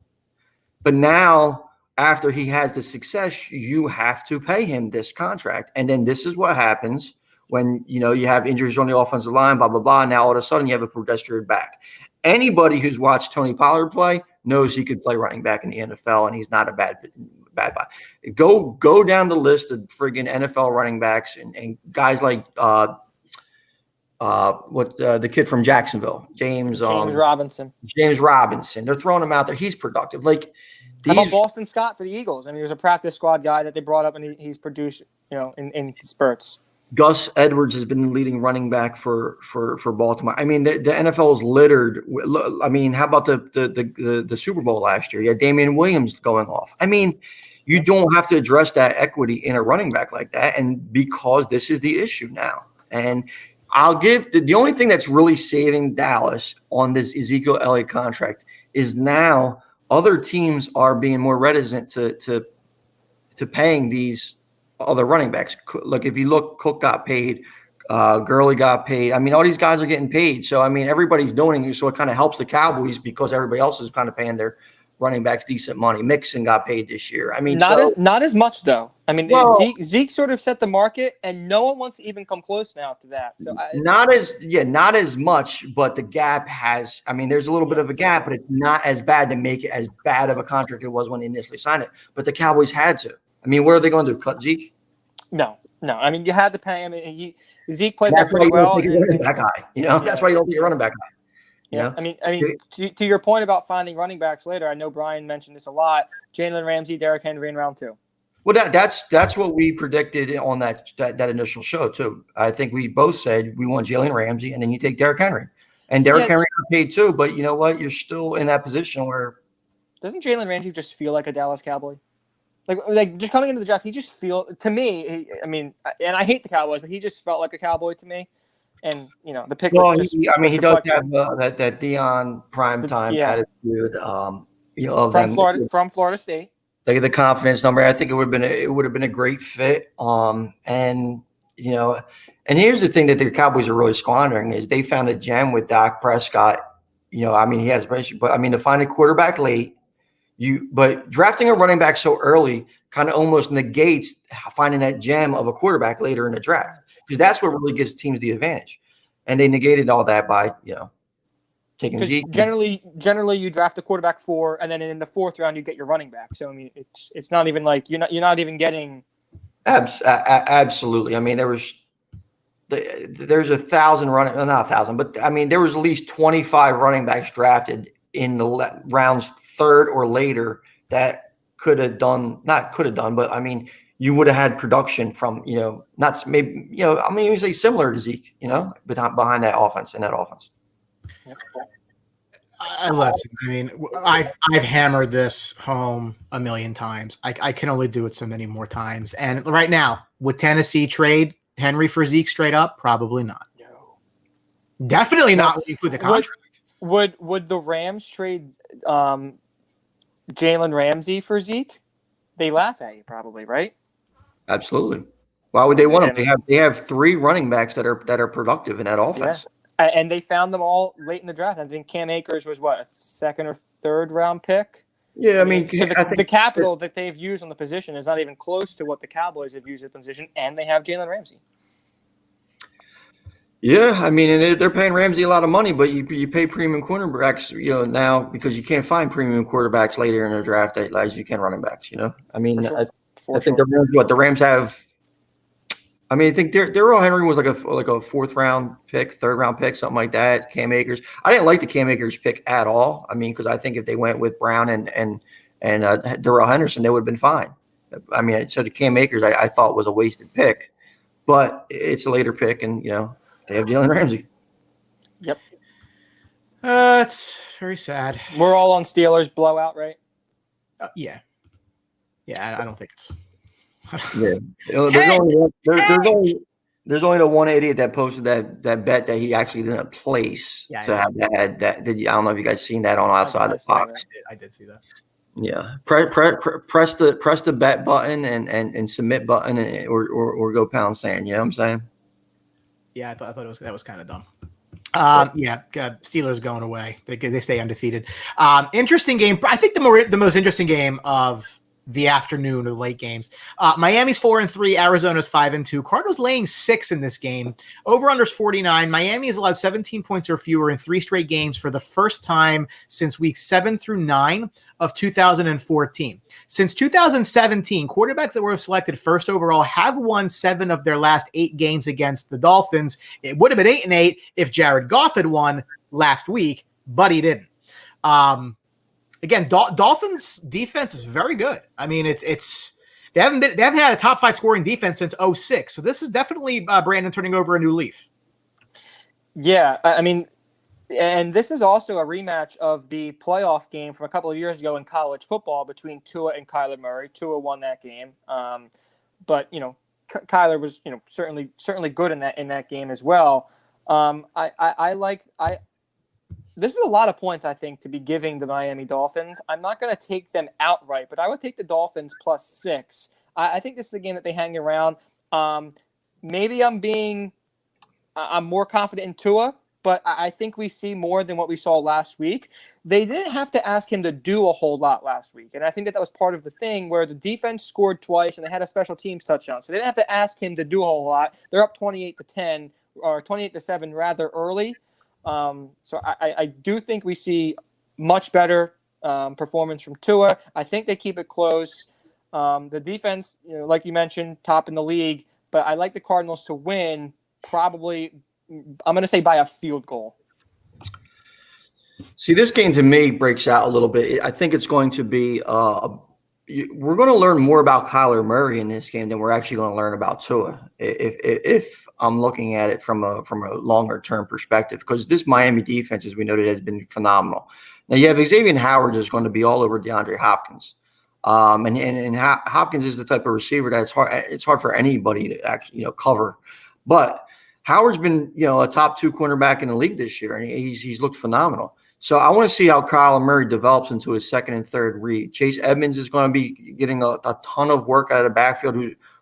But now, after he has the success, you have to pay him this contract. And then this is what happens when, you have injuries on the offensive line, blah, blah, blah. Now all of a sudden you have a pedestrian back. Anybody who's watched Tony Pollard play knows he could play running back in the NFL, and he's not a bad buy. Go down the list of friggin' NFL running backs and guys like the kid from Jacksonville, James Robinson. James Robinson. They're throwing him out there. He's productive. Like, how about Boston Scott for the Eagles? I mean, he was a practice squad guy that they brought up, and he's produced, in spurts. Gus Edwards has been the leading running back for Baltimore. I mean, the NFL is littered. I mean, how about the Super Bowl last year? You had Damian Williams going off. I mean, you don't have to address that equity in a running back like that, and because this is the issue now. And I'll give the only thing that's really saving Dallas on this Ezekiel Elliott contract is now other teams are being more reticent to paying these other running backs. Look, if you look, Cook got paid, Gurley got paid. I mean, all these guys are getting paid. So, I mean, everybody's doing it. So it kind of helps the Cowboys because everybody else is kind of paying their running backs decent money. Mixon got paid this year. I mean, not as much though. I mean, well, Zeke sort of set the market, and no one wants to even come close now to that. So not as much, but the gap has. I mean, there's a little bit of a gap, but it's not as bad to make it as bad of a contract it was when they initially signed it. But the Cowboys had to. I mean, what are they going to do? Cut Zeke? No. I mean, you had to pay. I mean, Zeke played there pretty well. That guy, that's why you don't think a running back guy. Yeah, I mean, to your point about finding running backs later, I know Brian mentioned this a lot. Jalen Ramsey, Derrick Henry in round 2. Well, that's what we predicted on that initial show too. I think we both said we want Jalen Ramsey, and then you take Derrick Henry, and Derrick Henry got paid too. But you know what? You're still in that position where doesn't Jalen Ramsey just feel like a Dallas Cowboy? Like just coming into the draft, he just to me. I mean, and I hate the Cowboys, but he just felt like a Cowboy to me. And the pick. Well, he does have that Deion primetime attitude. From Florida State. The confidence number. I think it would have been a great fit. And here's the thing that the Cowboys are really squandering is they found a gem with Dak Prescott. I mean, he has pressure, but I mean to find a quarterback late. But drafting a running back so early kind of almost negates finding that gem of a quarterback later in the draft because that's what really gives teams the advantage. And they negated all that by taking Zeke. Generally, you draft a quarterback 4, and then in the 4th round you get your running back. So I mean, it's not even like you're not even getting. Absolutely. I mean, there's 1,000 running, not 1,000, but I mean there was at least 25 running backs drafted in the rounds 3rd or later that but I mean, you would have had production from, not maybe, I mean, you say similar to Zeke, behind that offense and that offense. Listen, I mean, I've hammered this home a million times. I can only do it so many more times. And right now, would Tennessee trade Henry for Zeke straight up? Probably not. No. Definitely not when you include the contract. Would the Rams trade Jalen Ramsey for Zeke? They laugh at you probably, right? Absolutely. Why would they want them? They have 3 running backs that are productive in that offense. Yeah. And they found them all late in the draft. I think Cam Akers was a 2nd or 3rd round pick. Yeah, I mean, so the capital that they've used on the position is not even close to what the Cowboys have used at the position, and they have Jalen Ramsey. Yeah, I mean, and they're paying Ramsey a lot of money, but you pay premium quarterbacks, now because you can't find premium quarterbacks later in the draft as you can running backs. I mean, I think the Rams have. I mean, I think Darrell Henry was like a 4th round pick, 3rd round pick, something like that. Cam Akers, I didn't like the Cam Akers pick at all. I mean, because I think if they went with Brown and Darrell Henderson, they would have been fine. I mean, so the Cam Akers I thought was a wasted pick, but it's a later pick, and they have Jalen Ramsey. Yep. It's very sad. We're all on Steelers blowout, right? Yeah. Yeah, I don't think it's. Yeah. There's only the one idiot that posted that bet that he actually didn't place to have that. I don't know if you guys seen that on outside the box. I did see that. Yeah. Press the bet button and submit button or go pound sand. You know what I'm saying? Yeah, I thought that was kind of dumb. Steelers going away. They stay undefeated. Interesting game. I think the most interesting game of the afternoon or late games. Miami's 4-3, Arizona's 5-2. Cardinals laying 6 in this game. Over/under's 49. Miami has allowed 17 points or fewer in 3 straight games for the first time since weeks 7 through 9 of 2014. Since 2017, quarterbacks that were selected first overall have won 7 of their last 8 games against the Dolphins. It would have been 8-8 if Jared Goff had won last week, but he didn't. Again, Dolphins defense is very good. I mean, they haven't had a top 5 scoring defense since 2006. So this is definitely Brandon turning over a new leaf. Yeah, I mean, and this is also a rematch of the playoff game from a couple of years ago in college football between Tua and Kyler Murray. Tua won that game, but Kyler was certainly good in that game as well. This is a lot of points, I think, to be giving the Miami Dolphins. I'm not going to take them outright, but I would take the Dolphins +6. I think this is a game that they hang around. Maybe I'm more confident in Tua, but I think we see more than what we saw last week. They didn't have to ask him to do a whole lot last week, and I think that was part of the thing where the defense scored twice and they had a special teams touchdown. So they didn't have to ask him to do a whole lot. They're up 28-10 or 28-7 rather early. So I do think we see much better performance from Tua. I think they keep it close. The defense, like you mentioned, top in the league, but I like the Cardinals to win probably, I'm going to say by a field goal. See, this game to me breaks out a little bit. I think it's going to be we're going to learn more about Kyler Murray in this game than we're actually going to learn about Tua. If I'm looking at it from a longer term perspective, because this Miami defense, as we noted, has been phenomenal. Now you have Xavier Howard is going to be all over DeAndre Hopkins, and Hopkins is the type of receiver that it's hard for anybody to actually cover, but Howard's been a top 2 cornerback in the league this year, and he's looked phenomenal. So I want to see how Kyler Murray develops into his second and third read. Chase Edmonds is going to be getting a ton of work out of the backfield,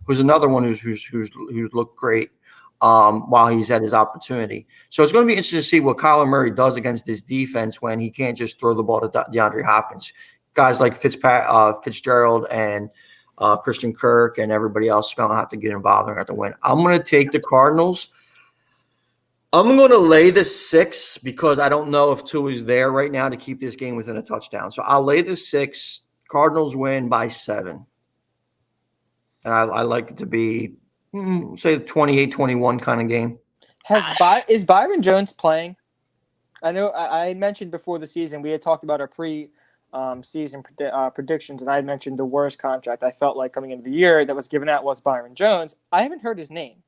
who's another one who's looked great while he's at his opportunity. So it's going to be interesting to see what Kyler Murray does against this defense when he can't just throw the ball to DeAndre Hopkins. Guys like Fitzgerald and Christian Kirk and everybody else is going to have to get involved and have to win. I'm going to take the Cardinals. I'm going to lay the 6 because I don't know if Tua is there right now to keep this game within a touchdown. So I'll lay the 6. Cardinals win by 7. And I like it to be, say, 28-21 kind of game. Is Byron Jones playing? I know I mentioned before the season, we had talked about our pre-season predictions, and I had mentioned the worst contract I felt like coming into the year that was given out was Byron Jones. I haven't heard his name.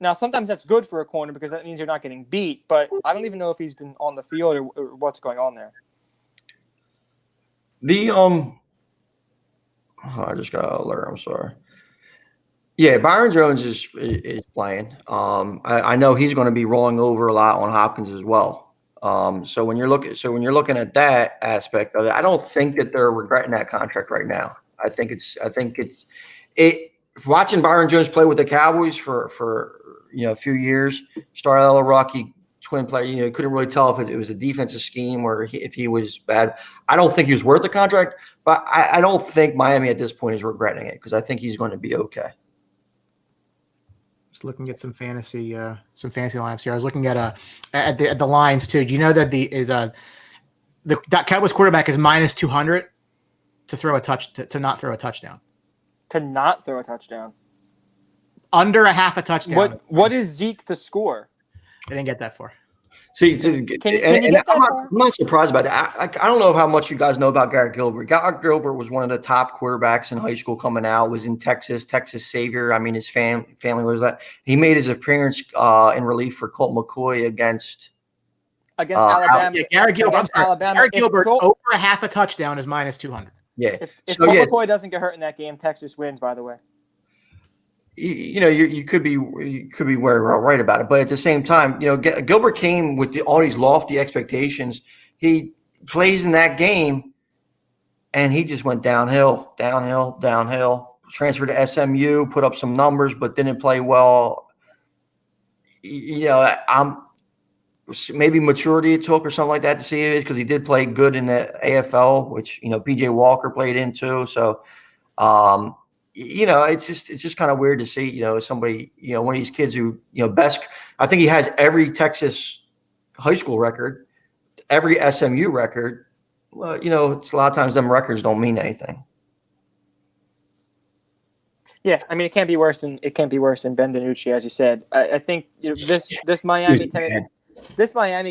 Now, sometimes that's good for a corner because that means you're not getting beat, but I don't even know if he's been on the field or what's going on there. I just got an alert. I'm sorry. Yeah, Byron Jones is playing. I know he's going to be rolling over a lot on Hopkins as well. So when you're looking at that aspect of it, I don't think that they're regretting that contract right now. I think it's watching Byron Jones play with the Cowboys for a few years, started out a rocky twin player. Couldn't really tell if it was a defensive scheme or if he was bad. I don't think he was worth the contract, but I don't think Miami at this point is regretting it because I think he's going to be okay. Just looking at some fantasy lineups here. I was looking at the lines too. Do you know that the Cowboys quarterback is -200 to throw a to not throw a touchdown? To not throw a touchdown. Under a half a touchdown. What is Zeke to score? I didn't get that far. Can you get that far? I'm not surprised about that. I don't know how much you guys know about Garrett Gilbert. Garrett Gilbert was one of the top quarterbacks in high school coming out, was in Texas savior. I mean, his family was that. He made his appearance in relief for Colt McCoy against Alabama. Yeah, Garrett Gilbert. Alabama. Garrett Gilbert over a half a touchdown is -200. Yeah. If Colt McCoy doesn't get hurt in that game, Texas wins, by the way. You could be very right about it, but at the same time, Gilbert came with all these lofty expectations. He plays in that game, and he just went downhill. Transferred to SMU, put up some numbers, but didn't play well. maybe maturity it took or something like that to see it, because he did play good in the AFL, which PJ Walker played in too. So it's just kind of weird to see somebody, one of these kids who best. I think he has every Texas high school record, every SMU record. Well, it's a lot of times them records don't mean anything. Yeah, I mean it can't be worse than Ben DiNucci, as you said. I think this Miami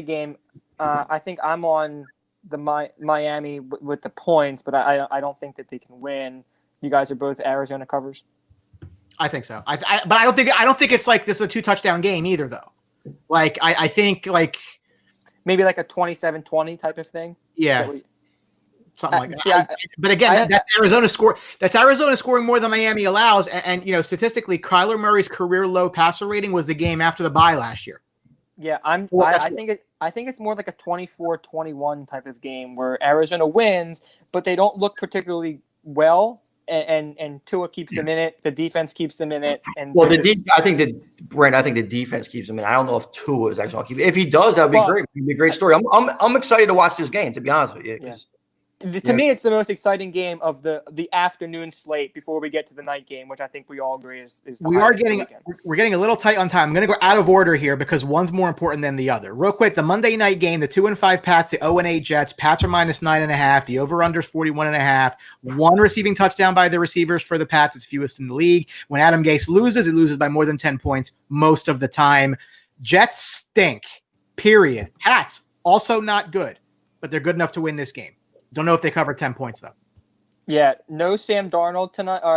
game. I think I'm on the Miami with the points, but I don't think that they can win. You guys are both Arizona covers. I think so. But I don't think it's like this is a 2-touchdown game either, though. Like I think like maybe like a 27-20 type of thing. Yeah. Something like that. But again, that's Arizona score. That's Arizona scoring more than Miami allows. And statistically, Kyler Murray's career low passer rating was the game after the bye last year. Yeah, I think it's more like a 24-21 type of game where Arizona wins, but they don't look particularly well. And Tua keeps them in it. The defense keeps them in it. And I think the defense keeps them in. I don't know if Tua is actually keep. If he does, that'd be great. It'd be a great story. I'm excited to watch this game, to be honest with you. Yeah. To me, it's the most exciting game of the afternoon slate before we get to the night game, which I think we all agree is. We're getting a little tight on time. I'm going to go out of order here because one's more important than the other. Real quick, the Monday night game, the 2-5 Pats, the 0-8 Jets. Pats are -9.5. The over/under is 41.5. One receiving touchdown by the receivers for the Pats, it's fewest in the league. When Adam Gase loses, it loses by more than 10 points most of the time. Jets stink. Period. Pats also not good, but they're good enough to win this game. Don't know if they cover 10 points, though. Yeah, no Sam Darnold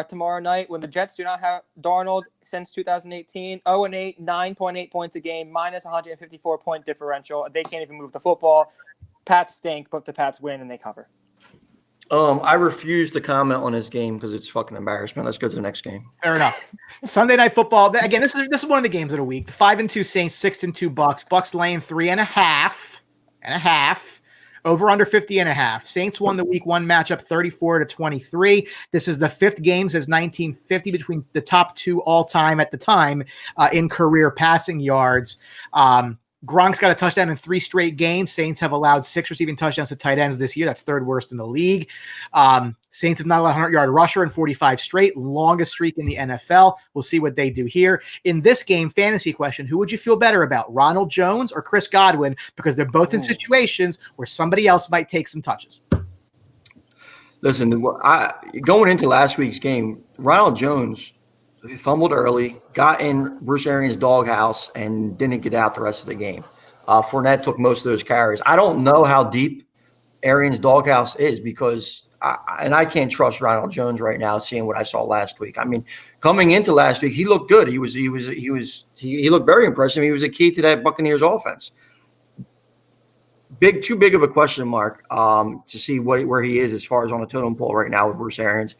tomorrow night. When the Jets do not have Darnold since 2018, 0-8, 9.8 points a game, -154-point differential. They can't even move the football. Pats stink, but the Pats win and they cover. I refuse to comment on this game because it's fucking embarrassment. Let's go to the next game. Fair enough. Sunday Night Football. Again, this is one of the games of the week. The 5-2 Saints, 6-2 Bucks. Bucks laying 3.5. Over under 50.5. Saints won the week one matchup 34-23. This is the fifth game since 1950 between the top two all time at the time in career passing yards. Gronk's got a touchdown in 3 straight games. Saints have allowed 6 receiving touchdowns to tight ends this year. That's third worst in the league. Saints have not allowed a 100-yard rusher in 45 straight, longest streak in the NFL. We'll see what they do here. In this game, fantasy question, who would you feel better about, Ronald Jones or Chris Godwin? Because they're both in situations where somebody else might take some touches. Listen, going into last week's game, Ronald Jones fumbled early, got in Bruce Arians' doghouse, and didn't get out the rest of the game. Fournette took most of those carries. I don't know how deep Arians' doghouse is because I can't trust Ronald Jones right now, seeing what I saw last week. I mean, coming into last week, he looked good. He looked very impressive. He was a key to that Buccaneers offense. Too big of a question mark to see where he is as far as on the totem pole right now with Bruce Arians.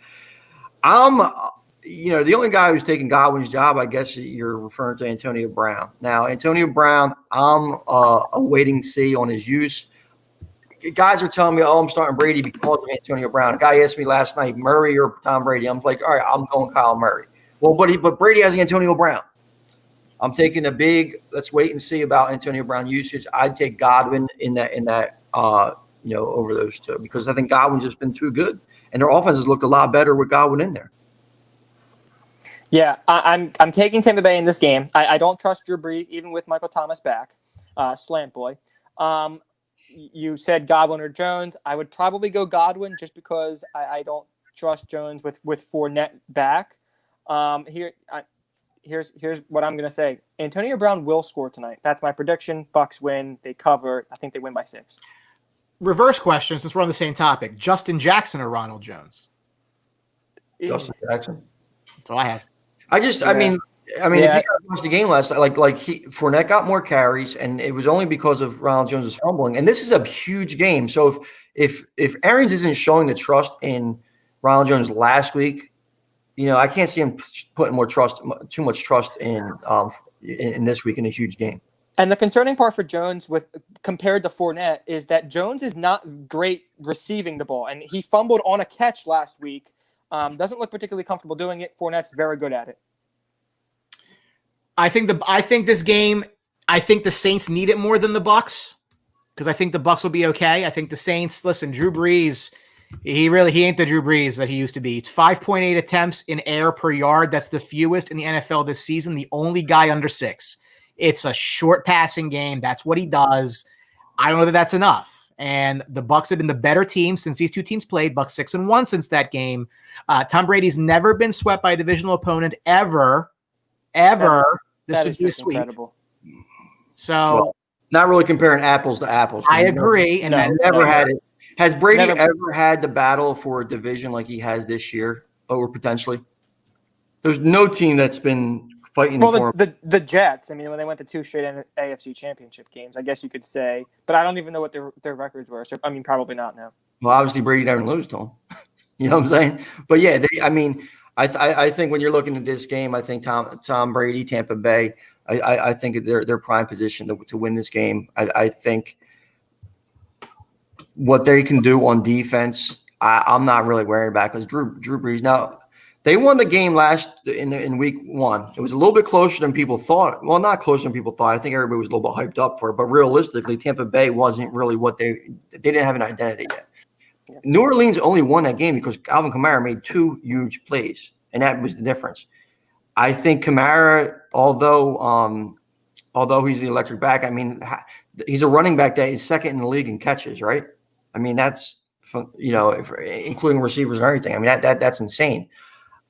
The only guy who's taking Godwin's job, I guess you're referring to Antonio Brown. Now, Antonio Brown, I'm waiting to see on his use. Guys are telling me, I'm starting Brady because of Antonio Brown. A guy asked me last night, Murray or Tom Brady. I'm like, all right, I'm going Kyle Murray. Well, but Brady has Antonio Brown. I'm taking let's wait and see about Antonio Brown usage. I'd take Godwin in that over those two because I think Godwin's just been too good. And their offense has looked a lot better with Godwin in there. Yeah, I'm taking Tampa Bay in this game. I don't trust Drew Brees, even with Michael Thomas back. Slant boy. You said Godwin or Jones. I would probably go Godwin just because I don't trust Jones with Fournette back. Here's what I'm going to say. Antonio Brown will score tonight. That's my prediction. Bucks win. They cover. I think they win by 6. Reverse question, since we're on the same topic. Justin Jackson or Ronald Jones? Justin Jackson. That's all I have. I mean, if you guys watched the game last night, Fournette got more carries, and it was only because of Ronald Jones' fumbling. And this is a huge game. So if Arians isn't showing the trust in Ronald Jones last week, I can't see him putting too much trust in this week in a huge game. And the concerning part for Jones compared to Fournette is that Jones is not great receiving the ball, and he fumbled on a catch last week. Doesn't look particularly comfortable doing it. Fournette's very good at it. I think this game, I think the Saints need it more than the Bucs because I think the Bucs will be okay. I think the Saints, listen, Drew Brees, he ain't the Drew Brees that he used to be. It's 5.8 attempts in air per yard. That's the fewest in the NFL this season. The only guy under 6. It's a short passing game. That's what he does. I don't know that that's enough. And the Bucs have been the better team since these two teams played. Bucs 6-1 since that game. Tom Brady's never been swept by a divisional opponent ever. This would be a sweep. Incredible. So, well, not really comparing apples to apples. I agree. And never had it. Has Brady ever had the battle for a division like he has this year, or potentially? There's no team that's been fighting for him. The Jets, I mean, when they went to 2 straight AFC championship games, I guess you could say, but I don't even know what their records were. So, I mean, probably not now. Well, obviously Brady didn't lose to him. You know what I'm saying? But yeah, I think when you're looking at this game, I think Tom Brady, Tampa Bay, I think they're prime position to win this game. I think what they can do on defense, I'm not really worried about because Drew Brees. Now, they won the game in week 1. It was a little bit closer than people thought. Well, not closer than people thought. I think everybody was a little bit hyped up for it. But realistically, Tampa Bay wasn't really what they didn't have an identity yet. Yeah. New Orleans only won that game because Alvin Kamara made 2 huge plays, and that was the difference. I think Kamara, although he's the electric back, I mean, he's a running back that is second in the league in catches, right? I mean, that's, including receivers and everything. I mean, that's insane.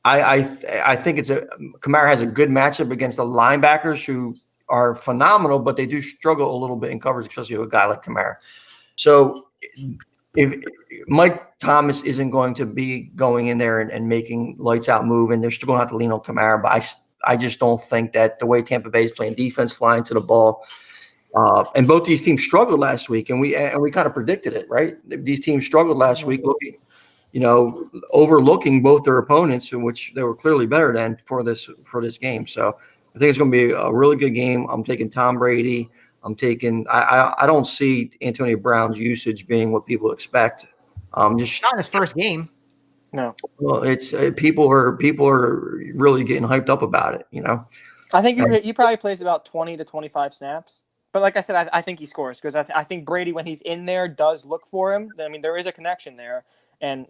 I think Kamara has a good matchup against the linebackers who are phenomenal, but they do struggle a little bit in coverage, especially with a guy like Kamara. So if Mike Thomas isn't going to be going in there and making lights out move, and they're still going to have to lean on Kamara, but I just don't think that the way Tampa Bay is playing defense, flying to the ball, and both these teams struggled last week, and we kind of predicted it, right? These teams struggled last week, overlooking both their opponents, in which they were clearly better than for this game. So I think it's going to be a really good game. I'm taking Tom Brady. I don't see Antonio Brown's usage being what people expect. Just not in his first game. No. Well, it's people are really getting hyped up about it. I think he probably plays about 20 to 25 snaps. But like I said, I think he scores because I think Brady, when he's in there, does look for him. I mean, there is a connection there. And,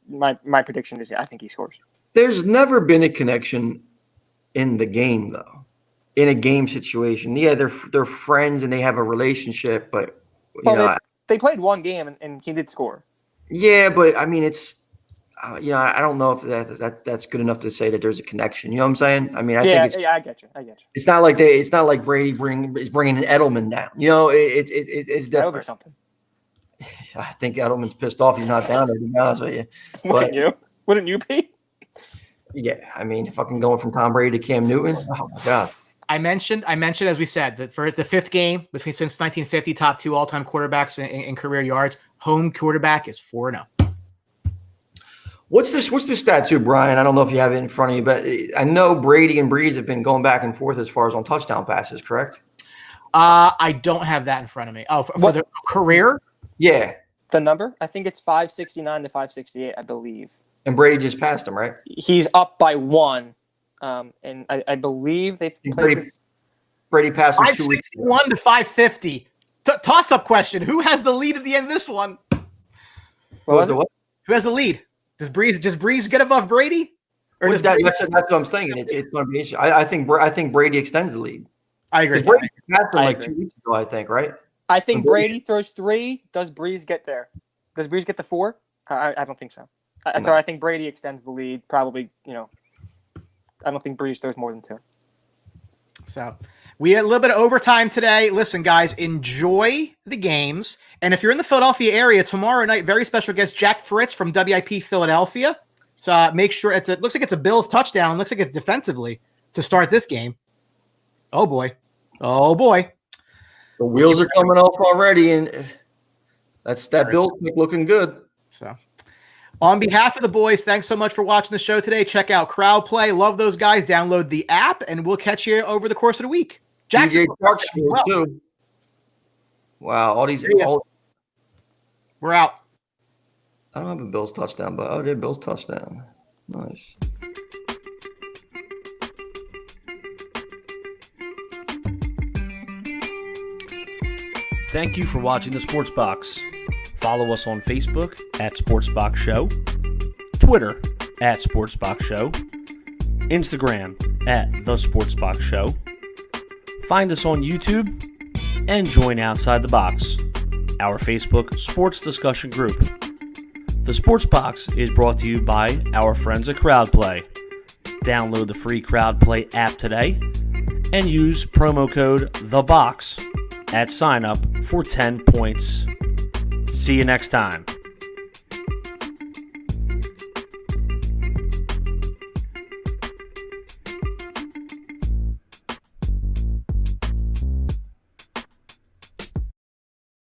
my prediction is I think he scores. There's never been a connection in the game, though, in a game situation. Yeah, they're friends and they have a relationship, but, they played 1 game and he did score. Yeah, but, I mean, it's, I don't know if that's good enough to say that there's a connection. You know what I'm saying? I mean, I think I get you. It's not like Brady is bringing an Edelman down. It's different. Or something. I think Edelman's pissed off he's not down there, to be honest with you. Wouldn't you be? Yeah, I mean, fucking going from Tom Brady to Cam Newton. Oh my God. I mentioned, as we said, that for the 5th game since 1950, top 2 all-time quarterbacks in career yards, home quarterback is 4-0. What's this stat too, Brian? I don't know if you have it in front of you, but I know Brady and Breeze have been going back and forth as far as on touchdown passes, correct? I don't have that in front of me. Oh, for the career? Yeah. The number? I think it's 569 to 568, I believe. And Brady just passed him, right? He's up by 1. And I believe they've played Brady passed him 2 weeks. 561 to 550. Toss-up question. Who has the lead at the end of this one? What? Who has the lead? Does Breeze get above Brady? Or that's what I'm saying. It's going to be interesting. I think Brady extends the lead. I agree. Brady passed him 2 weeks ago, I think, right? I think Brady throws 3. Does Breeze get there? Does Breeze get the 4? I don't think so. So I think Brady extends the lead. Probably, I don't think Breeze throws more than 2. So we had a little bit of overtime today. Listen, guys, enjoy the games. And if you're in the Philadelphia area tomorrow night, very special guest Jack Fritz from WIP Philadelphia. So make sure it looks like it's a Bills touchdown. Looks like it's defensively to start this game. Oh boy. The wheels are coming off already, and that Bills pick looking good. So, on behalf of the boys, thanks so much for watching the show today. Check out Crowd Play. Love those guys. Download the app, and we'll catch you over the course of the week. Jackson, too. Wow, we're out. I don't have a Bills touchdown, but they Bills touchdown. Nice. thank you for watching the Sports Box. Follow us on Facebook at Sports Box Show, Twitter at Sports Box Show, Instagram at The Sports Box Show. Find us on YouTube and join Outside the Box, our Facebook sports discussion group. The Sports Box is brought to you by our friends at CrowdPlay. Download the free CrowdPlay app today and use promo code THEBOX at sign up for 10 points. See you next time.